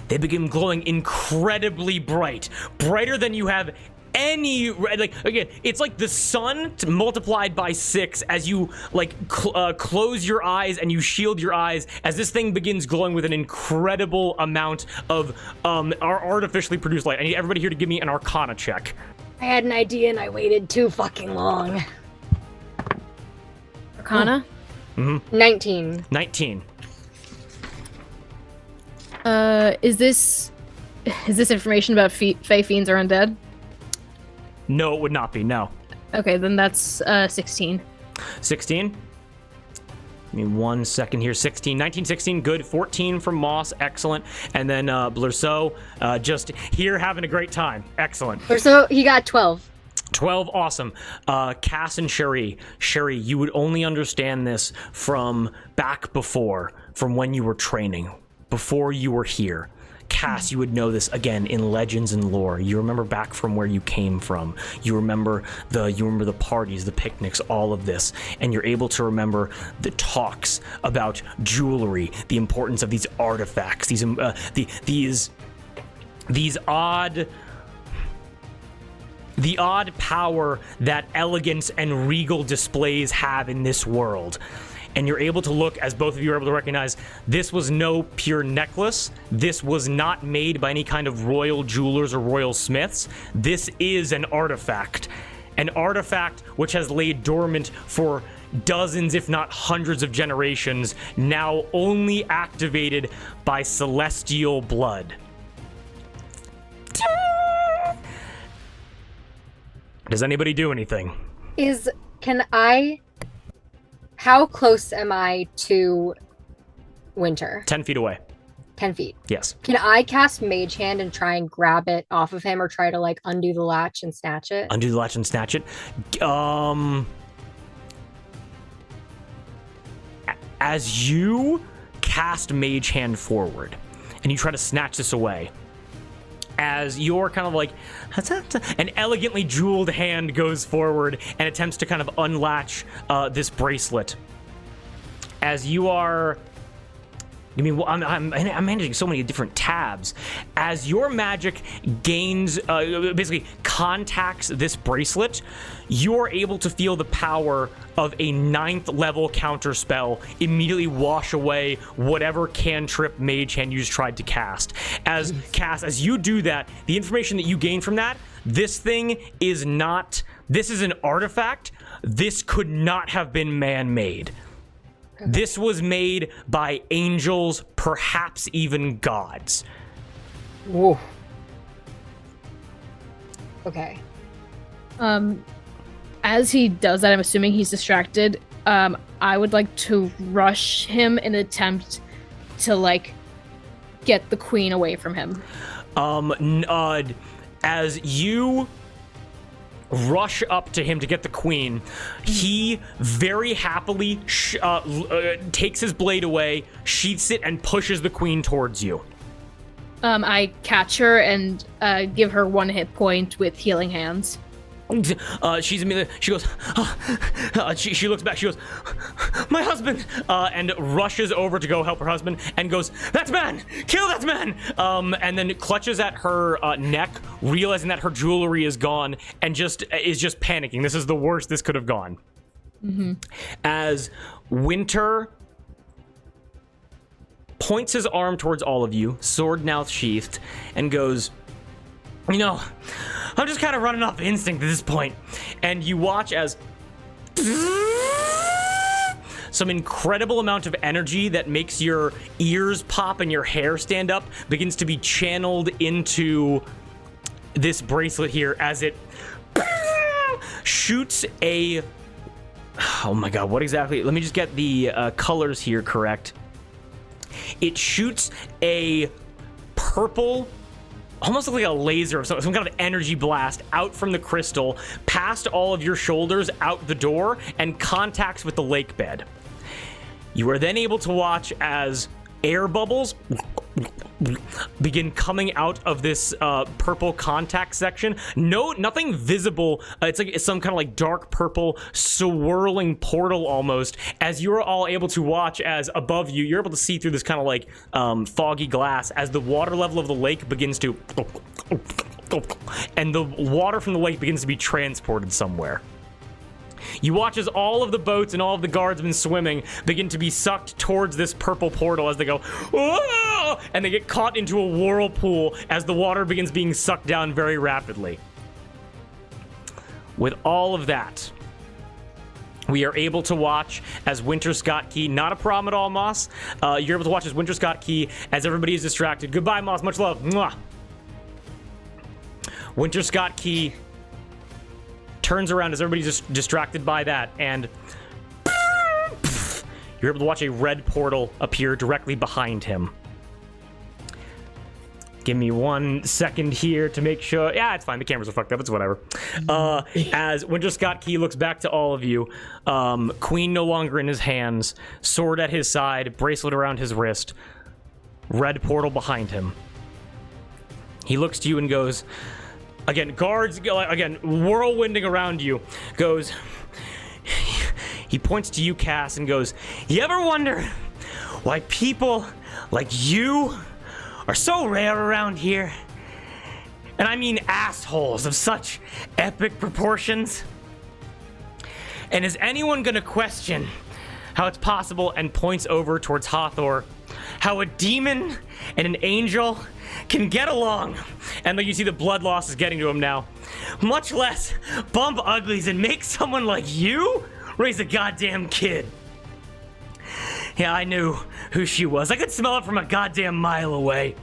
They begin glowing incredibly bright, brighter than you have any, like, again, it's like the sun multiplied by 6 as you like close your eyes and you shield your eyes as this thing begins glowing with an incredible amount of artificially produced light. I need everybody here to give me an Arcana check. I had an idea and I waited too fucking long. Arcana? 19. 19. Is this information about Fey Fiends or undead? No, it would not be, no. Okay, then that's 16. 16. Give me 1 second here. 16, 19, 16, good. 14 from Moss, excellent. And then Blurso, just here having a great time. Excellent. So he got 12. 12, awesome. Cass and Sherry. Sherry, you would only understand this from back before, from when you were training, before you were here. Cass, you would know this again in legends and lore. You remember back from where you came from. You remember the parties, the picnics, all of this, and you're able to remember the talks about jewelry, the importance of these artifacts, these odd. The odd power that elegance and regal displays have in this world. And you're able to look, as both of you are able to recognize, this was no pure necklace. This was not made by any kind of royal jewelers or royal smiths. This is an artifact which has laid dormant for dozens, if not hundreds of generations, now only activated by celestial blood. Does anybody do anything? How close am I to Winter? 10 feet away. 10 feet. Yes. Can I cast Mage Hand and try and grab it off of him or try to like undo the latch and snatch it? Undo the latch and snatch it. As you cast Mage Hand forward and you try to snatch this away, as you're kind of like, an elegantly jeweled hand goes forward and attempts to kind of unlatch this bracelet. As you are, I mean, I'm managing so many different tabs. As your magic gains, basically contacts this bracelet, you're able to feel the power of a 9th level counter spell immediately wash away whatever cantrip Mage Hand you tried to cast. As you do that, the information that you gain from that, this is an artifact. This could not have been man-made. This was made by angels, perhaps even gods. Whoa. Okay. As he does that, I'm assuming he's distracted. I would like to rush him in an attempt to like get the queen away from him. As you rush up to him to get the queen, he very happily takes his blade away, sheaths it, and pushes the queen towards you. I catch her and give her 1 hit point with healing hands. She goes, she looks back, she goes, my husband, and rushes over to go help her husband and goes, that man, kill that man, and then clutches at her neck, realizing that her jewelry is gone and is just panicking. This is the worst this could have gone. Mm-hmm. As Winter points his arm towards all of you, sword now sheathed, and goes, you know, I'm just kind of running off instinct at this point. And you watch as some incredible amount of energy that makes your ears pop and your hair stand up begins to be channeled into this bracelet here as it shoots a... Oh my god, what exactly? Let me just get the colors here correct. It shoots a purple almost like a laser, some kind of energy blast out from the crystal, past all of your shoulders, out the door, and contacts with the lake bed. You are then able to watch as air bubbles begin coming out of this purple contact section. Nothing visible. It's like some kind of like dark purple swirling portal almost, as you're all able to watch as above you, you're able to see through this kind of like foggy glass as the water level of the lake begins to, and the water from the lake begins to be transported somewhere. You watch as all of the boats and all of the guardsmen swimming begin to be sucked towards this purple portal as they go, "Whoa!" and they get caught into a whirlpool as the water begins being sucked down very rapidly. With all of that, we are able to watch as Winter Scott Key, not a problem at all, Moss. You're able to watch as Winter Scott Key as everybody is distracted. Goodbye, Moss. Much love. Mwah. Winter Scott Key turns around as everybody's just distracted by that, and you're able to watch a red portal appear directly behind him. Give me 1 second here to make sure. Yeah, it's fine. The cameras are fucked up. It's whatever. As Winter Scott Key looks back to all of you, Queen no longer in his hands, sword at his side, bracelet around his wrist, red portal behind him. He looks to you and goes, again, guards, again, whirlwinding around you, goes, he points to you, Cass, and goes, you ever wonder why people like you are so rare around here? And I mean assholes of such epic proportions. And is anyone gonna question how it's possible, and points over towards Hathor, how a demon and an angel can get along? And like you see the blood loss is getting to him now. Much less bump uglies and make someone like you raise a goddamn kid. Yeah, I knew who she was. I could smell it from a goddamn mile away.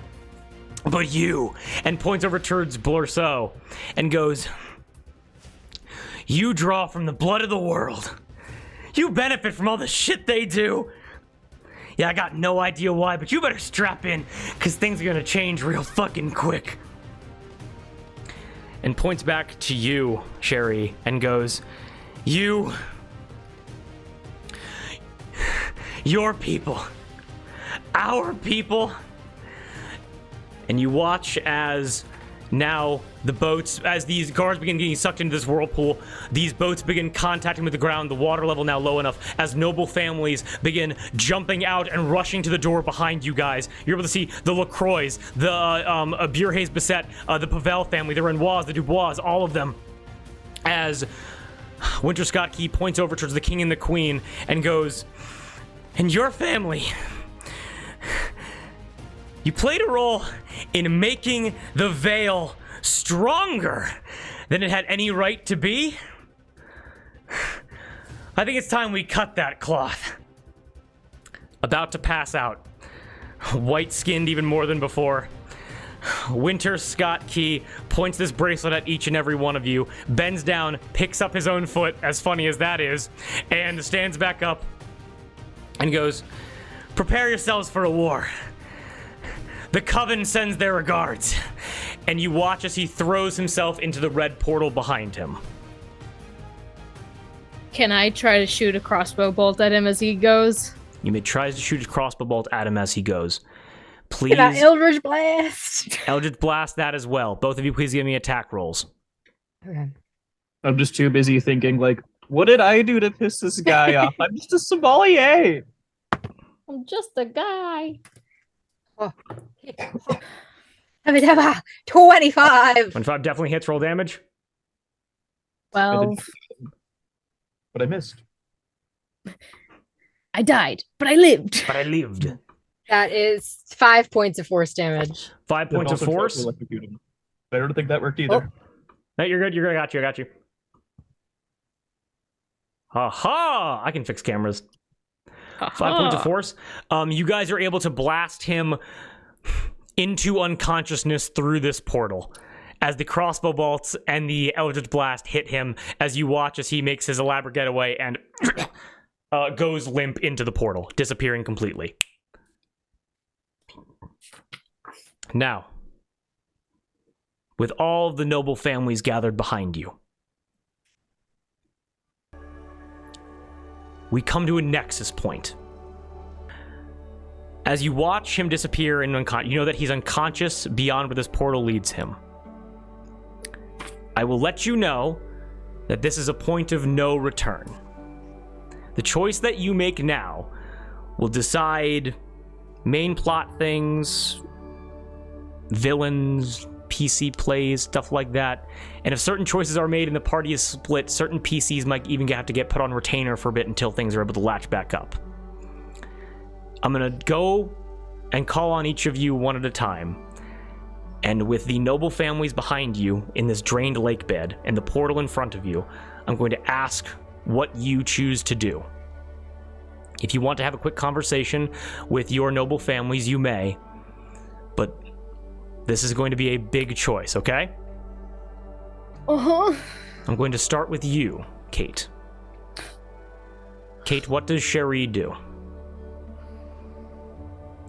But you, and points over towards Blurso and goes, you draw from the blood of the world. You benefit from all the shit they do. Yeah, I got no idea why, but you better strap in, because things are gonna change real fucking quick. And points back to you, Sherry, and goes, your people, our people. And you watch as now the boats, as these guards begin getting sucked into this whirlpool, these boats begin contacting with the ground, the water level now low enough, as noble families begin jumping out and rushing to the door behind you guys. You're able to see the LaCroix, the Burhaze Bisset, the Pavel family, the Renoirs, the Dubois, all of them. As Winter Scott Key points over towards the king and the queen and goes, and your family, you played a role in making the veil stronger than it had any right to be. I think it's time we cut that cloth. About to pass out, white-skinned even more than before, Winter Scott Key points this bracelet at each and every one of you, bends down, picks up his own foot, as funny as that is, and stands back up and goes, prepare yourselves for a war. The Coven sends their regards. And you watch as he throws himself into the red portal behind him. Can I try to shoot a crossbow bolt at him as he goes? You may try to shoot a crossbow bolt at him as he goes. Please. Can I Eldritch Blast? Eldritch Blast that as well. Both of you, please give me attack rolls. Okay. I'm just too busy thinking, like, what did I do to piss this guy off? I'm just a sommelier. I'm just a guy. Oh. 25. 25 definitely hits. Roll damage. 12. But I missed. I died, but I lived. But I lived. That is 5 points of force damage. 5 points of force. I don't think that worked either. No, you're good. I got you. Ha! I can fix cameras. 5 points of force. You guys are able to blast him into unconsciousness through this portal as the crossbow bolts and the Eldritch Blast hit him, as you watch as he makes his elaborate getaway and goes limp into the portal, disappearing completely. Now, with all the noble families gathered behind you. We come to a nexus point. As you watch him disappear in you know that he's unconscious beyond where this portal leads him. I will let you know that this is a point of no return. The choice that you make now will decide main plot things, villains, PC plays, stuff like that. And if certain choices are made and the party is split, certain PCs might even have to get put on retainer for a bit until things are able to latch back up. I'm gonna go and call on each of you one at a time. And with the noble families behind you in this drained lake bed and the portal in front of you, I'm going to ask what you choose to do. If you want to have a quick conversation with your noble families, you may. But this is going to be a big choice, okay? Uh-huh. I'm going to start with you, Kate. Kate, what does Cherie do?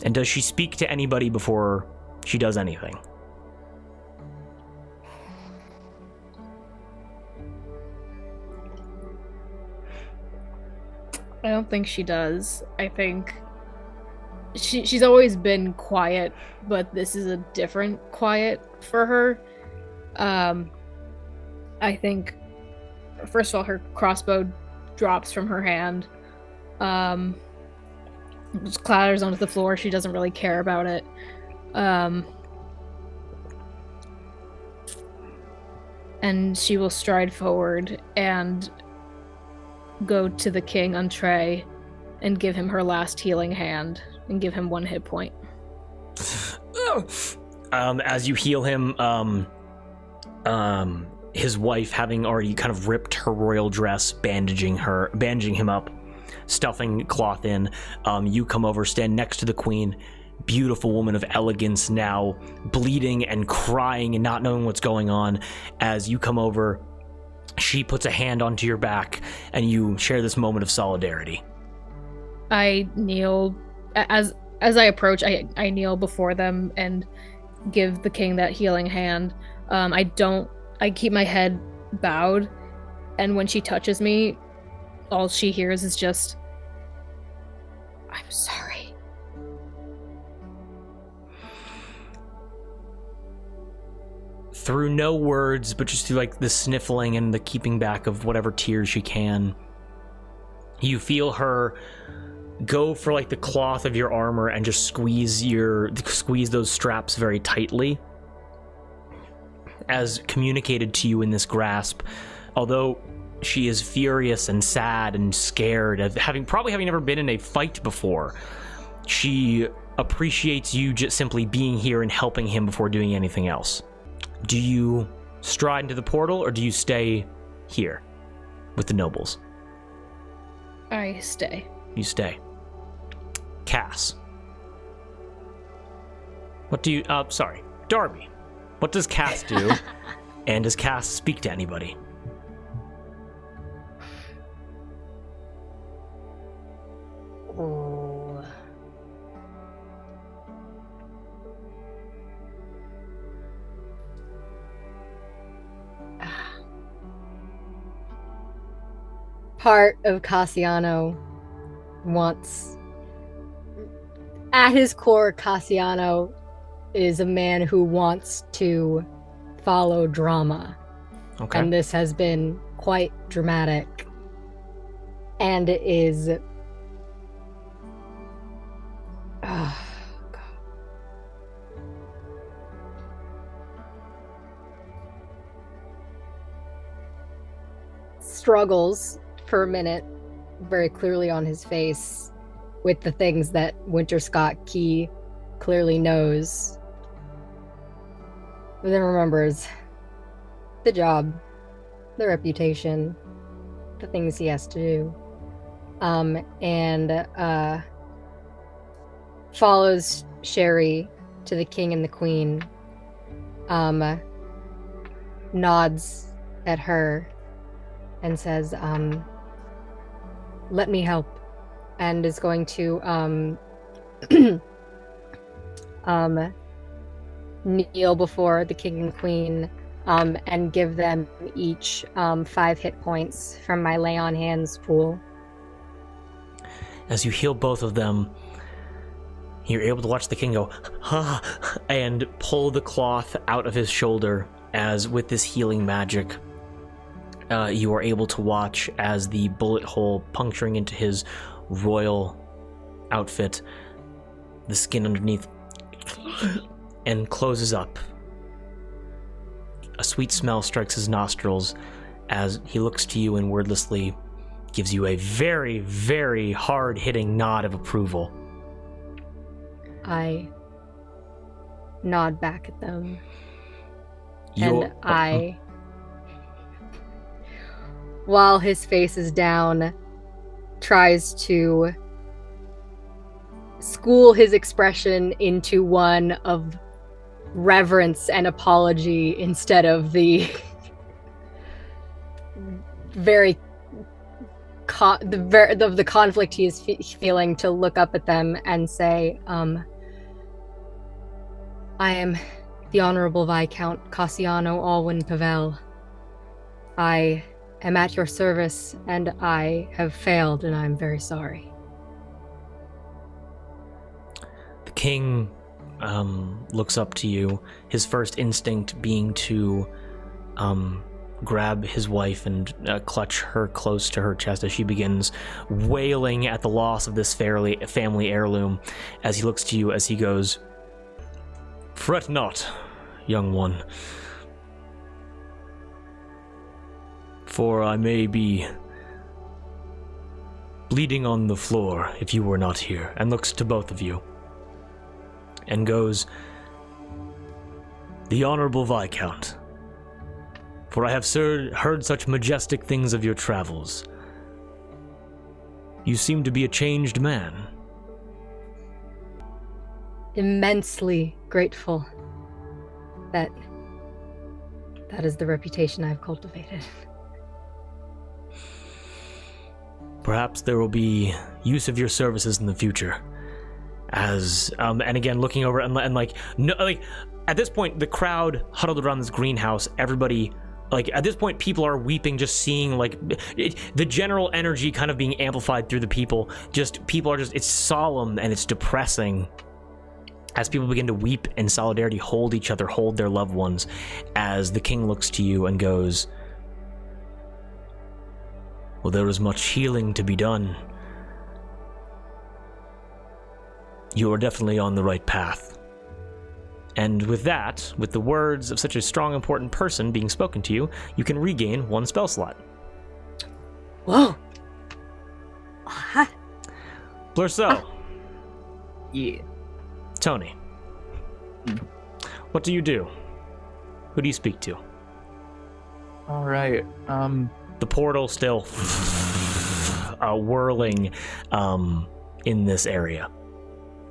And does she speak to anybody before she does anything? I don't think she does. I think she's always been quiet, but this is a different quiet for her. I think, first of all, her crossbow drops from her hand. Just clatters onto the floor. She doesn't really care about it. And she will stride forward and go to the king Entree and give him her last healing hand and give him 1 hit point. As you heal him, his wife, having already kind of ripped her royal dress, bandaging him up, stuffing cloth in, you come over, stand next to the queen, beautiful woman of elegance, now bleeding and crying and not knowing what's going on. As you come over, she puts a hand onto your back and you share this moment of solidarity. I kneel as I approach. I kneel before them and give the king that healing hand. I keep my head bowed, and when she touches me, all she hears is just, "I'm sorry." Through no words, but just through like the sniffling and the keeping back of whatever tears she can, you feel her go for like the cloth of your armor and just squeeze those straps very tightly. As communicated to you in this grasp, although she is furious and sad and scared of having never been in a fight before, she appreciates you just simply being here and helping him before doing anything else. Do you stride into the portal or do you stay here with the nobles? I stay. You stay. Cass. What do you... sorry. Darby. What does Cass do? And does Cass speak to anybody? Oh. Part of Cassiano wants... At his core, Cassiano is a man who wants to follow drama. Okay. And this has been quite dramatic. And it is... Oh, God. Struggles for a minute, very clearly on his face, with the things that Winter Scott Key clearly knows. But then remembers the job, the reputation, the things he has to do. And follows Cherie to the king and the queen. Nods at her and says, let me help. And is going to kneel before the king and queen and give them each 5 hit points from my lay on hands pool. As you heal both of them, you're able to watch the king go, "Ha," and pull the cloth out of his shoulder, as with this healing magic, you are able to watch as the bullet hole puncturing into his royal outfit, the skin underneath, and closes up. A sweet smell strikes his nostrils as he looks to you and wordlessly gives you a very, very hard-hitting nod of approval. I nod back at them. You're- And I, while his face is down, tries to school his expression into one of reverence and apology instead of the very the conflict he is feeling, to look up at them and say, I am the Honorable Viscount Cassiano Alwyn Pavel. I am at your service, and I have failed, and I'm very sorry. The king looks up to you, his first instinct being to grab his wife and clutch her close to her chest as she begins wailing at the loss of this family heirloom. As he looks to you, as he goes, "Fret not, young one, for I may be bleeding on the floor if you were not here," and looks to both of you and goes, "The Honorable Viscount, for I have heard such majestic things of your travels. You seem to be a changed man." Immensely grateful that is the reputation I've cultivated. Perhaps there will be use of your services in the future. As and again looking over and like no, like at this point the crowd huddled around this greenhouse, everybody, like at this point people are weeping just seeing like the general energy kind of being amplified through the people. People are it's solemn and it's depressing as people begin to weep in solidarity, hold each other, hold their loved ones, as the king looks to you and goes, "Well, there is much healing to be done. You are definitely on the right path." And with that, with the words of such a strong, important person being spoken to you, you can regain 1 spell slot. Whoa! Blurso. Yeah. Tony. What do you do? Who do you speak to? All right. The portal still whirling in this area.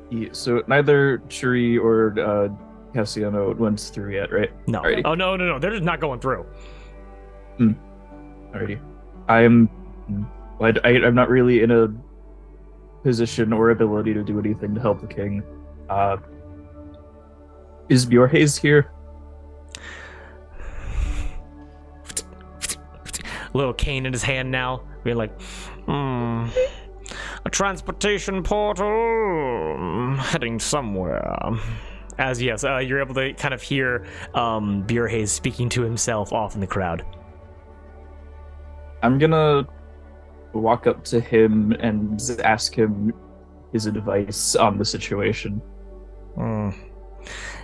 Yeah, so neither Shuri or Cassiano went through yet, right? No. Alrighty. Oh, no. They're just not going through. Alrighty. I'm not really in a position or ability to do anything to help the king. Is Bjorhaze here? Little cane in his hand now, being like, a transportation portal heading somewhere. As yes, you're able to kind of hear Bjorhaze speaking to himself off in the crowd. I'm gonna walk up to him and ask him his advice on the situation.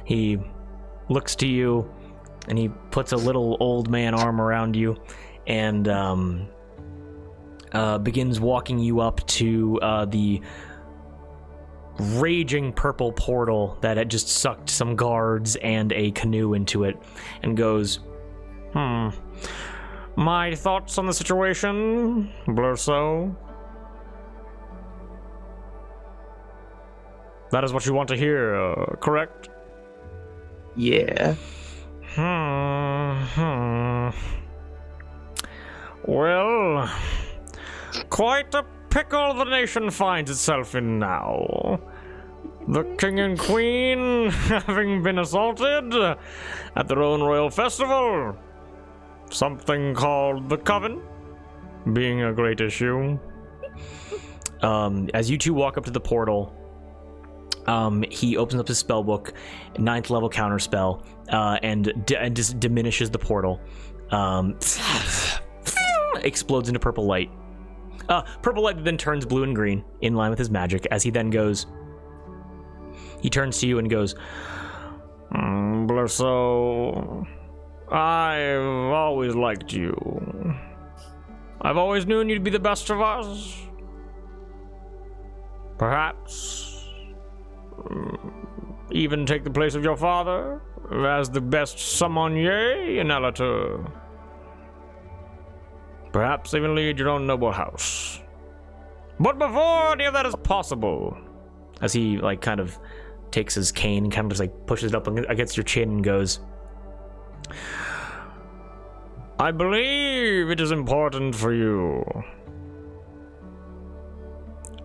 He looks to you and he puts a little old man arm around you and begins walking you up to the raging purple portal that had just sucked some guards and a canoe into it, and goes, "My thoughts on the situation, Blurso?" That is what you want to hear, correct? Yeah. Well, quite a pickle the nation finds itself in now. The king and queen, having been assaulted at their own royal festival. Something called the Coven being a great issue. As you two walk up to the portal, he opens up his spell book, 9th level counter spell, and just diminishes the portal. Explodes into purple light. Purple light that then turns blue and green in line with his magic as he then goes. He turns to you and goes, Blurso, I've always liked you. I've always known you to be the best of us. Perhaps even take the place of your father as the best sommelier in Allatour. Perhaps even lead your own noble house. But before any of that is possible, as he kind of takes his cane and kind of just pushes it up against your chin and goes, I believe it is important for you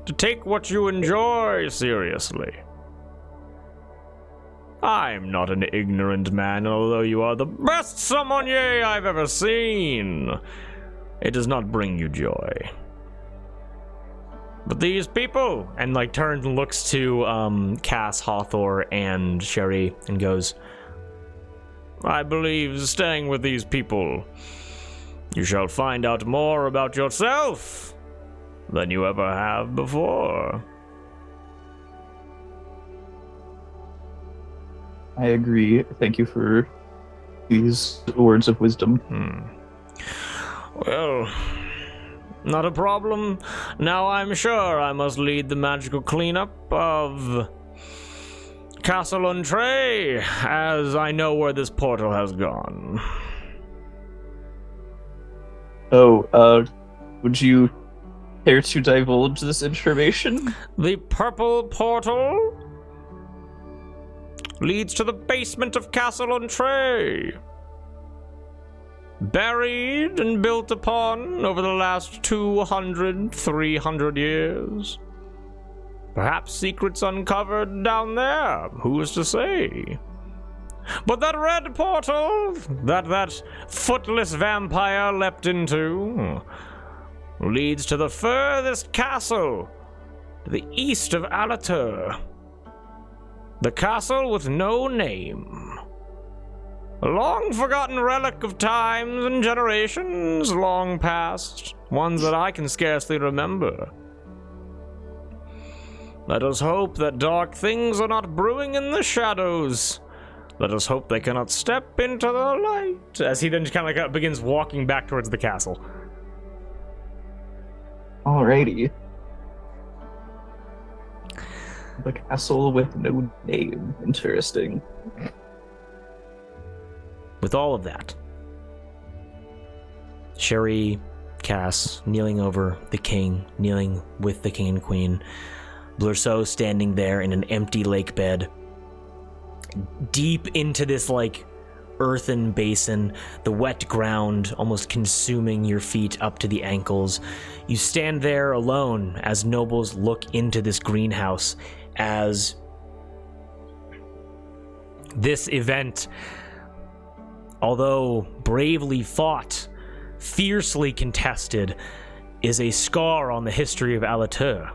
to take what you enjoy seriously. I'm not an ignorant man, although you are the best sommelier I've ever seen. It does not bring you joy. But these people, and turns and looks to Cass, Hawthor, and Sherry, and goes, I believe staying with these people, you shall find out more about yourself than you ever have before. I agree. Thank you for these words of wisdom. Well, not a problem. Now I'm sure I must lead the magical cleanup of Castle Untray, as I know where this portal has gone. Would you care to divulge this information? The purple portal leads to the basement of Castle Untray. Buried and built upon over the last 200, 300 years. Perhaps secrets uncovered down there, who is to say? But that red portal that footless vampire leapt into leads to the furthest castle to the east of Allatour. The castle with no name. A long-forgotten relic of times and generations long past, ones that I can scarcely remember. Let us hope that dark things are not brewing in the shadows. Let us hope they cannot step into the light. As he then just kind of begins walking back towards the castle. Alrighty. The castle with no name. Interesting. With all of that, Sherry, Cass kneeling over the king, kneeling with the king and queen, Blurso standing there in an empty lake bed, deep into this earthen basin, the wet ground almost consuming your feet up to the ankles. You stand there alone as nobles look into this greenhouse as this event, although bravely fought, fiercely contested, is a scar on the history of Allatour.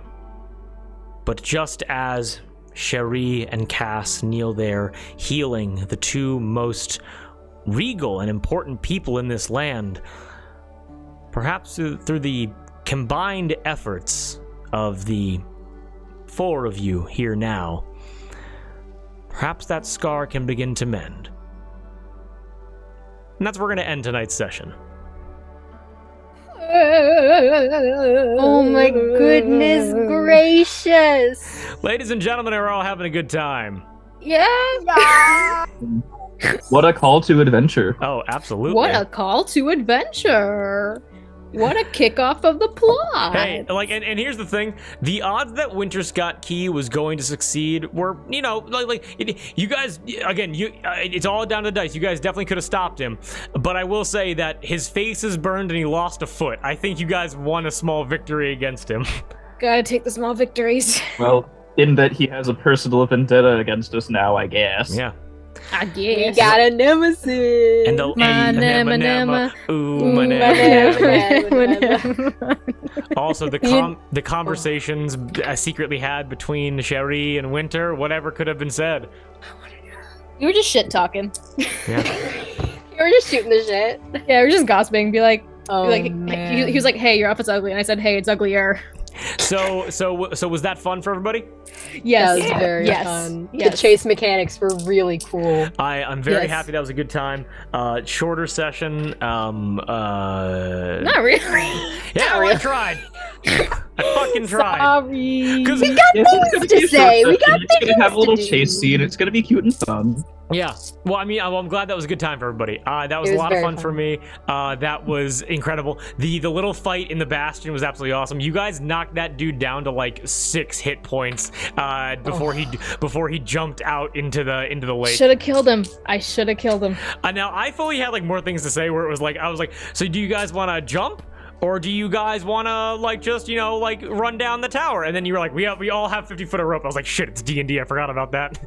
But just as Sherry and Cass kneel there, healing the two most regal and important people in this land, perhaps through the combined efforts of the four of you here now, perhaps that scar can begin to mend. And that's where we're going to end tonight's session. Oh my goodness gracious! Ladies and gentlemen, we're all having a good time. Yeah! What a call to adventure. Oh, absolutely. What a call to adventure! What a kickoff of the plot! Hey, and here's the thing: the odds that Winterscott Key was going to succeed were, you guys, again, it's all down to the dice. You guys definitely could have stopped him, but I will say that his face is burned and he lost a foot. I think you guys won a small victory against him. Gotta take the small victories. Well, in that he has a personal vendetta against us now, I guess. Yeah. I We guess. got a nemesis. And the My nema, nema, ooh, my nema. Also, the conversations secretly had between Sherry and Winter, whatever could have been said. You were just shit talking. Yeah. You were just shooting the shit. Yeah, we were just gossiping. Be like, Man. he was like, "Hey, your outfit's ugly," and I said, "Hey, it's uglier." So was that fun for everybody? Yes, That was very yes, fun. yes. The chase mechanics were really cool. I'm very Yes. happy that was a good time. Shorter session. Not really. Yeah, I tried. I fucking tried. Sorry. 'Cause- We got Yes, it's things gonna to be a say. short We got session. It's things gonna have a little to do. chase scene. It's gonna be cute and fun. Yeah. Well, I mean, I'm glad that was a good time for everybody. That was It a was lot of very fun for me. That was incredible. The little fight in the Bastion was absolutely awesome. You guys knocked that dude down to like 6 hit points before he jumped out into the lake. Should have killed him. I should have killed him. Now I fully had like more things to say where it was like I was like, so do you guys want to jump? Or do you guys want to like just run down the tower? And then you were like, we all have 50 foot of rope. I was like, shit, it's D&D. I forgot about that.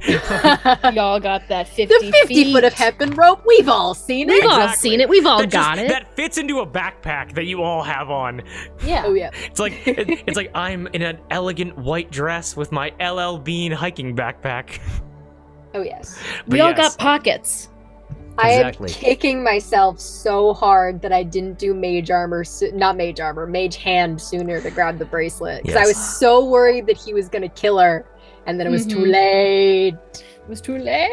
Y'all got that 50 The 50 foot of hempen rope. We've all seen it. We've all Exactly. seen it. We've all That got it. That fits into a backpack that you all have on. Yeah. Oh yeah. It's like it's like I'm in an elegant white dress with my LL Bean hiking backpack. Oh yes. We But all yes. got pockets. Exactly. I am kicking myself so hard that I didn't do mage hand sooner to grab the bracelet. Because I Yes. was so worried that he was gonna kill her, and then it was too Mhm. late. It was too late.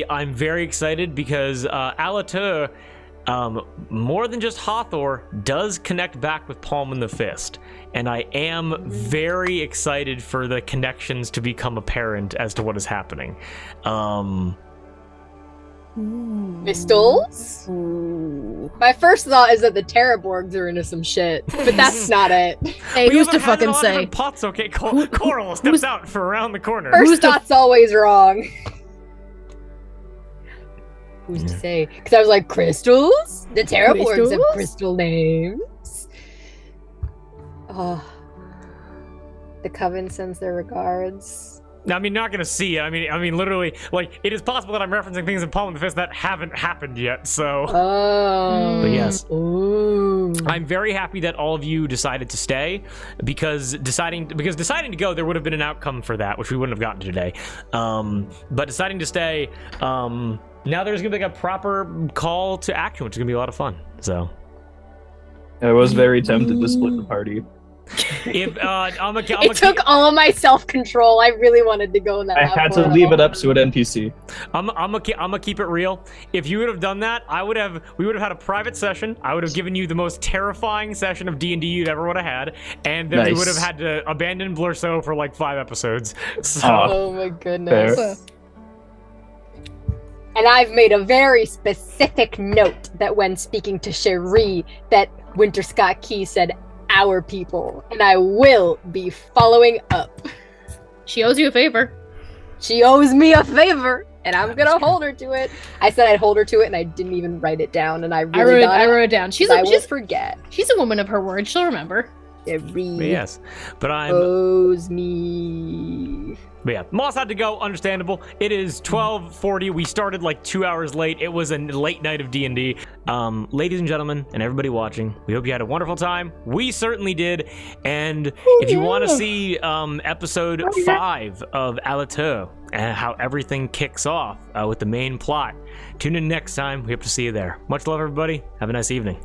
I'm very excited because Allatour, more than just Hathor, does connect back with Palm in the Fist. And I am very excited for the connections to become apparent as to what is happening. Pistols? My first thought is that the Terraborgs are into some shit, but that's not it. Hey, We who's haven't to had it fucking on say? different pots, okay? Coral steps out from around the corner. First thought's always wrong. Who's to say? Because I was like, crystals? The Terraborgs have Crystals? crystal names. Oh. The Coven sends their regards. I mean, not gonna see it. I mean, literally, like, it is possible that I'm referencing things in Palm of the Fist that haven't happened yet, so... Oh. But yes. Ooh. I'm very happy that all of you decided to stay, because deciding to go, there would have been an outcome for that, which we wouldn't have gotten today. But deciding to stay, now there's gonna be like a proper call to action, which is gonna be a lot of fun, so... I was very tempted to split the party. If, It took all of my self-control. I really wanted to go in that. I had to leave it up to an NPC. I'm gonna keep it real. If you would have done that, we would have had a private session. I would have given you the most terrifying session of D&D you'd ever would have had, and then we Nice. would have had to abandon Blurso for like 5 episodes. So Oh my goodness. Fair. And I've made a very specific note that when speaking to Cherie, that Winter Scott Key said our people, and I will be following up. She owes you a favor. She owes me a favor, and I'm gonna hold her to it. I said I'd hold her to it, and I didn't even write it down, and I really I wrote it down. She's I a, will forget. she's a woman of her word. She'll remember. Cherie but yes, but owes me. But yeah, Moss had to go, understandable. It is 12:40. We started like 2 hours late. It was a late night of D&D. Ladies and gentlemen, and everybody watching, we hope you had a wonderful time. We certainly did. And if you want to see episode 5 of Allatour and how everything kicks off with the main plot, tune in next time. We hope to see you there. Much love, everybody. Have a nice evening.